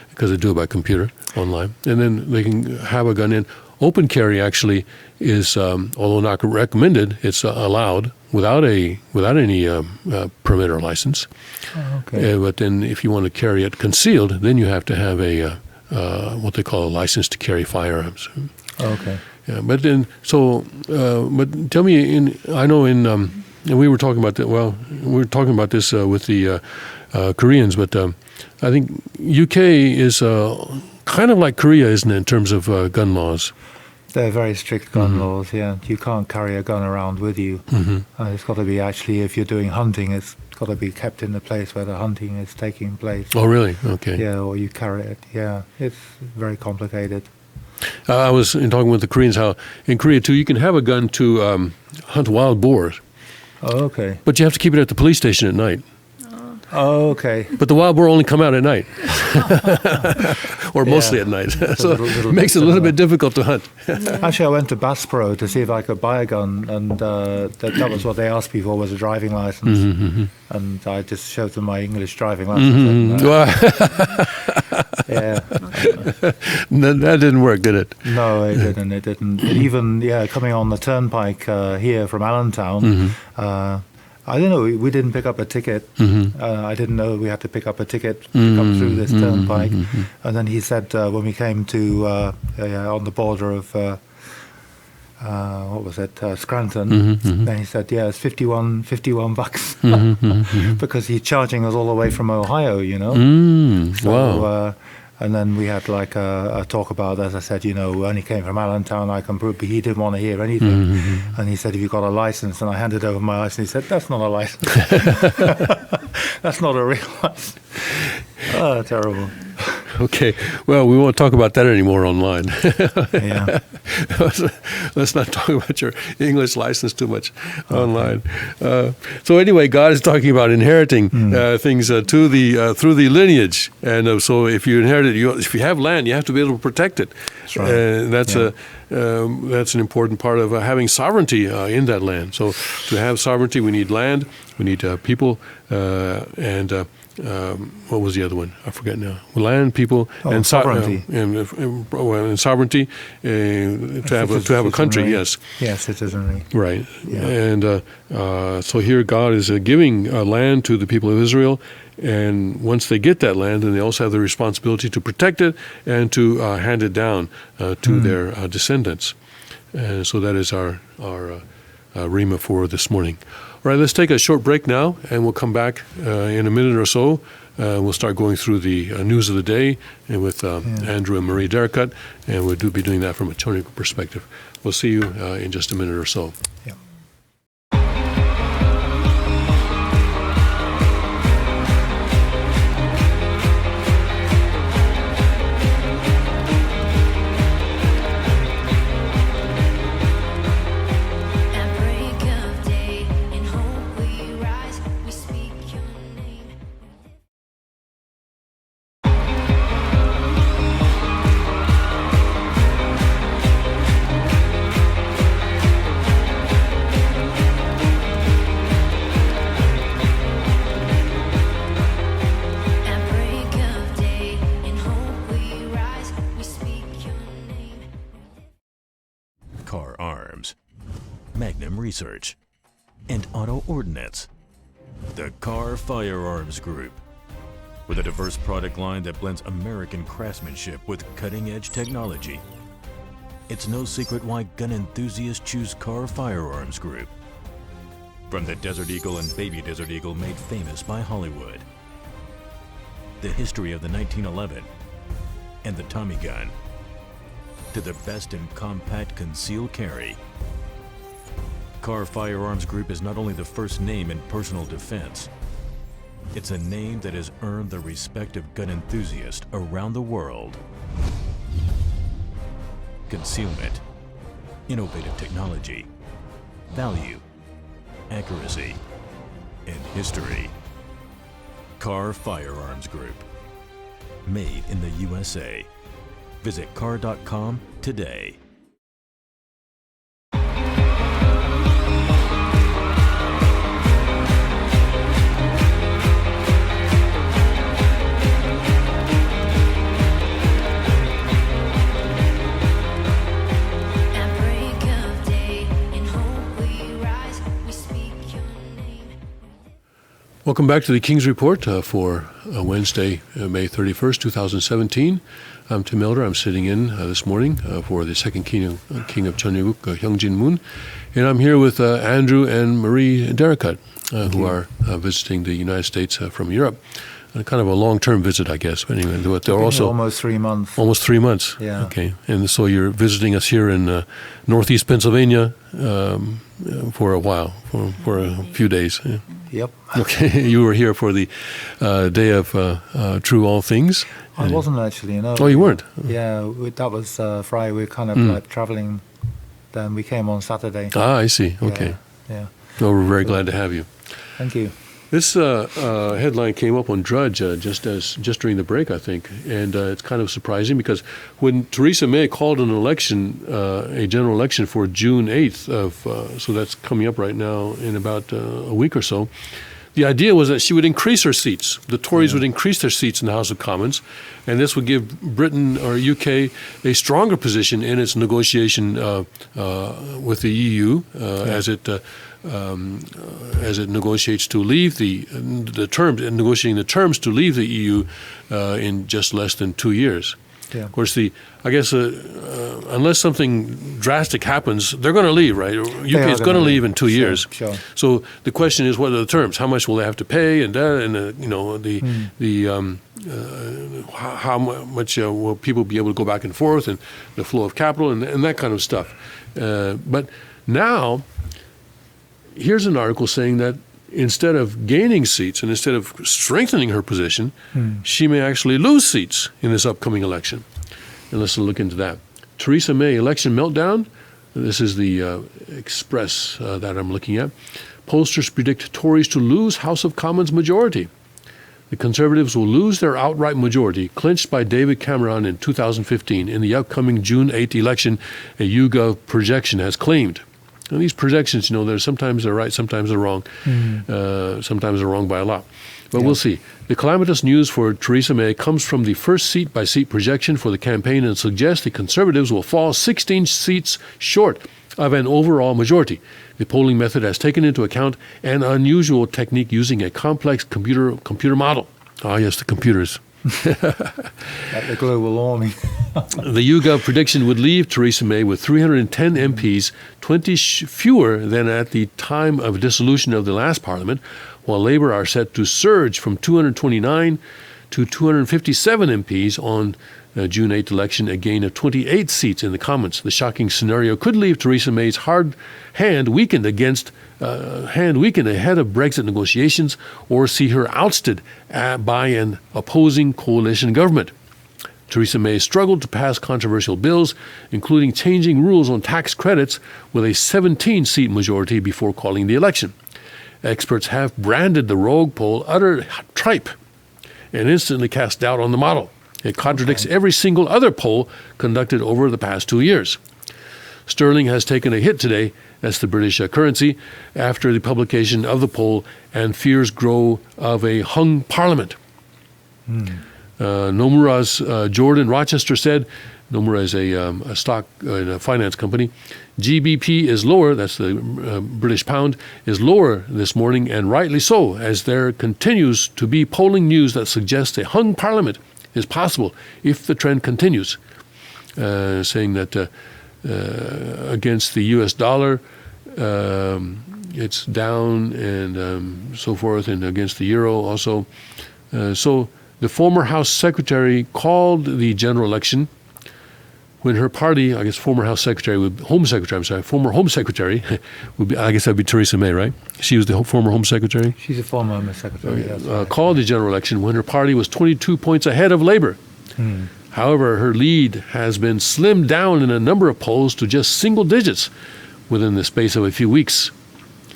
because they do it by computer online, and then they can have a gun in. Open carry actually is, although not recommended, it's allowed without any permit or license. Okay. But then, if you want to carry it concealed, then you have to have what they call a license to carry firearms. Okay. Yeah, but then, but tell me, and we were talking about that. Well, we were talking about this with the Koreans, but I think UK is kind of like Korea, isn't it, in terms of gun laws? They're very strict gun laws, yeah. You can't carry a gun around with you. It's got to be actually, if you're doing hunting, it's got to be kept in the place where the hunting is taking place. Oh, really? Okay. Yeah, or you carry it. Yeah, it's very complicated. I was talking with the Koreans how in Korea too you can have a gun to hunt wild boars, Oh, okay. but you have to keep it at the police station at night. Oh, okay. But the wild boar only come out at night, or mostly Yeah. at night. It's a So little it makes it a bit little similar. bit difficult to hunt. Actually, I went to Bass Pro to see if I could buy a gun, and that was what they asked me for, was a driving license. And I just showed them my English driving license. And, Well, yeah. that didn't work, did it? No, it didn't. It didn't. Even coming on the turnpike here from Allentown, I don't know. We didn't pick up a ticket. I didn't know we had to pick up a ticket to come through this turnpike. And then he said when we came to on the border of what was it, Scranton. Then he said, "Yeah, it's 51 bucks," because he's charging us all the way from Ohio. So, Wow. and then we had like a talk about, as I said, we only came from Allentown. I can prove, but he didn't want to hear anything. And he said, "Have you got a license?" And I handed over my license. He said, "That's not a license. That's not a real license." Oh, terrible. Okay. Well, we won't talk about that anymore online. Yeah. Let's not talk about your English license too much online. So anyway, God is talking about inheriting things through the lineage, and so if you inherit it, if you have land, you have to be able to protect it. That's right. That's an important part of having sovereignty in that land. So to have sovereignty, we need land, we need people, and what was the other one? I forget now. Land, people, and sovereignty. And sovereignty to have a country. Citizenry. Yes, Yeah, citizenry. right. Yeah. And so here God is giving land to the people of Israel, and once they get that land, then they also have the responsibility to protect it and to hand it down to their descendants. And so that is our Rhema for this morning. All right, let's take a short break now, and we'll come back in a minute or so. We'll start going through the news of the day and with Andrew and Marie Derricut, and we'll be doing that from a Tony perspective. We'll see you in just a minute or so. Yeah. At break of day, in hope we rise, we speak your name. At break of day, in hope we rise, we speak your name. Car Arms, Magnum Research, and Auto Ordnance. The Car Firearms Group. With a diverse product line that blends American craftsmanship with cutting-edge technology. It's no secret why gun enthusiasts choose Car Firearms Group. From the Desert Eagle and Baby Desert Eagle made famous by Hollywood. The history of the 1911 and the Tommy gun. To the best in compact concealed carry. Car Firearms Group is not only the first name in personal defense, it's a name that has earned the respect of gun enthusiasts around the world. Concealment, innovative technology, value, accuracy, and history. Car Firearms Group. Made in the USA. Visit car.com today. At break of day, in hope we rise, we speak your name. Welcome back to the King's Report for Wednesday, May 31st, 2017. I'm Tim Elder. I'm sitting in this morning for the second King of Cheongguk, Hyungjin Moon. And I'm here with Andrew and Marie Derricut, who are visiting the United States from Europe. Kind of a long-term visit, I guess. But anyway, they're also almost 3 months. almost 3 months. Yeah. Okay. And so you're visiting us here in Northeast Pennsylvania for a while, for a few days. Yeah. Yep. Okay, you were here for the day of True All Things. I wasn't actually, no. Oh, you weren't? Yeah, that was Friday. We were kind of like traveling. Then we came on Saturday. Ah, I see. Okay. Yeah. Well, we're very glad to have you. Thank you. This headline came up on Drudge just during the break, I think, and it's kind of surprising because when Theresa May called an election, a general election for June 8th, so that's coming up right now in about a week or so, the idea was that she would increase her seats. The Tories would increase their seats in the House of Commons, and this would give Britain or UK a stronger position in its negotiation with the EU as it negotiates to leave the terms, negotiating the terms to leave the EU in just less than 2 years. Yeah. Of course, unless something drastic happens, they're going to leave, right? UK is going to leave in 2 years. Sure. So the question is, what are the terms? How much will they have to pay, and that, and how much will people be able to go back and forth, and the flow of capital, and that kind of stuff. But now, here's an article saying that instead of gaining seats and instead of strengthening her position, she may actually lose seats in this upcoming election. And let's look into that. Theresa May election meltdown. This is the Express that I'm looking at. Pollsters predict Tories to lose House of Commons majority. The Conservatives will lose their outright majority, clinched by David Cameron in 2015 in the upcoming June 8th election, a YouGov projection has claimed. And these projections, there's sometimes they're right, sometimes they're wrong, sometimes they're wrong by a lot. But we'll see. The calamitous news for Theresa May comes from the first seat-by-seat projection for the campaign and suggests the Conservatives will fall 16 seats short of an overall majority. The polling method has taken into account an unusual technique using a complex computer model. Ah, yes, the computers. Like the global warming. The YouGov prediction would leave Theresa May with 310 MPs, 20 fewer than at the time of dissolution of the last parliament, while Labour are set to surge from 229 to 257 MPs on June 8th election, a gain of 28 seats in the Commons. The shocking scenario could leave Theresa May's hard hand weakened ahead of Brexit negotiations, or see her ousted by an opposing coalition government. Theresa May struggled to pass controversial bills, including changing rules on tax credits, with a 17-seat majority before calling the election. Experts have branded the rogue poll utter tripe and instantly cast doubt on the model. It contradicts every single other poll conducted over the past 2 years. Sterling has taken a hit today, that's the British currency, after the publication of the poll, and fears grow of a hung parliament. Nomura's Jordan Rochester said, Nomura is a stock and a finance company, GBP is lower, that's the British pound, is lower this morning, and rightly so, as there continues to be polling news that suggests a hung parliament is possible if the trend continues, saying that against the US dollar, it's down, and so forth, and against the euro also. So the former House Secretary called the general election when her party, I guess former Home Secretary would be, I guess that'd be Theresa May, right? She was the former Home Secretary? She's a former Home Secretary. That's right. Called the general election when her party was 22 points ahead of Labour. However, her lead has been slimmed down in a number of polls to just single digits within the space of a few weeks.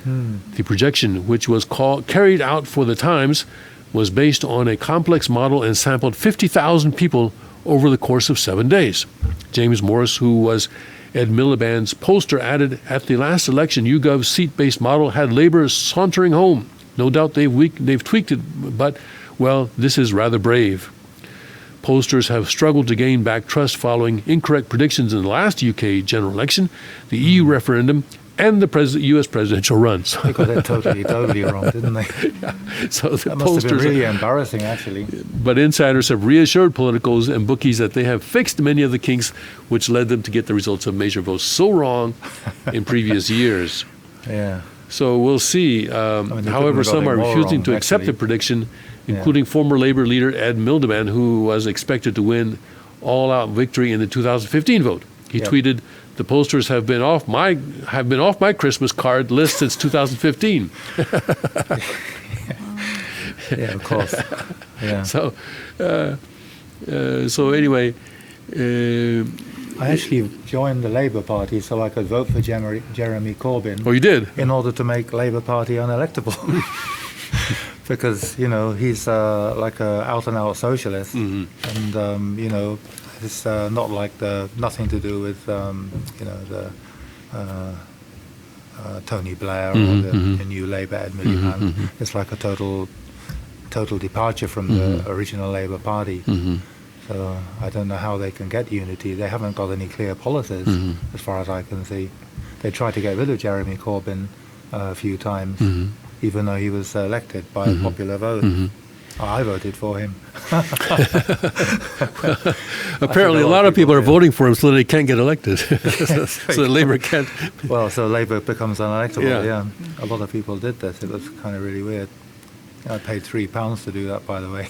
The projection, which was carried out for the Times, was based on a complex model and sampled 50,000 people over the course of 7 days. James Morris, who was Ed Miliband's pollster, added, at the last election, YouGov's seat-based model had Labour sauntering home. No doubt they've tweaked it, but, well, this is rather brave. Pollsters have struggled to gain back trust following incorrect predictions in the last UK general election, the EU referendum, and the U.S. presidential run. They got it totally wrong, didn't they? So the That must have been pollsters, really embarrassing, actually. but insiders have reassured politicals and bookies that they have fixed many of the kinks which led them to get the results of major votes so wrong in previous years. Yeah. So we'll see. they couldn't However, have got some it are more refusing wrong, to accept the actually. prediction, including former Labour leader Ed Miliband, who was expected to win all-out victory in the 2015 vote. He Yep. tweeted, "The pollsters have been off my Christmas card list since 2015." Yeah, of course. Yeah. So anyway, I actually joined the Labour Party so I could vote for Jeremy Corbyn you did. in order to make Labour Party unelectable. Because, he's like a out-and-out socialist. And, it's not like nothing to do with, Tony Blair or the new Labour Ed Miliband. It's like a total departure from the original Labour Party. So I don't know how they can get unity. They haven't got any clear policies, as far as I can see. They tried to get rid of Jeremy Corbyn a few times, even though he was elected by a popular vote. I voted for him. Apparently, a lot of people are voting for him so they can't get elected. So Labour can't. Well, so Labour becomes unelectable. Yeah. Yeah. A lot of people did this. It was kind of really weird. I paid £3 to do that, by the way.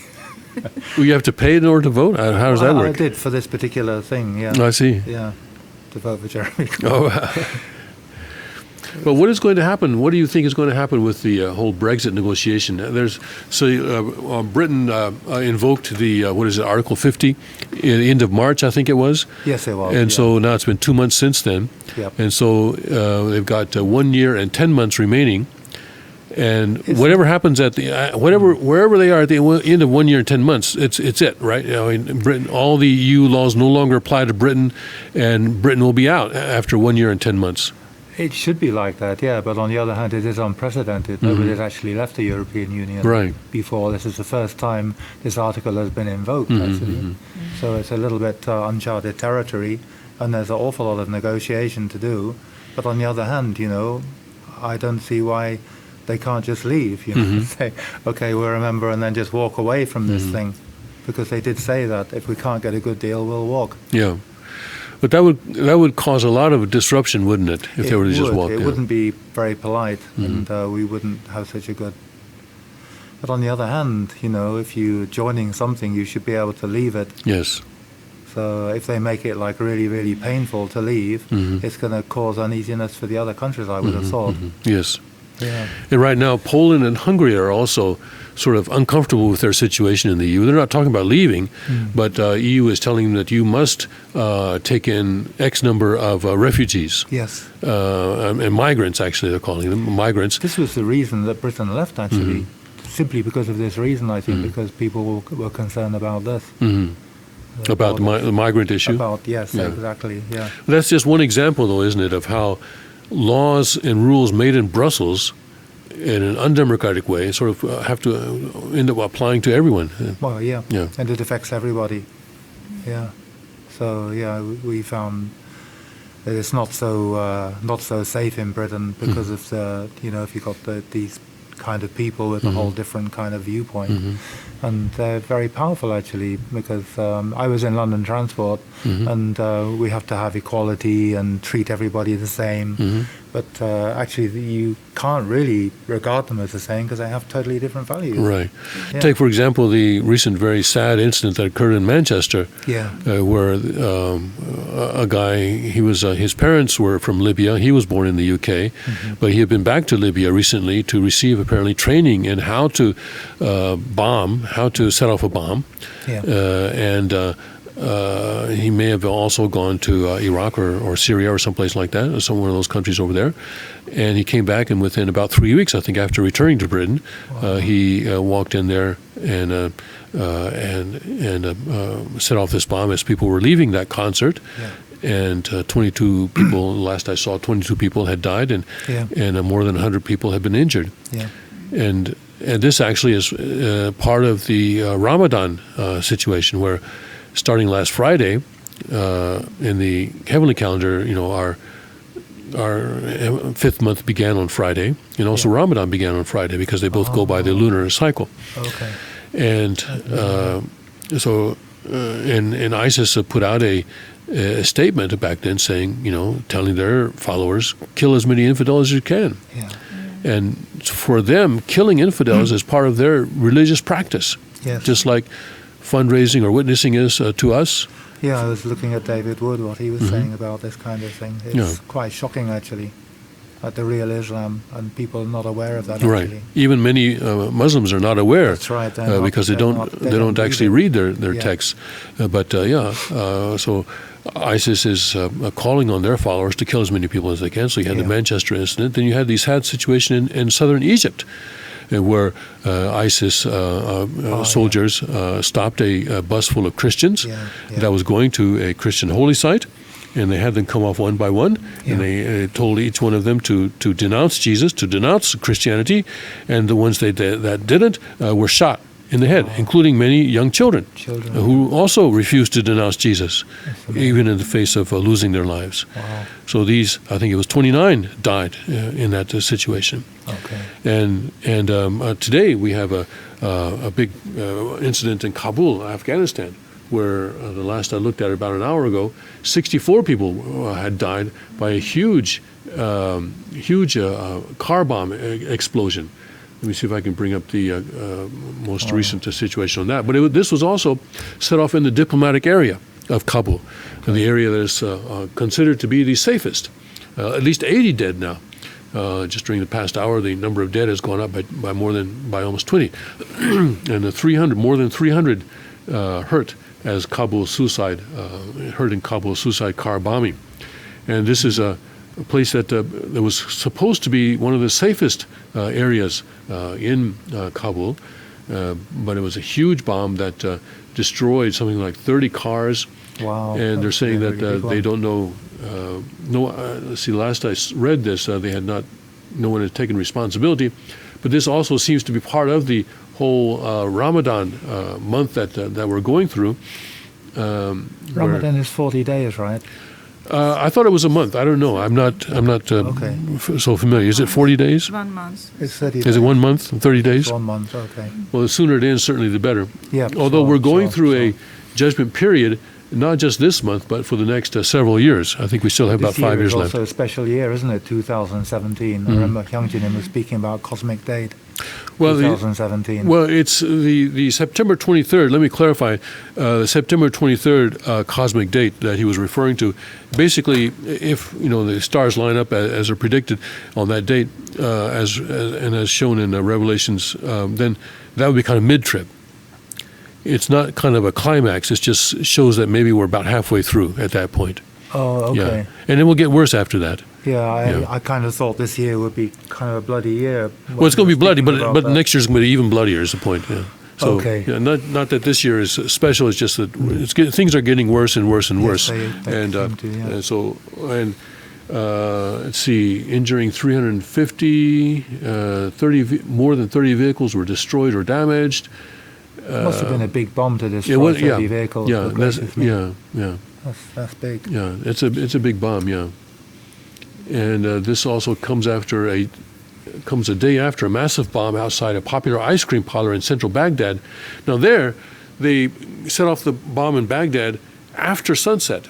You have to pay in order to vote? How does that I work? did for this particular thing. Yeah. I see. Yeah. To vote for Jeremy Corbyn. Oh. Well, what is going to happen? What do you think is going to happen with the whole Brexit negotiation? Britain invoked the Article 50 at the end of March, I think it was. Yes, it was. And yeah. so now it's been 2 months since then. Yep. And so they've got 1 year and 10 months remaining. And whatever happens at the wherever they are at the end of 1 year and 10 months, it's it, right? In Britain, all the EU laws no longer apply to Britain, and Britain will be out after 1 year and 10 months. It should be like that, yeah. But on the other hand, it is unprecedented. Nobody has actually left the European Union Right. before. This is the first time this article has been invoked, actually. So it's a little bit uncharted territory, and there's an awful lot of negotiation to do. But on the other hand, I don't see why they can't just leave. Say, okay, we're a member, and then just walk away from this thing, because they did say that if we can't get a good deal, we'll walk. Yeah. But that would cause a lot of disruption, wouldn't it, if they were to just walk? It yeah. wouldn't be very polite, and we wouldn't have such a good. But on the other hand, if you're joining something, you should be able to leave it. Yes. So if they make it like really, really painful to leave, it's going to cause uneasiness for the other countries, I would have thought. Yes. Yeah. And right now, Poland and Hungary are also sort of uncomfortable with their situation in the EU. They're not talking about leaving, but EU is telling them that you must take in X number of refugees. Yes. And migrants, actually, they're calling them migrants. This was the reason that Britain left, actually. Simply because of this reason, I think, because people were concerned about this. About the migrant issue. Yes, Yeah. exactly, yeah. That's just one example, though, isn't it, of how laws and rules made in Brussels in an undemocratic way sort of have to end up applying to everyone. Well, yeah. Yeah. And it affects everybody. Yeah. So, yeah, we found that it's not so safe in Britain because of the, if you've got these kind of people with a whole different kind of viewpoint. And they're very powerful, actually, because I was in London Transport, and we have to have equality and treat everybody the same. But actually, you can't really regard them as the same because they have totally different values. Right. Yeah. Take, for example, the recent very sad incident that occurred in Manchester, Yeah. where a guy, his parents were from Libya. He was born in the UK, but he had been back to Libya recently to receive apparently training in how to how to set off a bomb. Yeah. And he may have also gone to Iraq or Syria or someplace like that, or somewhere in those countries over there. And he came back, and within about 3 weeks, I think, after returning to Britain, he walked in there and set off this bomb as people were leaving that concert. Yeah. And 22 people, last I saw, 22 people had died, and more than 100 people had been injured. Yeah. And this actually is part of the Ramadan situation, where starting last Friday, in the heavenly calendar, our fifth month began on Friday, and also Ramadan began on Friday because they both go by the lunar cycle. Okay. And and ISIS put out a statement back then saying, telling their followers, kill as many infidels as you can. Yeah. And for them, killing infidels is part of their religious practice, Yes. just like fundraising or witnessing is to us. Yeah, I was looking at David Wood, what he was saying about this kind of thing. It's Yeah. quite shocking, actually, at the real Islam, and people are not aware of that, Right. actually. Even many Muslims are not aware. That's right. They're not- because they they're don't not- they don't actually read their Yeah. texts. So ISIS is calling on their followers to kill as many people as they can. So you had the Yeah. Manchester incident. Then you had the sad situation in southern Egypt, where ISIS soldiers stopped a bus full of Christians Yeah, yeah. that was going to a Christian holy site, and they had them come off one by one, Yeah. and they told each one of them to denounce Jesus, to denounce Christianity, and the ones that didn't were shot in the head, including many young children, Children. who also refused to denounce Jesus, amazing. even in the face of losing their lives. Wow. So I think it was 29 died in that situation. Okay. And today we have a big incident in Kabul, Afghanistan, where the last I looked at about an hour ago, 64 people had died by a huge car bomb explosion. Let me see if I can bring up the most recent situation on that. But this was also set off in the diplomatic area of Kabul, the area that is considered to be the safest. At least 80 dead now. Just during the past hour, the number of dead has gone up by almost 20, and more than 300 hurt as hurt in Kabul suicide car bombing. And this is a place that was supposed to be one of the safest areas in Kabul, but it was a huge bomb that destroyed something like 30 cars Wow. and they're saying that Really big they one. don't know. Let's see. Last I read this, they had not. No one had taken responsibility, but this also seems to be part of the whole Ramadan month that we're going through. where- Ramadan is 40 days, right? I thought it was a month. I don't know. I'm not Okay. so familiar. Is it 40 days? 1 month. It's 30 Is days. it 1 month? 30 days? 1 month, okay. Well, the sooner it ends, certainly the better. Yeah. Although sure, we're going sure, through sure. a judgment period, not just this month, but for the next several years. I think we still have about This year 5 years is left. also a special year, isn't it? 2017. I remember Hyung Jin was speaking about cosmic date. Well, 2017. Well, it's the September 23rd. Let me clarify. The September 23rd cosmic date that he was referring to. Basically, if the stars line up as are predicted on that date, as shown in Revelations, then that would be kind of mid-trib. It's not kind of a climax. It just shows that maybe we're about halfway through at that point. Oh, okay. Yeah, and it will get worse after that. Yeah, I kind of thought this year would be kind of a bloody year. Well, it's going to be bloody, Speaking about but that. next year's going to be even bloodier. Is the point? Yeah. So, Okay. yeah, not that this year is special. It's just that things are getting worse and worse and Yes, worse. they And seem to, yeah. and so let's see, injuring 350, more than 30 vehicles were destroyed or damaged. Must have been a big bomb to destroy It was, 30 vehicles. yeah, for that's, gracious me. yeah. That's big. Yeah, it's a big bomb, yeah. And this also comes a day after a massive bomb outside a popular ice cream parlor in central Baghdad. Now there, they set off the bomb in Baghdad after sunset,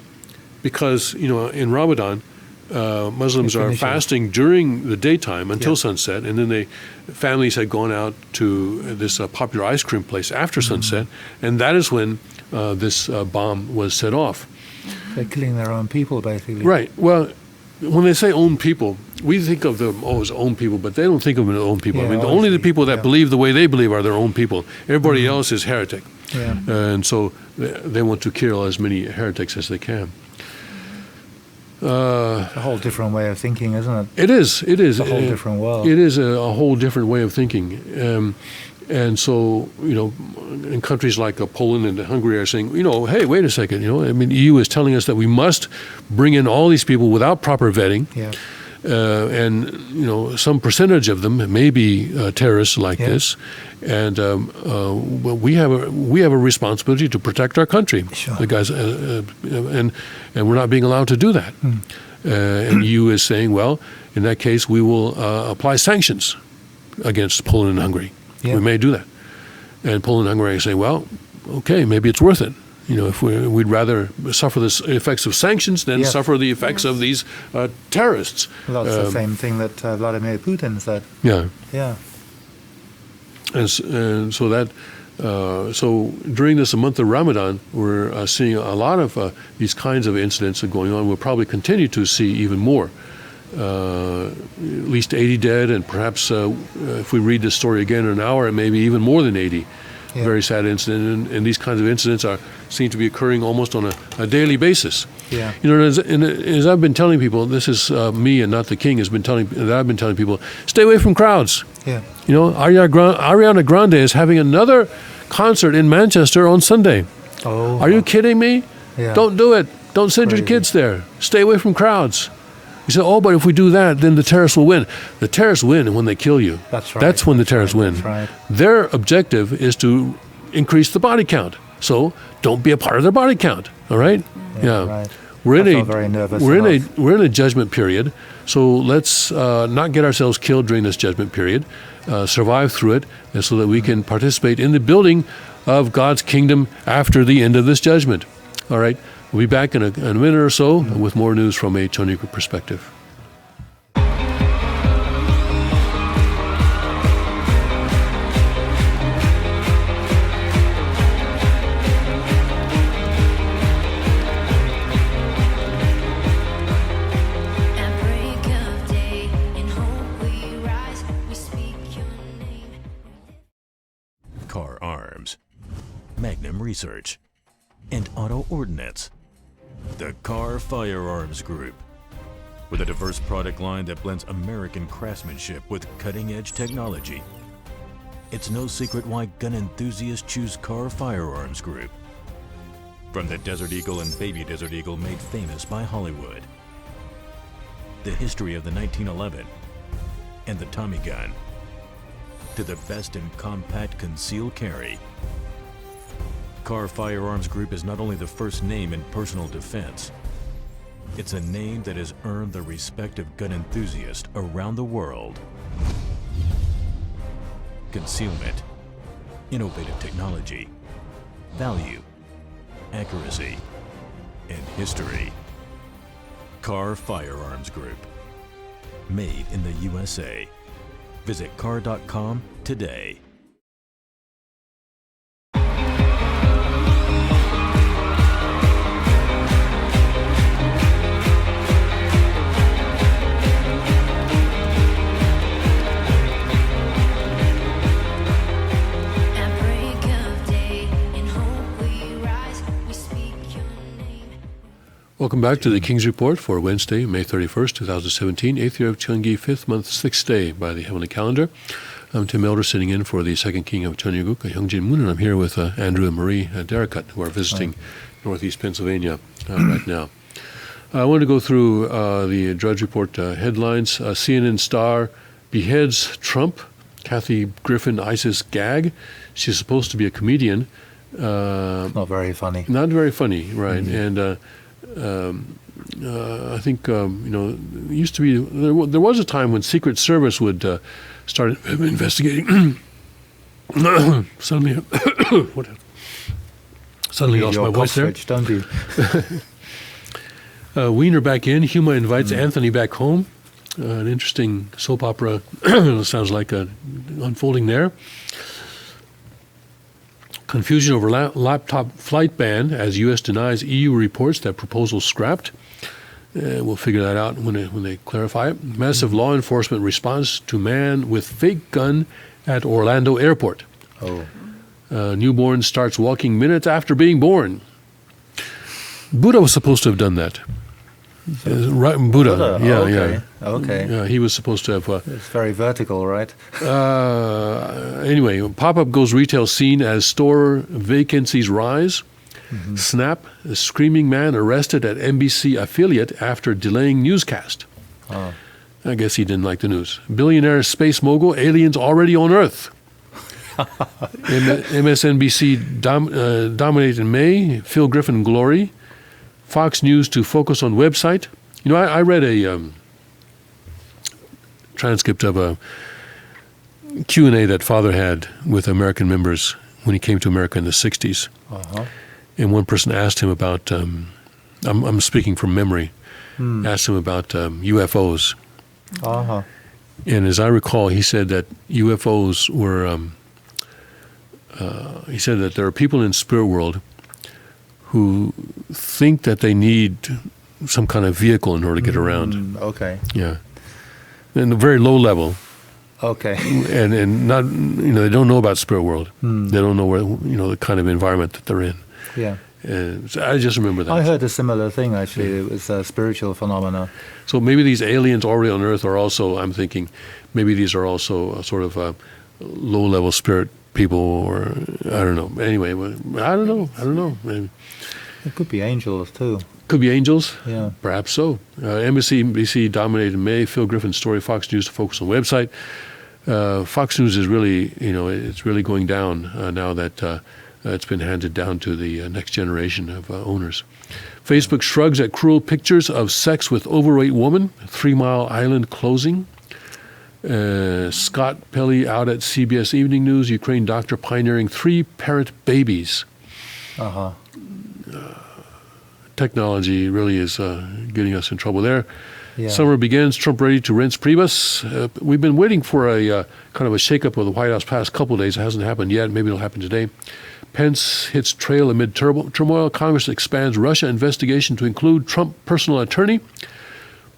because in Ramadan, Muslims They are finish it. fasting during the daytime until Yeah. sunset, and then families had gone out to this popular ice cream place after Mm-hmm. sunset, and that is when this bomb was set off. They're killing their own people, basically. Right. Well, when they say own people, we think of them as own people, but they don't think of them as own people. Yeah, I mean, only the obviously, people that yeah. believe the way they believe are their own people. Everybody else is heretic. Yeah. And so they want to kill as many heretics as they can. It's a whole different way of thinking, isn't it? It is. It is. It's a whole different world. It is a whole different way of thinking. And so, in countries like Poland and Hungary are saying, hey, wait a second, I mean, EU is telling us that we must bring in all these people without proper vetting. Yeah. And some percentage of them may be terrorists like Yeah. this, and well, we have a responsibility to protect our country. Sure. The guys, and we're not being allowed to do that. And EU is saying, well, in that case, we will apply sanctions against Poland and Hungary. Yeah. We may do that, and Poland and Hungary are saying, well, okay, maybe it's worth it. If we'd rather suffer the effects of sanctions than Yes. suffer the effects of these terrorists. Well, that's the same thing that Vladimir Putin said. Yeah, Yeah. and so that so during this month of Ramadan, we're seeing a lot of these kinds of incidents going on. We'll probably continue to see even more. At least 80 dead, and perhaps if we read this story again in an hour, it may be even more than 80. Yeah. Very sad incident, and these kinds of incidents seem to be occurring almost on a daily basis. Yeah. As I've been telling people, this is me and not the king I've been telling people, stay away from crowds. Yeah. Ariana Grande is having another concert in Manchester on Sunday. Oh. Are you kidding me? Yeah. Don't do it. Don't send your Crazy. kids there. Stay away from crowds. He said, but if we do that, then the terrorists will win. The terrorists win when they kill you. That's right. That's when the terrorists win. That's right. Their objective is to increase the body count. So don't be a part of their body count. All right? Yeah, right. We're I in felt very nervous we're in a judgment period. So let's not get ourselves killed during this judgment period. Survive through it, and so that we can participate in the building of God's kingdom after the end of this judgment. All right. We'll be back in a minute or so with more news from a Choniku perspective. At break of day, in hope we rise, we speak your name. Car Arms, Magnum Research, and Auto Ordnance. The Car Firearms Group. With a diverse product line that blends American craftsmanship with cutting-edge technology. It's no secret why gun enthusiasts choose Car Firearms Group. From the Desert Eagle and Baby Desert Eagle made famous by Hollywood, the history of the 1911 and the Tommy gun, to the best in compact concealed carry, Carr Firearms Group is not only the first name in personal defense, it's a name that has earned the respect of gun enthusiasts around the world. Concealment, innovative technology, value, accuracy, and history. Carr Firearms Group. Made in the USA. Visit carr.com today. At break of day, in hope we rise, we speak your name. Welcome back to the King's Report for Wednesday, May 31st, 2017, 8th year of Cheongi, 5th month, 6th day by the heavenly calendar. I'm Tim Elder, sitting in for the second king of Cheongguk, Hyungjin Moon, and I'm here with Andrew and Marie Derricut, who are visiting Northeast Pennsylvania right now. I want to go through the Drudge Report headlines. CNN star beheads Trump. Kathy Griffin ISIS gag. She's supposed to be a comedian. Not very funny. Not very funny, right? And I think it used to be there was a time when Secret Service would start investigating. Suddenly, what? Suddenly You lost need my your voice there. cough switch, don't you? Wiener back in. Huma invites Anthony back home. An interesting soap opera sounds like unfolding there. Confusion over laptop flight ban as U.S. denies EU reports that proposal scrapped. We'll figure that out when they clarify it. Massive law enforcement response to man with fake gun at Orlando airport. Oh. Newborn starts walking minutes after being born. Buddha was supposed to have done that. Right, Buddha. Yeah, okay. yeah. Okay. Yeah, he was supposed to have. It's very vertical, right? Anyway, pop-up goes retail scene as store vacancies rise. Snap, a screaming man arrested at NBC affiliate after delaying newscast. Oh. I guess he didn't like the news. Billionaire space mogul, aliens already on Earth. MSNBC dominated in May, Phil Griffin glory. Fox News to focus on website. You know, I read a transcript of a Q&A that Father had with American members when he came to America in the 60s. Uh-huh. And one person asked him about, I'm speaking from memory, asked him about UFOs. Uh-huh. And as I recall, he said that UFOs were, he said that there are people in spirit world who think that they need some kind of vehicle in order to get around. Okay. Yeah. And a very low level. Okay. And not, they don't know about spirit world. They don't know where, the kind of environment that they're in. Yeah. So I just remember that. I heard a similar thing, actually. It was a spiritual phenomena. So maybe these aliens already on Earth are also, I'm thinking, maybe these are also a sort of low-level spirit people, or I don't know. Anyway, I don't know. Maybe. It could be angels, too. Could be angels. Yeah. Perhaps so. MSNBC dominated in May. Phil Griffin's story. Fox News to focus on website. Fox News is really, it's really going down now that it's been handed down to the next generation of owners. Facebook shrugs at cruel pictures of sex with overweight woman. 3 Mile Island closing. Scott Pelley out at CBS Evening News. Ukraine doctor pioneering 3-parent babies. Uh-huh. Technology really is getting us in trouble there. Yeah. Summer begins. Trump ready to rinse Priebus. We've been waiting for a kind of a shakeup of the White House past couple of days. It hasn't happened yet. Maybe it'll happen today. Pence hits trail amid turmoil. Congress expands Russia investigation to include Trump personal attorney.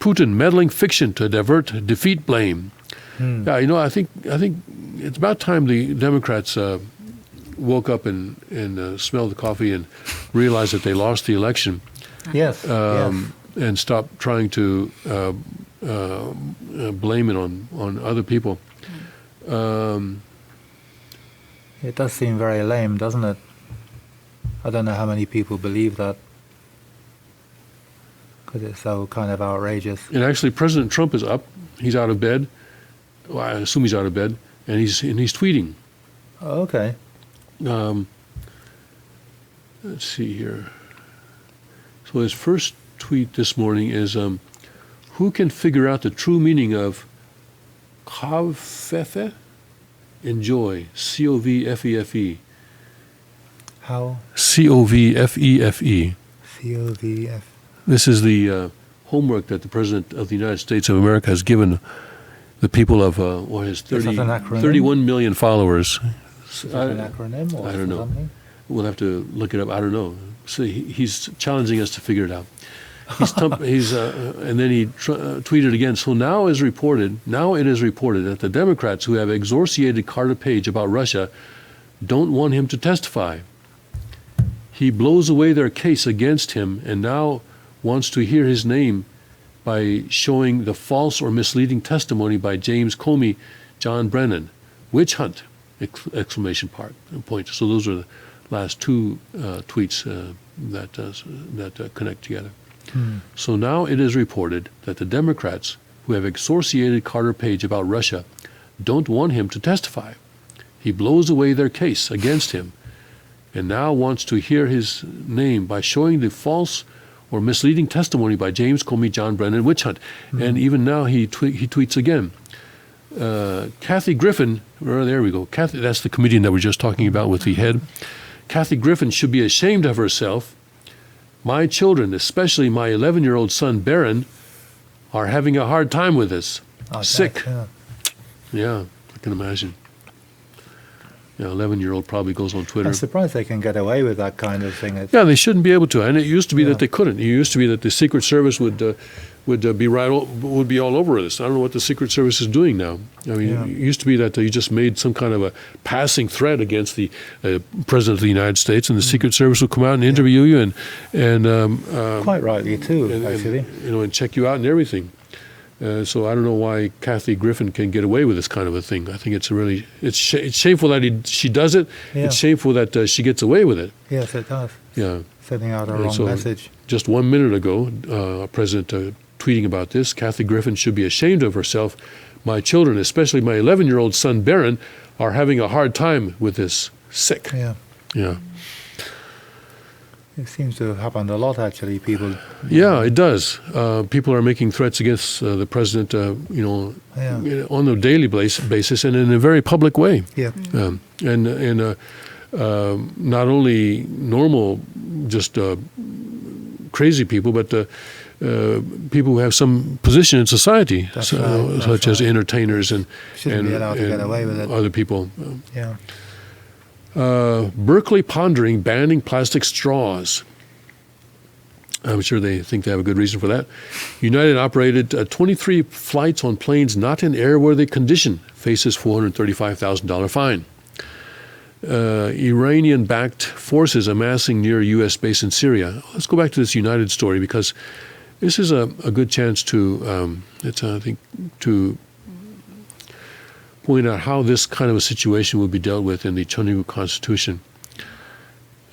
Putin meddling fiction to divert defeat blame. Yeah, I think it's about time the Democrats woke up and smelled the coffee and realized that they lost the election. Yes. Yes. And stop trying to blame it on other people. It does seem very lame, doesn't it? I don't know how many people believe that because it's so kind of outrageous. And actually, President Trump is up. He's out of bed. Well, I assume he's out of bed, and he's tweeting. Oh, okay. Let's see here. So his first tweet this morning is, who can figure out the true meaning of Covfefe? Enjoy. C-O-V-F-E-F-E. How? C-O-V-F-E-F-E. C-O-V-F. This is the homework that the President of the United States of America has given the people of his Is that an acronym? 31 million followers. Is that an acronym or I don't know. something? We'll have to look it up. I don't know. So he's challenging us to figure it out. And then he tweeted again. So now it is reported that the Democrats who have exorciated Carter Page about Russia don't want him to testify. He blows away their case against him and now wants to hear his name by showing the false or misleading testimony by James Comey, John Brennan. Witch hunt! Exclamation point. So those are the last two tweets that connect together. So now it is reported that the Democrats who have exorciated Carter Page about Russia don't want him to testify. He blows away their case against him and now wants to hear his name by showing the false or misleading testimony by James Comey, John Brennan, witch hunt. And even now he tweets again. Kathy Griffin, there we go. Kathy, that's the comedian that we're just talking about with the head. Kathy Griffin should be ashamed of herself. My children, especially my 11-year-old son, Barron, are having a hard time with this. Sick. Yeah. Yeah, I can imagine. Yeah, 11-year-old probably goes on Twitter. I'm surprised they can get away with that kind of thing. Yeah, they shouldn't be able to. And it used to be Yeah. that they couldn't. It used to be that the Secret Service would be all over this. I don't know what the Secret Service is doing now. I mean, Yeah. it used to be that you just made some kind of a passing threat against the President of the United States, and the Secret Service would come out and interview you and Quite rightly too, and actually. and check you out and everything. So I don't know why Kathy Griffin can get away with this kind of a thing. I think it's shameful that she does it. Yeah. It's shameful that she gets away with it. Yes, it does. Yeah. Sending out a And wrong so message. Just 1 minute ago, President tweeting about this, Kathy Griffin should be ashamed of herself. My children, especially my 11-year-old son Barron, are having a hard time with this. Sick. Yeah. Yeah. It seems to have happened a lot, actually. People. Yeah, it does. People are making threats against the president, Yeah. on a daily basis and in a very public way. Yeah. And not only normal, just crazy people, but people who have some position in society, That's right, such as entertainers and Shouldn't be allowed to get away with it. Other people. Yeah. Berkeley pondering banning plastic straws. I'm sure they think they have a good reason for that. United operated 23 flights on planes not in airworthy condition, faces $435,000 fine. Iranian-backed forces amassing near U.S. base in Syria. Let's go back to this United story because this is a good chance to, to point out how this kind of a situation will be dealt with in the Cheonryu Constitution.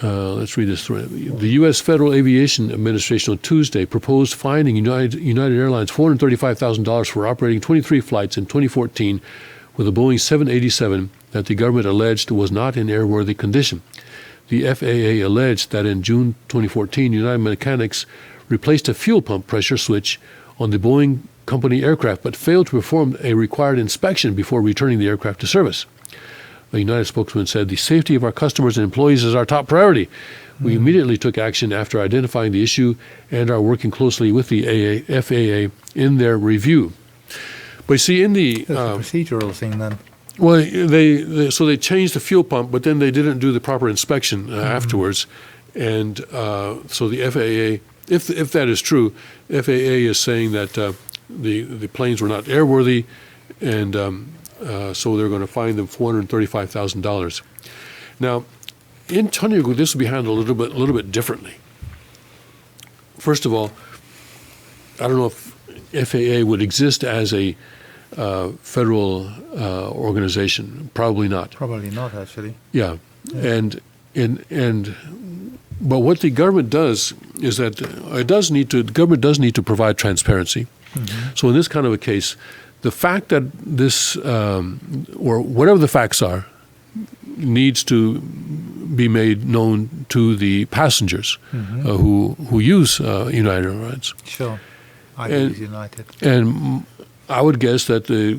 Let's read this through. The U.S. Federal Aviation Administration on Tuesday proposed fining United Airlines $435,000 for operating 23 flights in 2014 with a Boeing 787 that the government alleged was not in airworthy condition. The FAA alleged that in June 2014, United Mechanics replaced a fuel pump pressure switch on the Boeing company aircraft, but failed to perform a required inspection before returning the aircraft to service. A United spokesman said, the safety of our customers and employees is our top priority. We immediately took action after identifying the issue and are working closely with the FAA in their review. But you see, in the... That's a procedural thing then. Well, they changed the fuel pump, but then they didn't do the proper inspection afterwards. And so the FAA, if that is true, FAA is saying that the planes were not airworthy, and so they're going to fine them $435,000. Now, in Cheonryu, this will be handled a little bit differently. First of all, I don't know if FAA would exist as a federal organization. Probably not. Probably not, actually. Yeah, and But what the government does is that the government does need to provide transparency. So in this kind of a case, the fact that this, or whatever the facts are, needs to be made known to the passengers who use United Airlines. Sure. I And- use United. And I would guess that the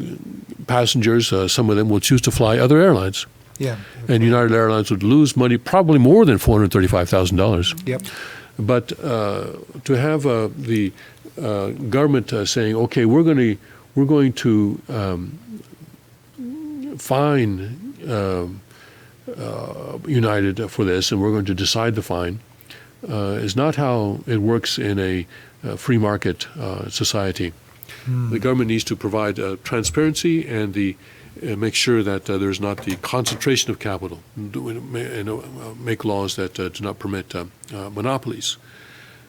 passengers, some of them, will choose to fly other airlines. Yeah. And United Airlines would lose money, probably more than $435,000. Yep. But to have the government saying, "Okay, we're going to fine United for this, and we're going to decide the fine," is not how it works in a free market society. The government needs to provide transparency and make sure that there's not the concentration of capital, and make laws that do not permit monopolies.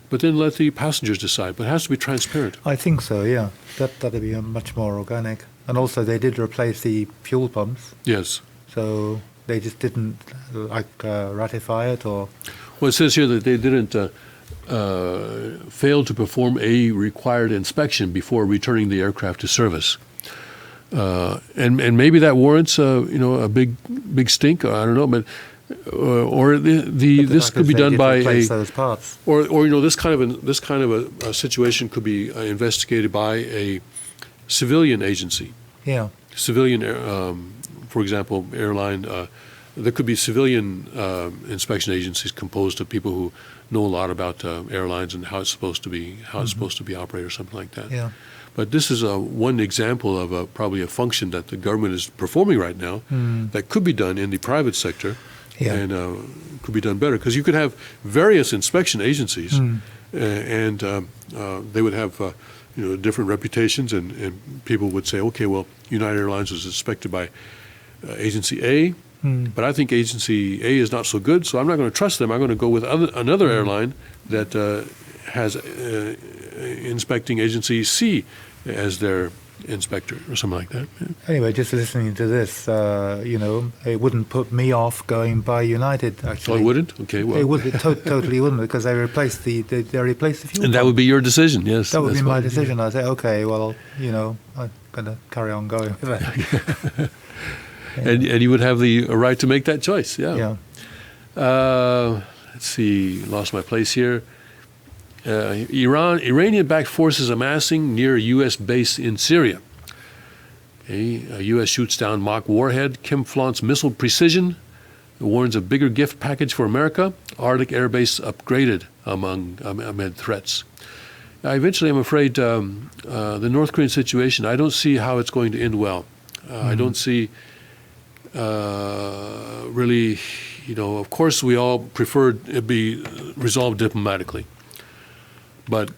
But then let the passengers decide. But it has to be transparent. I think so, yeah. That'd be much more organic. And also they did replace the fuel pumps, Yes. so they just didn't ratify it or... Well, it says here that they didn't fail to perform a required inspection before returning the aircraft to service. And maybe that warrants a big stink. I don't know, but or this could be done by replace those parts. or this kind of a situation could be investigated by a civilian agency. Yeah. Civilian, for example, airline. There could be civilian inspection agencies composed of people who know a lot about airlines and how it's supposed to be operated or something like that. Yeah. But this is one example of probably a function that the government is performing right now that could be done in the private sector, Yeah. and could be done better, because you could have various inspection agencies, and they would have different reputations, and people would say, okay, well, United Airlines was inspected by agency A, but I think agency A is not so good, so I'm not going to trust them. I'm going to go with another airline that has inspecting agency C as their inspector or something like that. Anyway, just listening to this, it wouldn't put me off going by United, Oh, actually. it wouldn't? Okay, well. It totally wouldn't, because they replaced the fuel And that pump. would be your decision, yes. That would be that's my fine. decision. I'd say, okay, well, I'm going to carry on going with that. And you would have the right to make that choice, yeah. Yeah. Let's see, lost my place here. Iranian-backed forces amassing near U.S. base in Syria. Okay, U.S. shoots down mock warhead. Kim flaunts missile precision. Warns of bigger gift package for America. Arctic Air Base upgraded amid threats. Eventually, I'm afraid the North Korean situation, I don't see how it's going to end well. I don't see really, of course we all prefer it be resolved diplomatically. But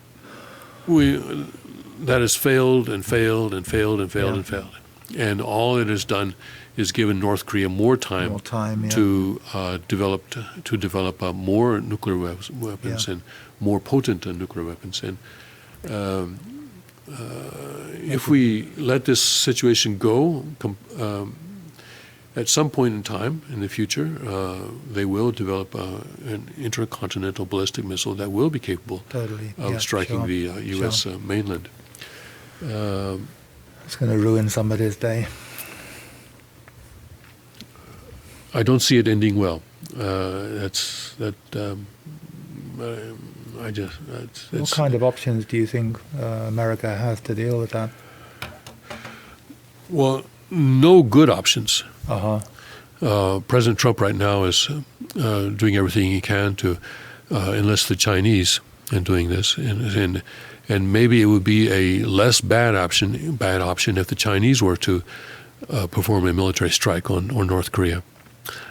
that has failed and failed and failed and failed and failed. And all it has done is given North Korea more time, More time, yeah. to develop more nuclear weapons Yeah. and more potent nuclear weapons. And if we let this situation go, at some point in time in the future, they will develop an intercontinental ballistic missile that will be capable Totally. of Yeah, striking sure, the U.S. Mainland. It's going to ruin somebody's day. I don't see it ending well. What kind of options do you think America has to deal with that? Well, no good options. Uh-huh. President Trump right now is doing everything he can to enlist the Chinese in doing this, and maybe it would be a less bad option if the Chinese were to perform a military strike on North Korea.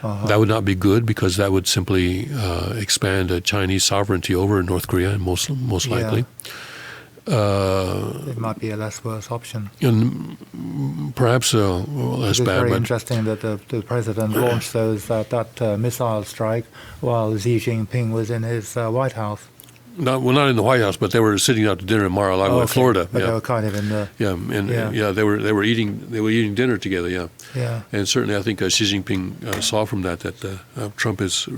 Uh-huh. That would not be good, because that would simply expand Chinese sovereignty over North Korea, most likely. It might be a less worse option. And perhaps less It's bad, very but interesting that the president launched that missile strike while Xi Jinping was in his White House. not in the White House, but they were sitting out to dinner in Mar-a-Lago, okay. Florida. But they were kind of in the. They were eating dinner together. Yeah. Yeah. And certainly, I think Xi Jinping saw from that Trump is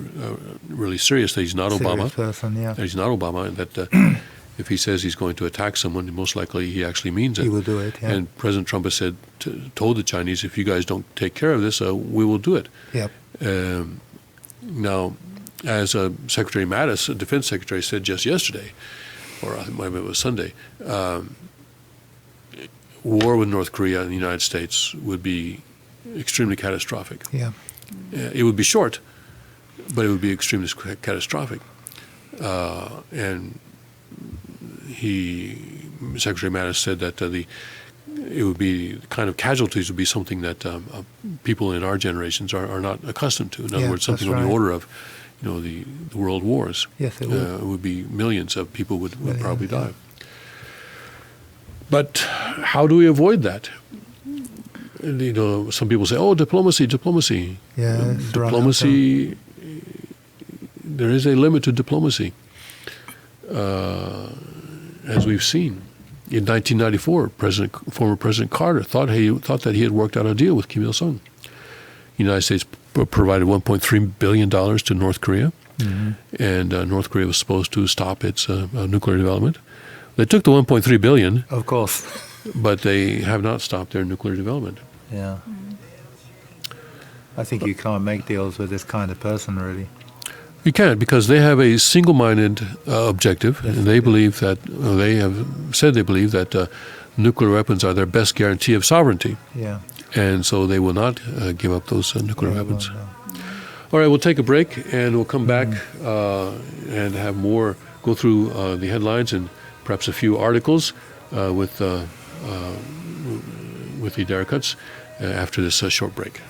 really serious. That he's not Obama. Serious person, yeah. That he's not Obama, and that if he says he's going to attack someone, most likely he actually means it. He will do it, yeah. And President Trump has told the Chinese, if you guys don't take care of this, we will do it. Yep. Now, as Secretary Mattis, Defense Secretary, said just yesterday, or maybe it was Sunday, war with North Korea and the United States would be extremely catastrophic. Yeah. It would be short, but it would be extremely catastrophic. And Secretary Mattis said that it would be the kind of casualties would be something that people in our generations are not accustomed to. In other words, something that's on the right. order of, the world wars. Yes, it would. It would be millions of people would probably yeah. die. But how do we avoid that? Some people say, "Oh, diplomacy." Yeah, it's the right Diplomacy. There is a limit to diplomacy. As we've seen, in 1994, former President Carter thought that he had worked out a deal with Kim Il-sung. The United States provided $1.3 billion to North Korea, and North Korea was supposed to stop its nuclear development. They took the $1.3 billion, Of course. but they have not stopped their nuclear development. Yeah. I think you can't make deals with this kind of person, really. You can't, because they have a single-minded objective, and they believe that they believe that nuclear weapons are their best guarantee of sovereignty, Yeah. and so they will not give up those nuclear Yeah, weapons. well, All right, we'll take a break, and we'll come back and have more, go through the headlines and perhaps a few articles with the Derrickuts after this short break.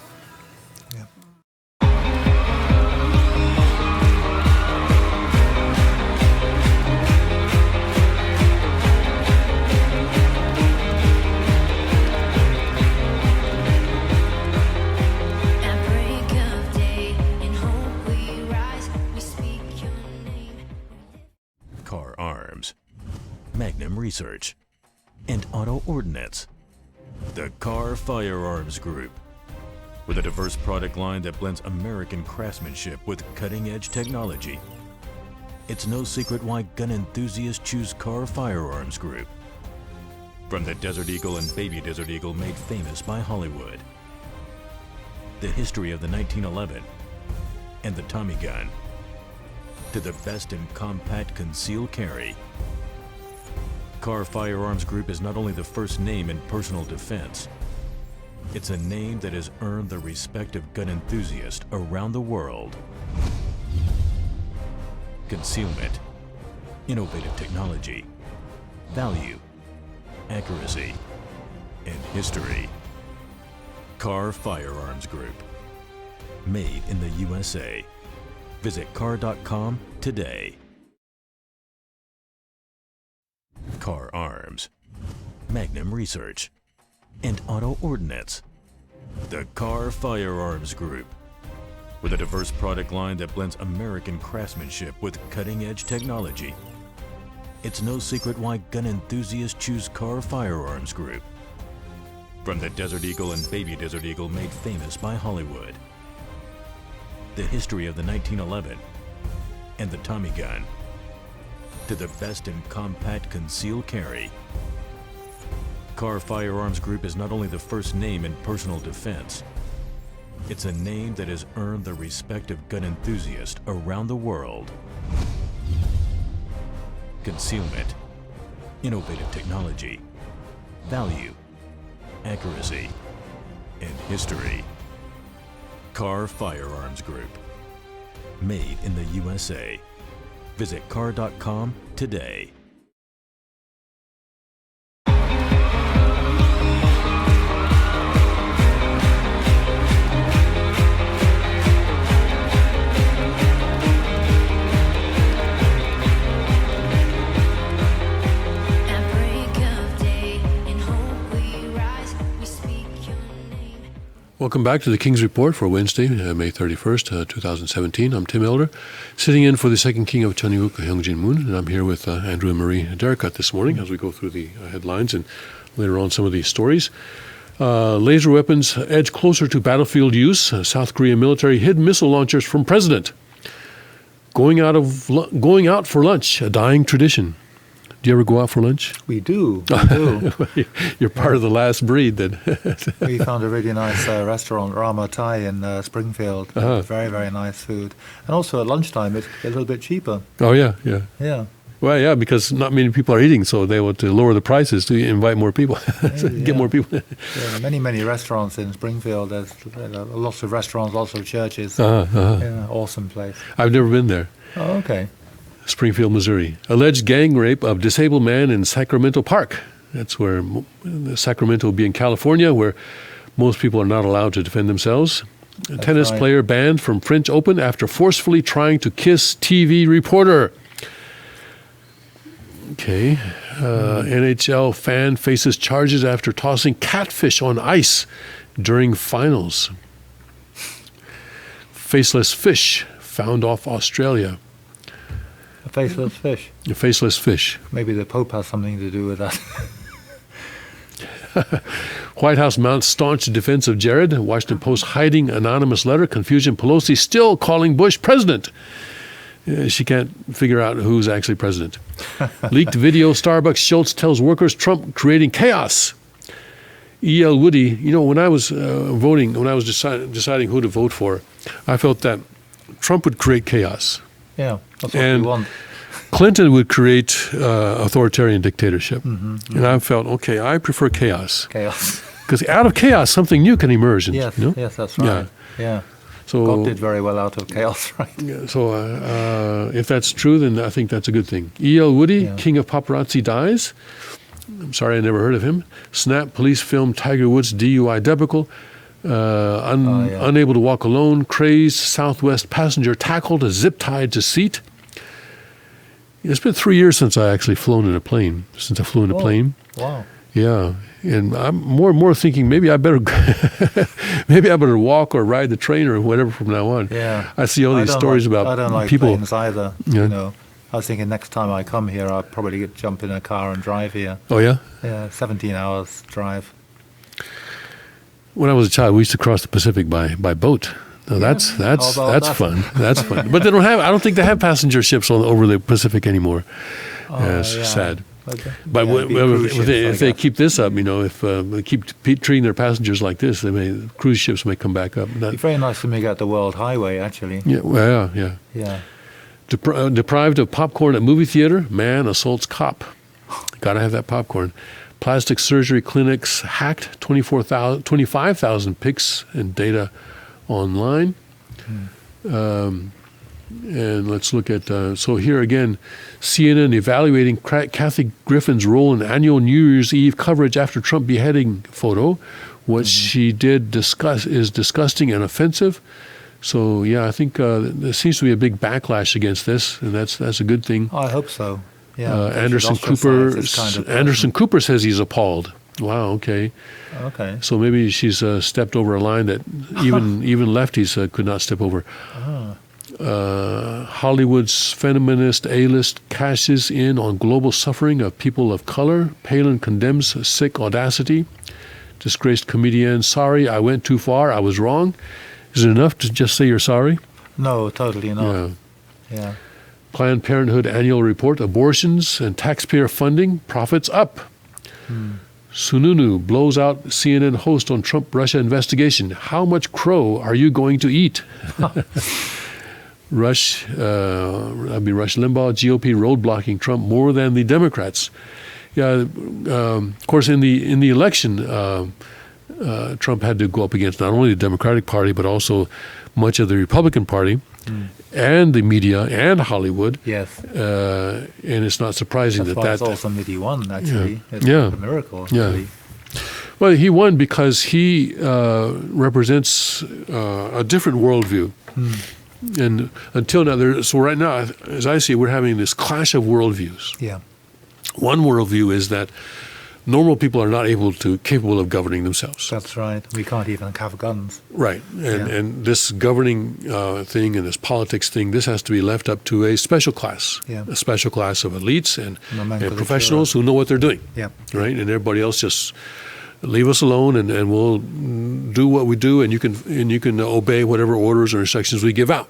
At break of day, in hope we rise, we speak your name. Car Arms, Magnum Research, and Auto Ordnance. The Car Firearms Group. With a diverse product line that blends American craftsmanship with cutting-edge technology. It's no secret why gun enthusiasts choose Car Firearms Group. From the Desert Eagle and Baby Desert Eagle made famous by Hollywood. The history of the 1911 and the Tommy gun. To the best in compact concealed carry. Car Firearms Group is not only the first name in personal defense, it's a name that has earned the respect of gun enthusiasts around the world. Concealment, innovative technology, value, accuracy, and history. Car Firearms Group. Made in the USA. Visit car.com today. Car Arms, Magnum Research, and Auto Ordnance. The Car Firearms Group. With a diverse product line that blends American craftsmanship with cutting-edge technology. It's no secret why gun enthusiasts choose Car Firearms Group. From the Desert Eagle and Baby Desert Eagle made famous by Hollywood. The history of the 1911 and the Tommy gun. To the best in compact concealed carry. Car Firearms Group is not only the first name in personal defense, it's a name that has earned the respect of gun enthusiasts around the world. Concealment, innovative technology, value, accuracy, and history. Car Firearms Group. Made in the USA. Visit car.com today. At break of day, in hope we rise, we speak your name. Welcome back to the King's Report for Wednesday, May 31st, 2017. I'm Tim Elder, sitting in for the second king of Cheongguk, Hyungjin Moon, and I'm here with Andrew and Marie Derricut this morning as we go through the headlines and later on some of these stories. Laser weapons edge closer to battlefield use. South Korean military hid missile launchers from president. Going out for lunch, a dying tradition. Do you ever go out for lunch? We do. We do. You're part of the last breed then. We found a really nice restaurant, Rama Thai, in Springfield. Very, very nice food. And also at lunchtime, it's a little bit cheaper. Oh, yeah, yeah. Yeah. Well, yeah, because not many people are eating, so they want to lower the prices to invite more people, get more people. Yeah, many restaurants in Springfield. There's lots of restaurants, lots of churches. Yeah, awesome place. I've never been there. Oh, okay. Springfield, Missouri. Alleged gang rape of disabled man in Sacramento Park. That's where Sacramento will be in California, where most people are not allowed to defend themselves. A tennis right. player banned from French Open after forcefully trying to kiss TV reporter. Okay. NHL fan faces charges after tossing catfish on ice during finals. Faceless fish found off Australia. A faceless fish. A faceless fish. Maybe the Pope has something to do with that. White House mounts staunch defense of Jared. Washington Post hiding anonymous letter. Confusion. Pelosi still calling Bush president. She can't figure out who's actually president. Leaked video. Starbucks Schultz tells workers Trump creating chaos. E.L. Woody, when I was voting, when I was deciding who to vote for, I felt that Trump would create chaos. Yeah, that's what And we want. Clinton would create authoritarian dictatorship. And I felt, okay, I prefer chaos. Chaos. Because out of chaos, something new can emerge. Yes, yes, that's Yeah. right. Yeah. So, God did very well out of chaos, right? so if that's true, then I think that's a good thing. E.L. Woody, Yeah. king of paparazzi, dies. I'm sorry, I never heard of him. Snap, police film Tiger Woods DUI debacle. Unable to walk alone. Crazed Southwest passenger tackled, zip-tied to seat. It's been 3 years since I actually flown in a plane, since I flew in a plane. Wow. Yeah, and I'm more and more thinking maybe I better walk or ride the train or whatever from now on. Yeah. I see all these stories about I don't like people. planes either. Yeah. I was thinking next time I come here, I'll probably jump in a car and drive here. Oh yeah. Yeah, 17 hours drive. When I was a child, we used to cross the Pacific by boat. Now that's How about that? fun. That's fun. But they don't have. I don't think they have passenger ships over the Pacific anymore. It's yeah. sad. Okay. But Yeah, it'd be cruise ships, if I they guess. keep this up, if they keep treating their passengers like this, cruise ships may come back up. It'd be very nice to make out the World Highway, actually. Yeah, well, yeah. Yeah. Deprived of popcorn at movie theater, man assaults cop. Gotta have that popcorn. Plastic surgery clinics hacked, 25,000 pics and data online. And let's look at, so here again, CNN evaluating Kathy Griffin's role in annual New Year's Eve coverage after Trump beheading photo. What she did is disgusting and offensive. So yeah, I think there seems to be a big backlash against this, and that's a good thing. I hope so. Yeah. Anderson Cooper says he's appalled. Wow. Okay. Okay. So maybe she's stepped over a line that even lefties could not step over. Hollywood's feminist A-list cashes in on global suffering of people of color. Palin condemns sick audacity. Disgraced comedian, sorry, I went too far. I was wrong. Is it enough to just say you're sorry? No, totally not. Yeah. Planned Parenthood annual report, abortions and taxpayer funding, profits up. Sununu blows out CNN host on Trump-Russia investigation. How much crow are you going to eat? Rush Limbaugh, GOP roadblocking Trump more than the Democrats. Yeah, of course, in the election, Trump had to go up against not only the Democratic Party but also much of the Republican Party and the media and Hollywood. Yes. And it's not surprising That's why it's awesome that he won, actually. It's Yeah. a miracle, Yeah. really. Well, he won because he represents a different worldview. And until now, so right now, as I see it, we're having this clash of worldviews. Yeah. One worldview is that normal people are not capable of governing themselves. That's right. We can't even have guns. Right, and Yeah. and this governing thing and this politics thing, this has to be left up to a special class, Yeah. a special class of elites and Nomenclature. professionals who know what they're doing. Yeah. Right, and everybody else just leave us alone, and we'll do what we do, and you can obey whatever orders or instructions we give out.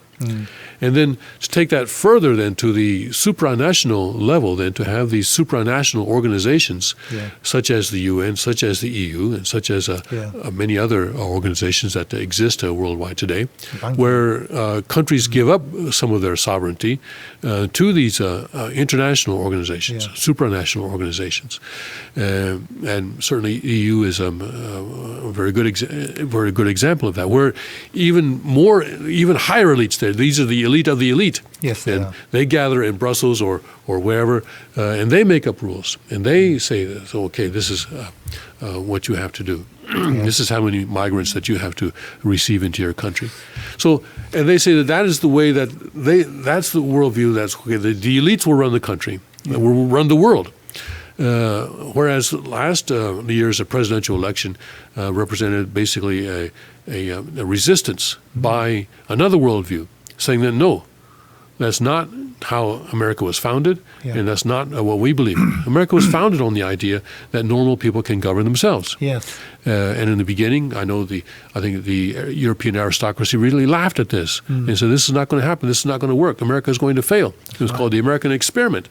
And then to take that further then to the supranational level, then to have these supranational organizations Yeah. such as the UN, such as the EU, and such as many other organizations that exist worldwide today, Thank where countries give up some of their sovereignty to these international organizations, Yeah. supranational organizations. And certainly EU is a very good example of that, where even higher elites there, these are the elite of the elite. Yes, they and are. they gather in Brussels or wherever, and they make up rules, and they say, so, okay, this is what you have to do. This is how many migrants that you have to receive into your country. So, and they say that is the way that's the worldview. That's okay. The elites will run the country, will run the world. Whereas last year's presidential election represented basically a resistance by another worldview, saying that no, that's not how America was founded, Yeah. and that's not what we believe in. America was founded on the idea that normal people can govern themselves. Yes. And in the beginning, I think the European aristocracy really laughed at this and said, "This is not going to happen. This is not going to work. America is going to fail." It was called the American experiment.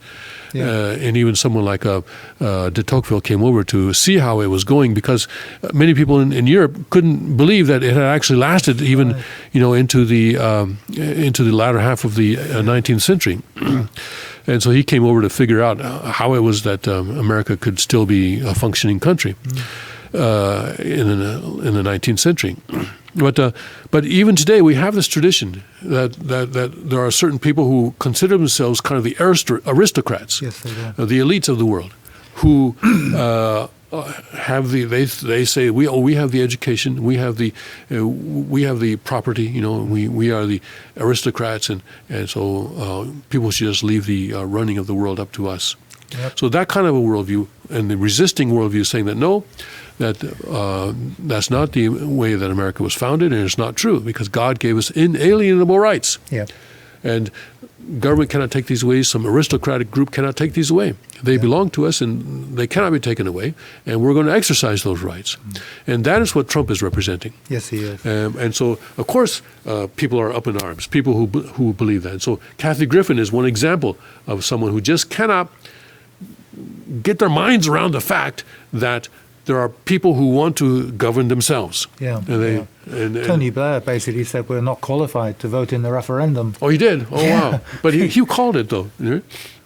Yeah. And even someone like de Tocqueville came over to see how it was going, because many people in Europe couldn't believe that it had actually lasted even, into the latter half of the 19th century. And so he came over to figure out how it was that America could still be a functioning country in the 19th century. But even today we have this tradition that there are certain people who consider themselves kind of the aristocrats, Yes, they do. the elites of the world, who have they say we have the education, we have the property, we are the aristocrats, and so people should just leave the running of the world up to us. Yep. So that kind of a worldview, and the resisting worldview, saying that no, that's not the way that America was founded, and it's not true, because God gave us inalienable rights. Yeah. And government cannot take these away. Some aristocratic group cannot take these away. They belong to us, and they cannot be taken away. And we're going to exercise those rights. And that is what Trump is representing. Yes, he is. And so, of course, people are up in arms, people who believe that. And so Kathy Griffin is one example of someone who just cannot get their minds around the fact that there are people who want to govern themselves. Yeah. And they, yeah. and Tony Blair basically said we're not qualified to vote in the referendum. Oh, he did? Oh, wow. But he called it, though.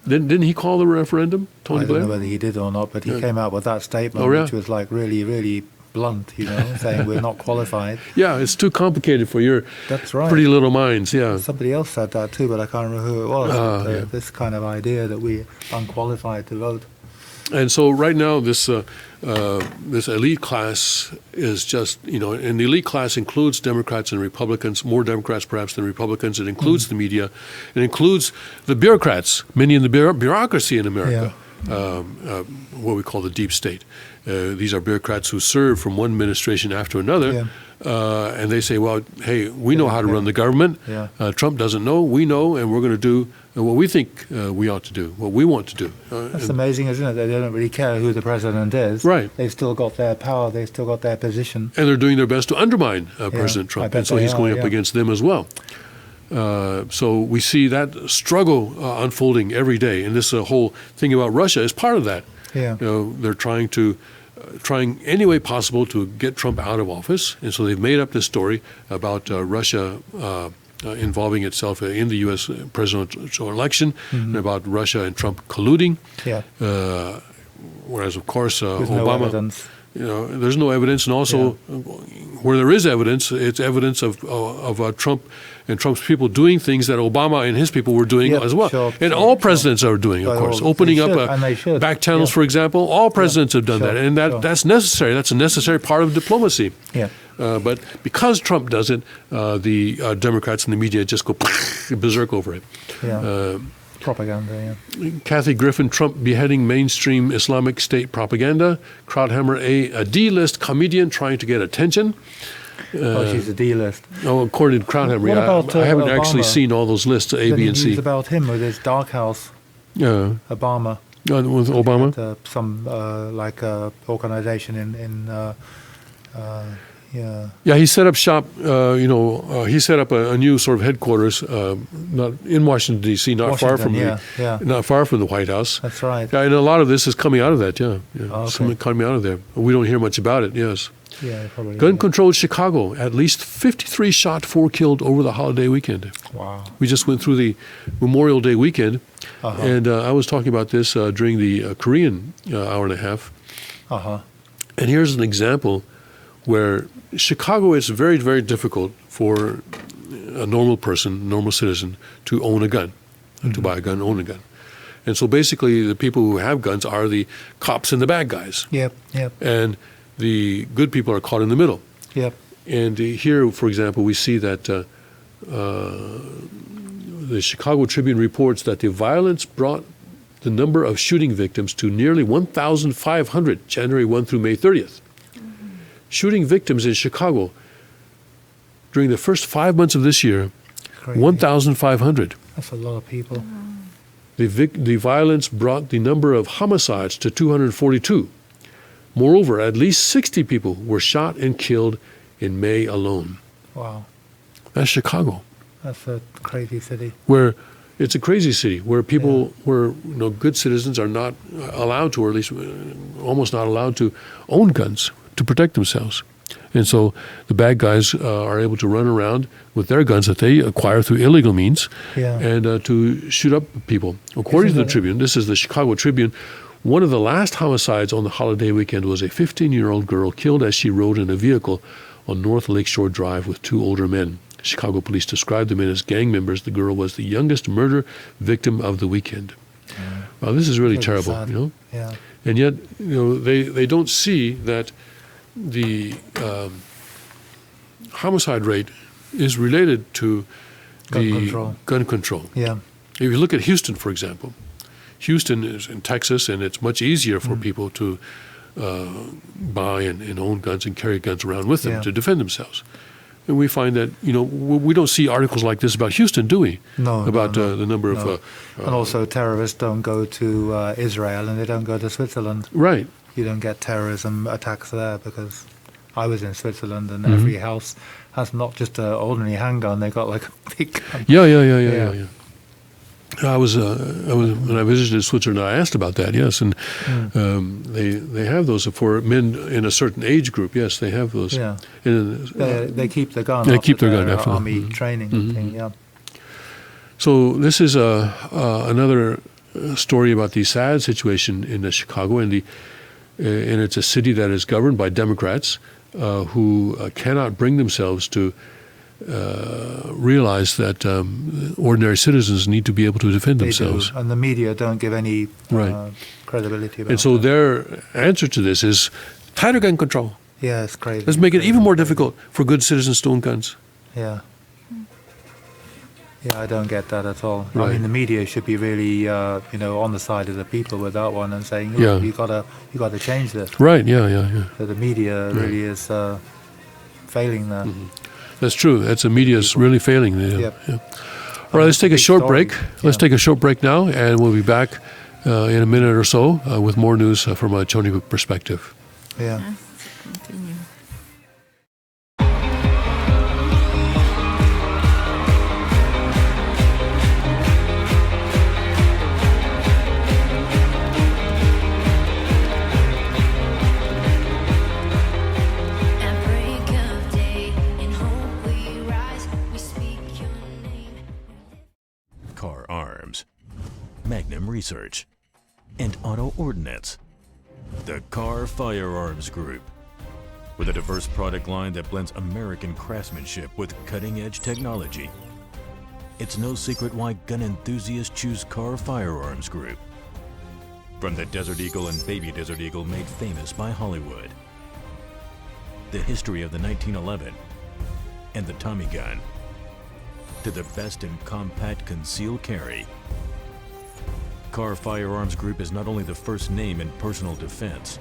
Didn't he call the referendum, Tony I don't Blair? know whether he did or not, but he came out with that statement, Oh, yeah? which was like really, really blunt, saying we're not qualified. Yeah, it's too complicated for your That's right. pretty little minds, yeah. Somebody else said that too, but I can't remember who it was. yeah. This kind of idea that we're unqualified to vote. And so right now, this elite class is just, and the elite class includes Democrats and Republicans, more Democrats perhaps than Republicans. It includes the media. It includes the bureaucrats, many in the bureaucracy in America, what we call the deep state. These are bureaucrats who serve from one administration after another. Yeah. And they say, well, hey, we know how to run the government. Yeah. Trump doesn't know. We know, and we're going to do what we think we ought to do, what we want to do. That's And- amazing, isn't it? They don't really care who the president is. Right. They've still got their power. They've still got their position. And they're doing their best to undermine President I Trump. bet And so they he's going are, up yeah. against them as well. So we see that struggle unfolding every day. And this whole thing about Russia is part of that. Yeah. They're trying any way possible to get Trump out of office. And so they've made up this story about Russia involving itself in the U.S. presidential election, and about Russia and Trump colluding. Yeah. Whereas, of course, There's no Obama... evidence. there's no evidence, and also where there is evidence, it's evidence of Trump and Trump's people doing things that Obama and his people were doing Yep, as well, sure, and sure, all sure. presidents are doing, of Well, course, they opening should, up and they should. back channels, Yeah. for example. All presidents have done sure, that, and sure. that's necessary. That's a necessary part of diplomacy. Yeah. But because Trump does it, the Democrats and the media just go berserk over it. Yeah. Propaganda, yeah. Kathy Griffin, Trump beheading mainstream Islamic State propaganda. Krauthammer, a D-list comedian trying to get attention. She's a D-list. Oh, according to Krauthammer, What about, I haven't Obama? actually seen all those lists, A, Any B, and news C. about him with his dark house, Yeah, Obama? with Obama. Some organization in yeah. Yeah, he set up shop. He set up a new sort of headquarters, not in Washington D.C., not far from not far from the White House. That's right. Yeah, and a lot of this is coming out of that. Yeah, Oh, okay. Some coming out of there. We don't hear much about it. Yes. Yeah, probably. Gun control Chicago. At least 53 shot, 4 killed over the holiday weekend. Wow. We just went through the Memorial Day weekend, Uh-huh. and I was talking about this during the Korean hour and a half. Uh-huh. And here's an example where Chicago is very, very difficult for a normal person, normal citizen, to own a gun, to buy a gun, own a gun. And so basically the people who have guns are the cops and the bad guys. Yep. And the good people are caught in the middle. Yep. And here, for example, we see that the Chicago Tribune reports that the violence brought the number of shooting victims to nearly 1,500, January 1 through May 30th. Shooting victims in Chicago during the first 5 months of this year, Crazy. 1,500. That's a lot of people. The violence brought the number of homicides to 242. Moreover, at least 60 people were shot and killed in May alone. Wow. That's Chicago, That's a crazy city. where it's a crazy city, where people, where good citizens are not allowed to, or at least almost not allowed to, own guns to protect themselves. And so the bad guys are able to run around with their guns that they acquire through illegal means and to shoot up people. According to the Tribune, this is the Chicago Tribune, one of the last homicides on the holiday weekend was a 15-year-old girl killed as she rode in a vehicle on North Lakeshore Drive with 2 older men. Chicago police described the men as gang members. The girl was the youngest murder victim of the weekend. Wow, this is really terrible, sad. Yeah. And yet, they don't see that the homicide rate is related to gun control. Yeah. If you look at Houston, for example, Houston is in Texas, and it's much easier for people to buy and own guns and carry guns around with them to defend themselves. And we find that, we don't see articles like this about Houston, do we? No. About the number No. of... and also terrorists don't go to Israel and they don't go to Switzerland. Right. You don't get terrorism attacks there because I was in Switzerland and every house has not just an ordinary handgun, they got like a big gun. Yeah. I was when I visited Switzerland, I asked about that. Yes, and they have those for men in a certain age group. Yes, they have those. Yeah. And, They keep the gun. They after keep their gun, their definitely. army training and thing, yeah. So this is another story about the sad situation in Chicago, and it's a city that is governed by Democrats who cannot bring themselves to realize that ordinary citizens need to be able to defend themselves. They do, and the media don't give any credibility about And so that. their answer to this is tighter gun control. Yeah, it's crazy. Let's make it even more Crazy. difficult for good citizens to own guns. Yeah. Yeah, I don't get that at all. I Right. mean, the media should be really, on the side of the people with that one and saying, Yeah. look, you got to change this. Right, yeah. So the media really is failing there. That's true. That's the media's really failing. Yep. Yeah. All right, let's take a Big short story. break. Let's take a short break now, and we'll be back in a minute or so with more news from a Stony Brook perspective. Yeah. Continue. At break of day, in hope we rise, we speak your name. Car Arms, Magnum Research, and Auto Ordnance. The Car Firearms Group. With a diverse product line that blends American craftsmanship with cutting-edge technology. It's no secret why gun enthusiasts choose Car Firearms Group. From the Desert Eagle and Baby Desert Eagle made famous by Hollywood. The history of the 1911 and the Tommy gun. To the best in compact concealed carry. Carr Firearms Group is not only the first name in personal defense,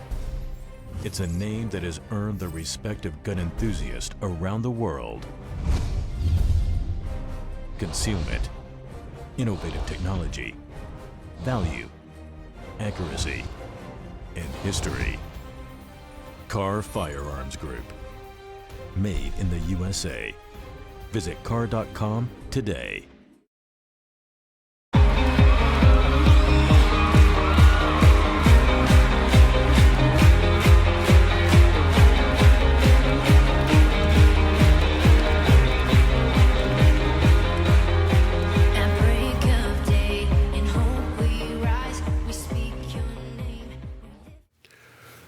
it's a name that has earned the respect of gun enthusiasts around the world. Concealment, innovative technology, value, accuracy, and history. Carr Firearms Group. Made in the USA. Visit carr.com today. At break of day, in hope we rise, we speak your name.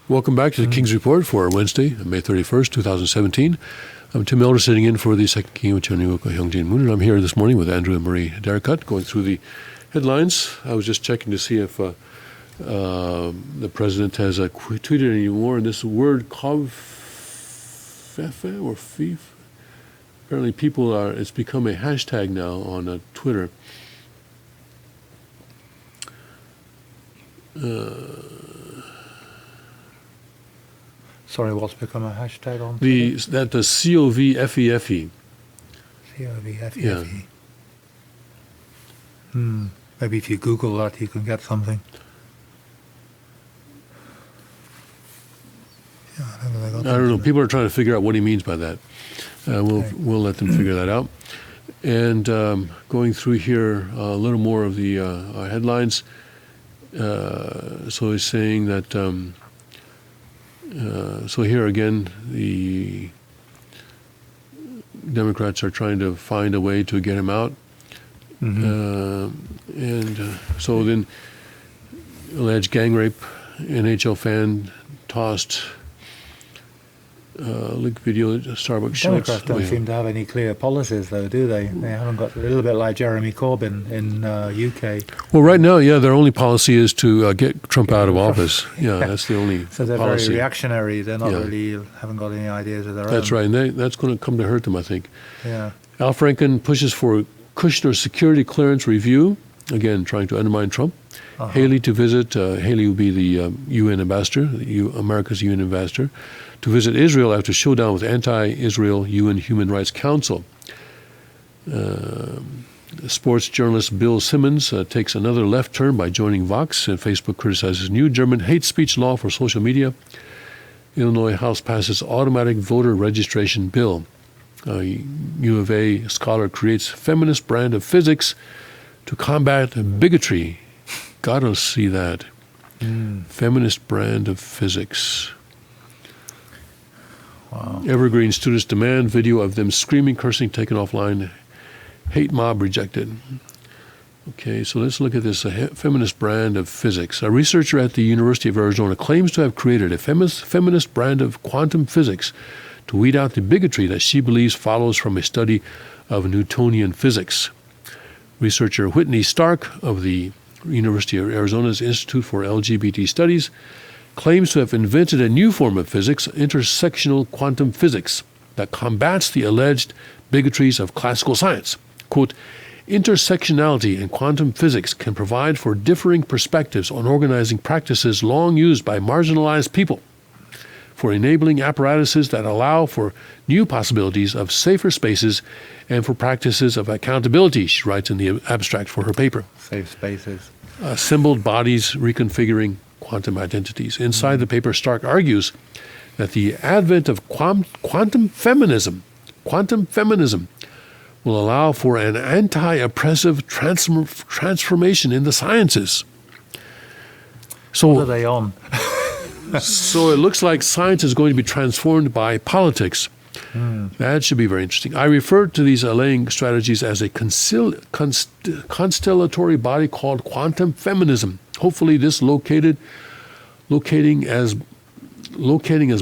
Welcome back to the King's Report for Wednesday, May 31st, 2017. I'm Tim Elder, sitting in for the second King of Cheonryuk, Hyungjin Moon, and I'm here this morning with Andrew and Marie Darricut, going through the headlines. I was just checking to see if the president has tweeted anymore, and this word "Kavfefe" or "Fif." Apparently, it's become a hashtag now on Twitter. Sorry, what's become a hashtag on The COVFEFE. COVFEFE. Yeah. Maybe if you Google that, you can get something. Yeah, I don't know. I don't know. People are trying to figure out what he means by that. We'll let them figure that out. And going through here a little more of the headlines. So he's saying that. So here again, the Democrats are trying to find a way to get him out. So then, alleged gang rape, NHL fan tossed leaked video at Starbucks shots. Democrats don't seem to have any clear policies, though, do they? They haven't got a little bit like Jeremy Corbyn in UK. Well, right now, yeah, their only policy is to get Trump out of office. Yeah, that's the only So they're policy. very reactionary. They're not Yeah. really, haven't got any ideas of their own. That's right, and that's going to come to hurt them, I think. Yeah. Al Franken pushes for Kushner security clearance review, again, trying to undermine Trump. Haley to visit, Haley will be the UN ambassador, America's UN ambassador, to visit Israel after showdown with anti-Israel UN Human Rights Council. Sports journalist Bill Simmons takes another left turn by joining Vox, and Facebook criticizes new German hate speech law for social media. Illinois House passes automatic voter registration bill. U of A scholar creates feminist brand of physics to combat bigotry. Gotta see that. Feminist brand of physics. Wow. Evergreen students demand video of them screaming, cursing, taken offline. Hate mob rejected. Okay, so let's look at this feminist brand of physics. A researcher at the University of Arizona claims to have created a feminist brand of quantum physics to weed out the bigotry that she believes follows from a study of Newtonian physics. Researcher Whitney Stark of the University of Arizona's Institute for LGBT Studies claims to have invented a new form of physics, intersectional quantum physics, that combats the alleged bigotries of classical science. Quote, intersectionality in quantum physics can provide for differing perspectives on organizing practices long used by marginalized people, for enabling apparatuses that allow for new possibilities of safer spaces, and for practices of accountability, she writes in the abstract for her paper. Safe spaces. Assembled bodies reconfiguring quantum identities. Inside the paper, Stark argues that the advent of quantum feminism will allow for an anti-oppressive transformation in the sciences. What are So, they on? so it looks like science is going to be transformed by politics. That should be very interesting. I refer to these allaying strategies as a constellatory body called quantum feminism. Hopefully this locating as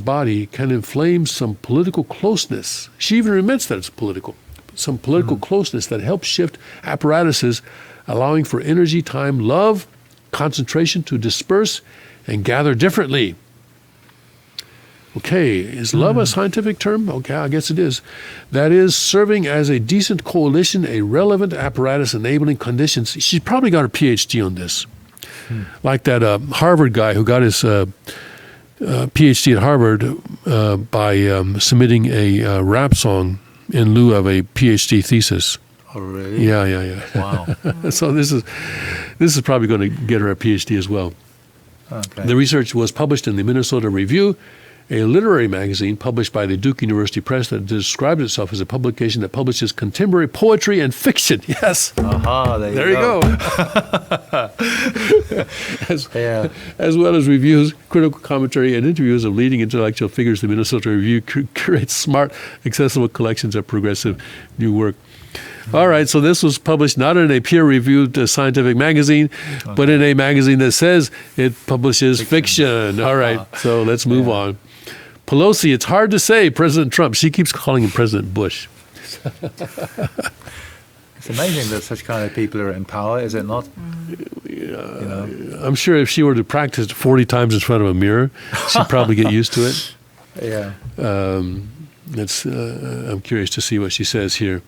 body can inflame some political closeness. She even admits that it's political. Some political closeness that helps shift apparatuses, allowing for energy, time, love, concentration to disperse and gather differently. Okay, is love a scientific term? Okay, I guess it is. That is, serving as a decent coalition, a relevant apparatus enabling conditions. She's probably got her PhD on this. like that Harvard guy who got his PhD at Harvard by submitting a rap song in lieu of a PhD thesis. Oh, really? Yeah. Wow. So this is probably going to get her a PhD as well. Okay. The research was published in the Minnesota Review, a literary magazine published by the Duke University Press that described itself as a publication that publishes contemporary poetry and fiction. Yes. Aha, There you go. Yeah. As well as reviews, critical commentary, and interviews of leading intellectual figures, the Minnesota Review curates smart, accessible collections of progressive new work. All right, so this was published not in a peer-reviewed scientific magazine, but in a magazine that says it publishes fiction. All right, so let's move on. Pelosi, it's hard to say President Trump. She keeps calling him President Bush. It's amazing that such kind of people are in power, is it not? I'm sure if she were to practice 40 times in front of a mirror, she'd probably get used to it. Yeah. I'm curious to see what she says here.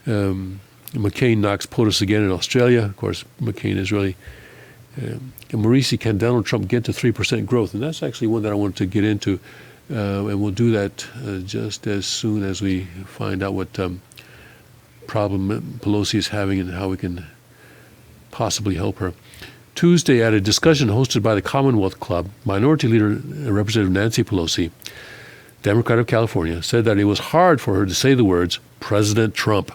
McCain knocks POTUS again in Australia. Of course, McCain is really... Maurice, can Donald Trump get to 3% growth? And that's actually one that I wanted to get into. And we'll do that just as soon as we find out what problem Pelosi is having and how we can possibly help her. Tuesday, at a discussion hosted by the Commonwealth Club, Minority Leader Representative Nancy Pelosi, Democrat of California, said that it was hard for her to say the words, President Trump.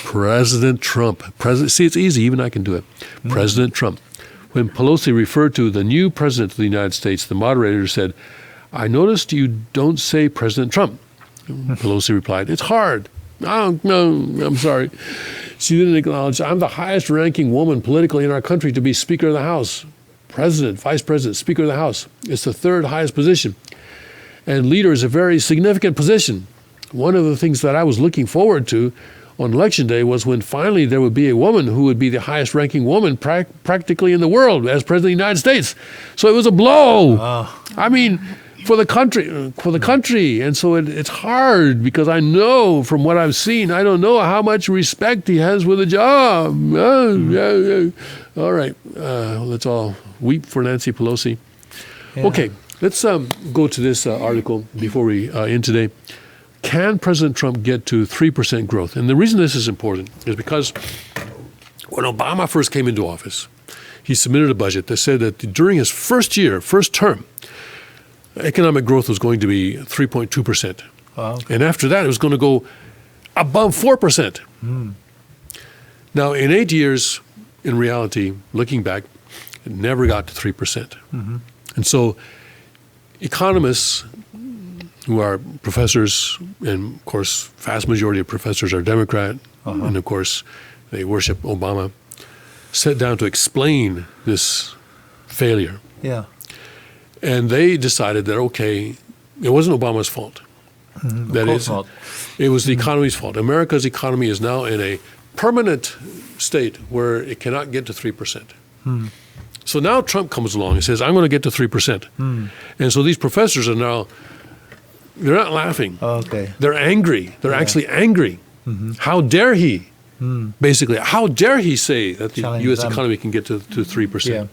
President Trump. See, it's easy. Even I can do it. President Trump. When Pelosi referred to the new president of the United States, the moderator said, I noticed you don't say President Trump. Pelosi replied, it's hard. Oh, no, I'm sorry. She didn't acknowledge, I'm the highest ranking woman politically in our country to be Speaker of the House. President, Vice President, Speaker of the House. It's the third highest position. And leader is a very significant position. One of the things that I was looking forward to on Election Day was when finally there would be a woman who would be the highest ranking woman practically in the world as President of the United States. So it was a blow. I mean, for the country. And so it's hard because I know from what I've seen, I don't know how much respect he has for the job. All right. Let's all weep for Nancy Pelosi. Yeah. Okay. Let's go to this article before we end today. Can President Trump get to 3% growth? And the reason this is important is because when Obama first came into office, he submitted a budget that said that during his first term, economic growth was going to be 3.2%. Wow. And after that, it was going to go above 4%. Now, in 8 years, in reality, looking back, it never got to 3%. And so economists who are professors, and of course, vast majority of professors are Democrat, and of course, they worship Obama, sat down to explain this failure. Yeah. And they decided that, okay, it wasn't Obama's fault. That Of course is, not. it was the economy's fault. America's economy is now in a permanent state where it cannot get to 3%. So now Trump comes along and says, I'm going to get to 3%. And so these professors are now, they're not laughing. Okay. They're angry. They're actually angry. How dare he? Basically, how dare he say that the Challenge U.S. them. economy can get to 3%? Yeah.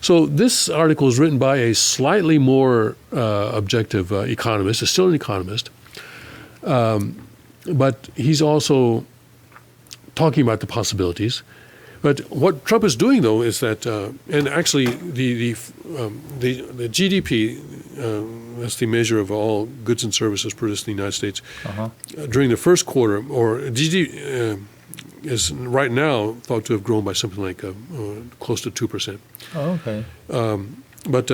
So this article is written by a slightly more objective economist. It's still an economist. But he's also talking about the possibilities. But what Trump is doing, though, is that, and actually the GDP, that's the measure of all goods and services produced in the United States, during the first quarter, or GDP is right now thought to have grown by something like close to 2%. Oh, okay. But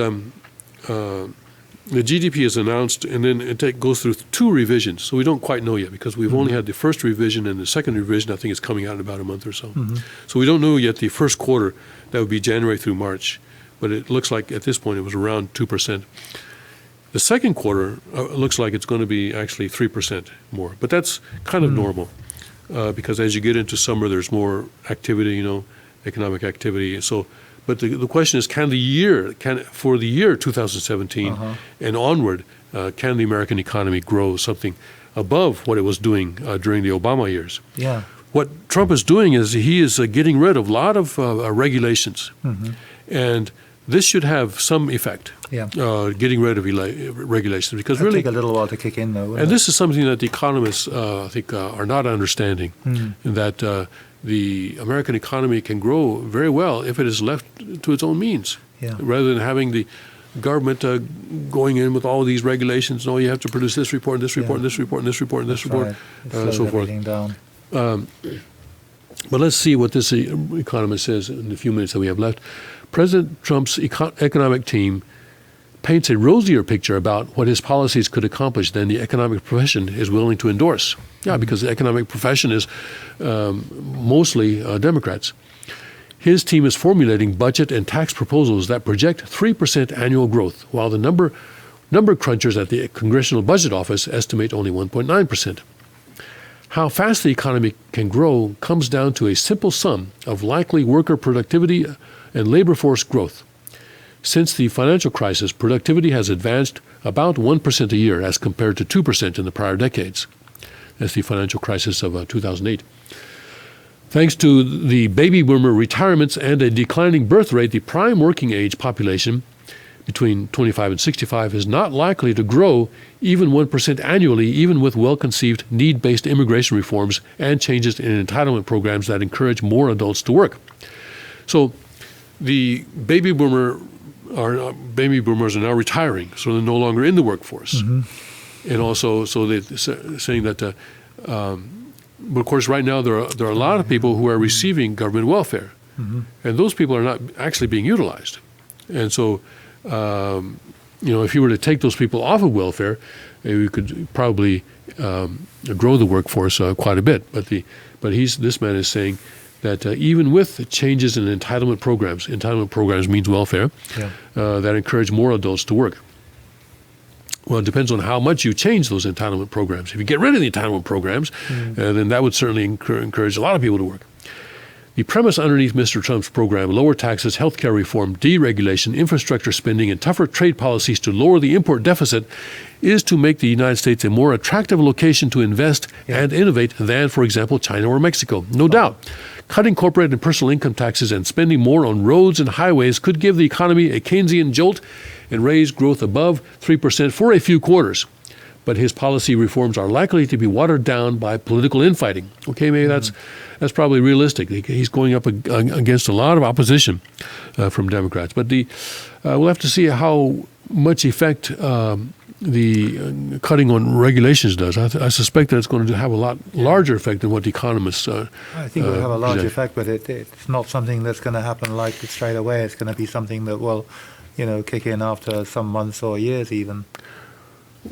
the GDP is announced, and then it goes through two revisions. So we don't quite know yet because we've only had the first revision, and the second revision I think is coming out in about a month or so. So we don't know yet the first quarter. That would be January through March. But it looks like at this point it was around 2%. The second quarter looks like it's going to be actually 3% more. But that's kind of normal because as you get into summer, there's more activity, economic activity. So. But the question is, for the year 2017 and onward, can the American economy grow something above what it was doing during the Obama years? Yeah. What Trump is doing is he is getting rid of a lot of regulations. And this should have some effect, Yeah. getting rid of regulations, because It'll really, take a little while to kick in, though. and this is something that the economists, I think, are not understanding, in that the American economy can grow very well if it is left to its own means, Yeah. rather than having the government going in with all these regulations. No, you have to produce this report, and this report, and this report, and this report, and this report, Right. It and slows so forth. everything down. But let's see what this economist says in the few minutes that we have left. President Trump's economic team paints a rosier picture about what his policies could accomplish than the economic profession is willing to endorse. Yeah, because the economic profession is mostly Democrats. His team is formulating budget and tax proposals that project 3% annual growth, while the number crunchers at the Congressional Budget Office estimate only 1.9%. How fast the economy can grow comes down to a simple sum of likely worker productivity and labor force growth. Since the financial crisis, productivity has advanced about 1% a year as compared to 2% in the prior decades. That's the financial crisis of 2008. Thanks to the baby boomer retirements and a declining birth rate, the prime working age population between 25 and 65 is not likely to grow even 1% annually, even with well-conceived need-based immigration reforms and changes in entitlement programs that encourage more adults to work. So the baby boomers are now retiring, so they're no longer in the workforce. And also, so they're saying that, but of course, right now there are a lot of people who are receiving government welfare, and those people are not actually being utilized. And so, if you were to take those people off of welfare, we could probably grow the workforce quite a bit. But this man is saying that even with changes in entitlement programs means welfare, that encourage more adults to work. Well, it depends on how much you change those entitlement programs. If you get rid of the entitlement programs, then that would certainly encourage a lot of people to work. The premise underneath Mr. Trump's program, lower taxes, healthcare reform, deregulation, infrastructure spending, and tougher trade policies to lower the import deficit, is to make the United States a more attractive location to invest and innovate than, for example, China or Mexico. No doubt. Cutting corporate and personal income taxes and spending more on roads and highways could give the economy a Keynesian jolt and raise growth above 3% for a few quarters. But his policy reforms are likely to be watered down by political infighting. Okay, maybe that's probably realistic. He's going up against a lot of opposition from Democrats. But we'll have to see how much effect the cutting on regulations does. I suspect that it's going to have a lot larger effect than what the economists I think it will have a large project. effect, but it's not something that's going to happen like straight away. It's going to be something that will, kick in after some months or years even.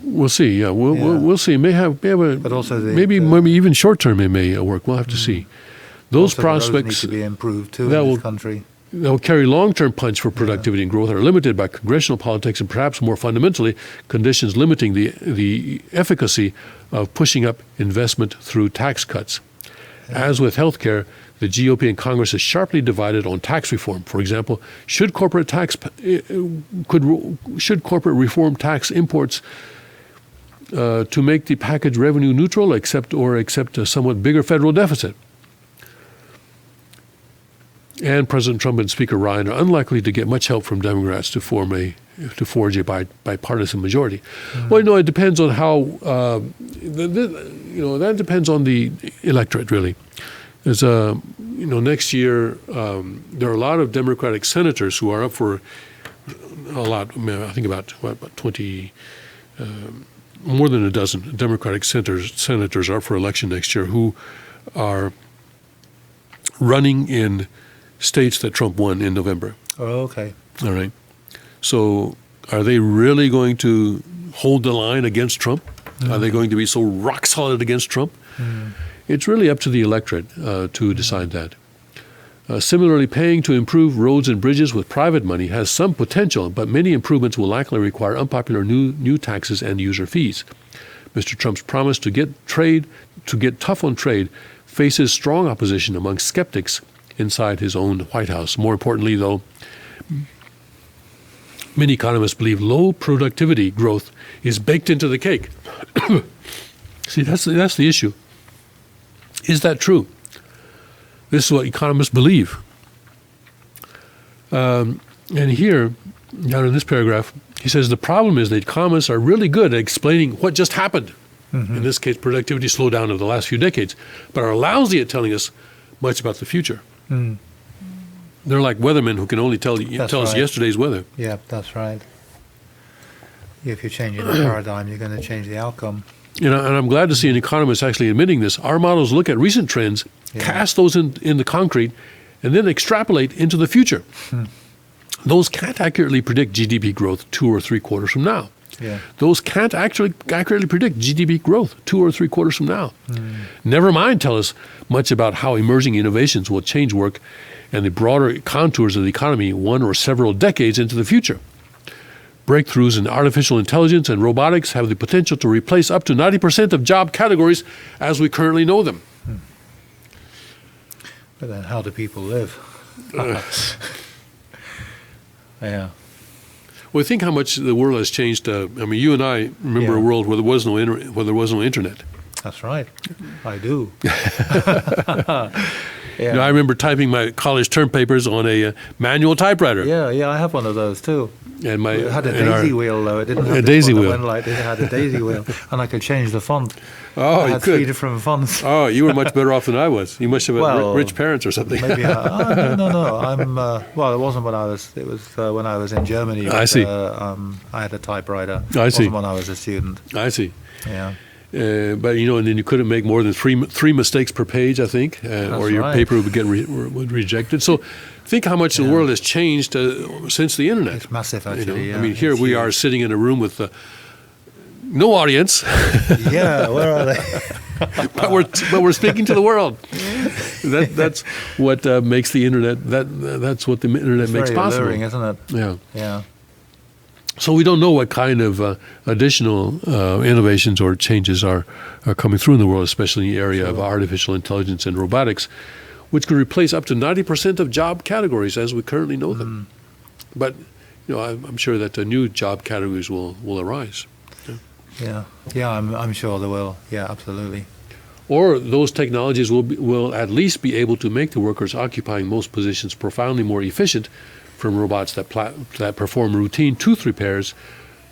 We'll see. Yeah, we'll see. May have a, But also maybe even short term it may work. We'll have to see. Those Also, the roads prospects need to be improved too that in will- this country. that will carry long-term punch for productivity and growth are limited by congressional politics and perhaps more fundamentally conditions limiting the efficacy of pushing up investment through tax cuts. As with healthcare, the GOP and Congress is sharply divided on tax reform. For example, should corporate reform tax imports to make the package revenue neutral, accept a somewhat bigger federal deficit? And President Trump and Speaker Ryan are unlikely to get much help from Democrats to forge a bipartisan majority. Well, it depends on how. That depends on the electorate, really. There's next year there are a lot of Democratic senators who are up for a lot. I think about 20. More than a dozen Democratic senators are up for election next year who are running in states that Trump won in November. Oh, okay. All right. So are they really going to hold the line against Trump? Are they going to be so rock solid against Trump? It's really up to the electorate to decide that. Similarly, paying to improve roads and bridges with private money has some potential, but many improvements will likely require unpopular new taxes and user fees. Mr. Trump's promise to get tough on trade faces strong opposition among skeptics inside his own White House. More importantly, though, many economists believe low productivity growth is baked into the cake. See, that's the issue. Is that true? This is what economists believe. And here, down in this paragraph, he says the problem is that economists are really good at explaining what just happened. In this case, productivity slowdown of the last few decades, but are lousy at telling us much about the future. They're like weathermen who can only tell us right. yesterday's weather. Yeah, that's right. If you're changing the paradigm, you're going to change the outcome. And I'm glad to see an economist actually admitting this. Our models look at recent trends, cast those in the concrete, and then extrapolate into the future. Those can't accurately predict GDP growth 2 or 3 quarters from now. Yeah. Those can't actually accurately predict GDP growth 2 or 3 quarters from now. Never mind tell us much about how emerging innovations will change work and the broader contours of the economy 1 or several decades into the future. Breakthroughs in artificial intelligence and robotics have the potential to replace up to 90% of job categories as we currently know them. But then how do people live? Yeah. Well, think how much the world has changed. I mean, you and I remember a world where there was no internet. That's right. I do. You know, I remember typing my college term papers on a manual typewriter. Yeah, I have one of those too. And It had a daisy wheel though. It didn't have A this daisy one that wheel. went like this. It had a daisy wheel, and I could change the font. Oh, I you had 3 could. different fonts. Oh, you were much better off than I was. You must have had Well, rich parents or something. Maybe no. I'm well. It wasn't when I was. It was when I was in Germany. I see. I had a typewriter. I see. It wasn't when I was a student. I see. Yeah. But you know, and then you couldn't make more than three mistakes per page, I think, or your right. paper would get rejected. So, think how much the world has changed since the internet. It's massive, You know? actually. Yeah. I mean, here It's we huge. are sitting in a room with no audience, Yeah. Where are they? but we're speaking to the world. That's what makes the internet. That's what the internet It's makes very possible. alluring, isn't it? Yeah. Yeah. So we don't know what kind of additional innovations or changes are coming through in the world, especially in the area of artificial intelligence and robotics, which could replace up to 90% of job categories as we currently know them. But you know, I'm sure that new job categories will arise, Yeah. Yeah. I'm sure they will. Yeah. Absolutely. or those technologies will at least be able to make the workers occupying most positions profoundly more efficient, from robots that perform routine tooth repairs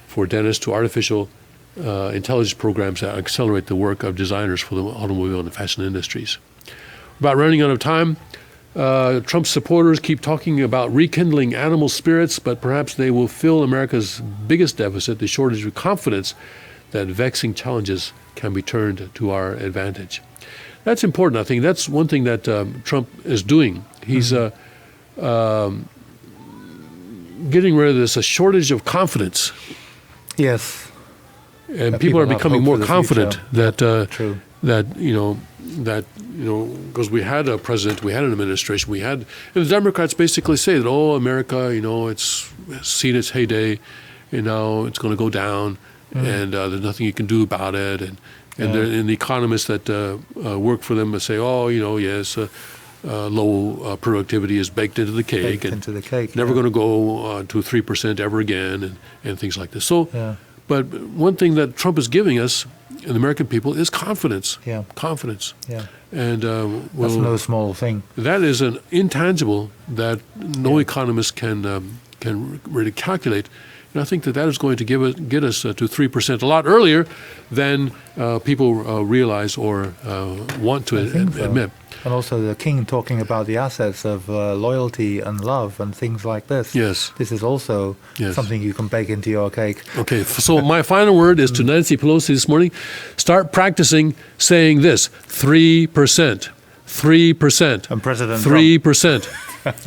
for dentists to artificial intelligence programs that accelerate the work of designers for the automobile and fashion industries. About running out of time, Trump's supporters keep talking about rekindling animal spirits, but perhaps they will fill America's biggest deficit, the shortage of confidence that vexing challenges can be turned to our advantage. That's important, I think. That's one thing that Trump is doing. He's getting rid of this shortage of confidence, Yes. and That people are people have becoming hope more for the confident future. True. that because we had a president, we had an administration, and the Democrats basically say that, oh, America, it's seen its heyday, it's going to go down, and there's nothing you can do about it, and the economists that work for them say, oh, yes. Low productivity is baked into the cake, Baked and into the cake, never yeah. going to go to 3% ever again, and things like this. So, Yeah. but one thing that Trump is giving us, and the American people, is confidence. Yeah. Confidence, Yeah. and That's no small thing. that is an intangible that no economist can really calculate. And I think that is going to get us to 3% a lot earlier than people realize or want to I think so. admit. And also the king talking about the assets of loyalty and love and things like this. Yes. This is also Yes. something you can bake into your cake. Okay, so my final word is to Nancy Pelosi this morning: start practicing saying this: 3%, 3%, And President 3%.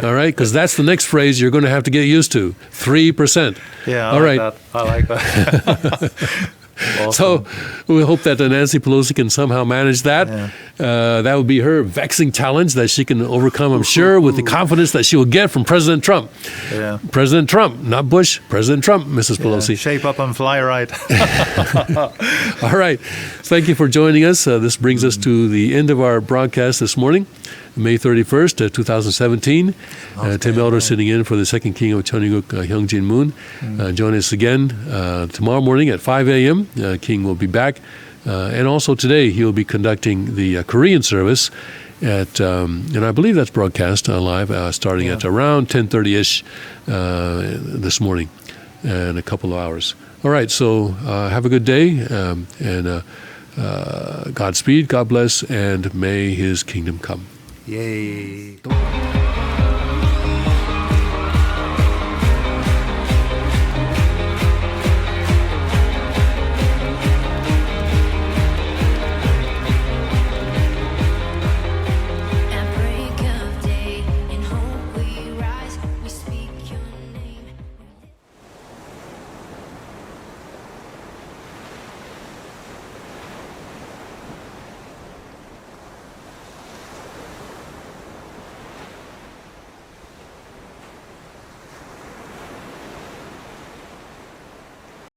All right, because that's the next phrase you're going to have to get used to: 3%. Yeah, All right. I like that. Awesome. So we hope that Nancy Pelosi can somehow manage that. Yeah. That would be her vexing challenge that she can overcome, I'm sure, with the confidence that she will get from President Trump. Yeah. President Trump, not Bush. President Trump, Mrs. Pelosi. Shape up and fly right. All right. Thank you for joining us. This brings us to the end of our broadcast this morning, May 31st, 2017. Tim Elder sitting in for the second king of Cheongguk, Hyungjin Moon. Join us again tomorrow morning at 5 a.m. King will be back. And also today, he'll be conducting the Korean service. and I believe that's broadcast live starting at around 10:30ish this morning, in a couple of hours. All right, so have a good day, and Godspeed, God bless, and may His kingdom come. Yay.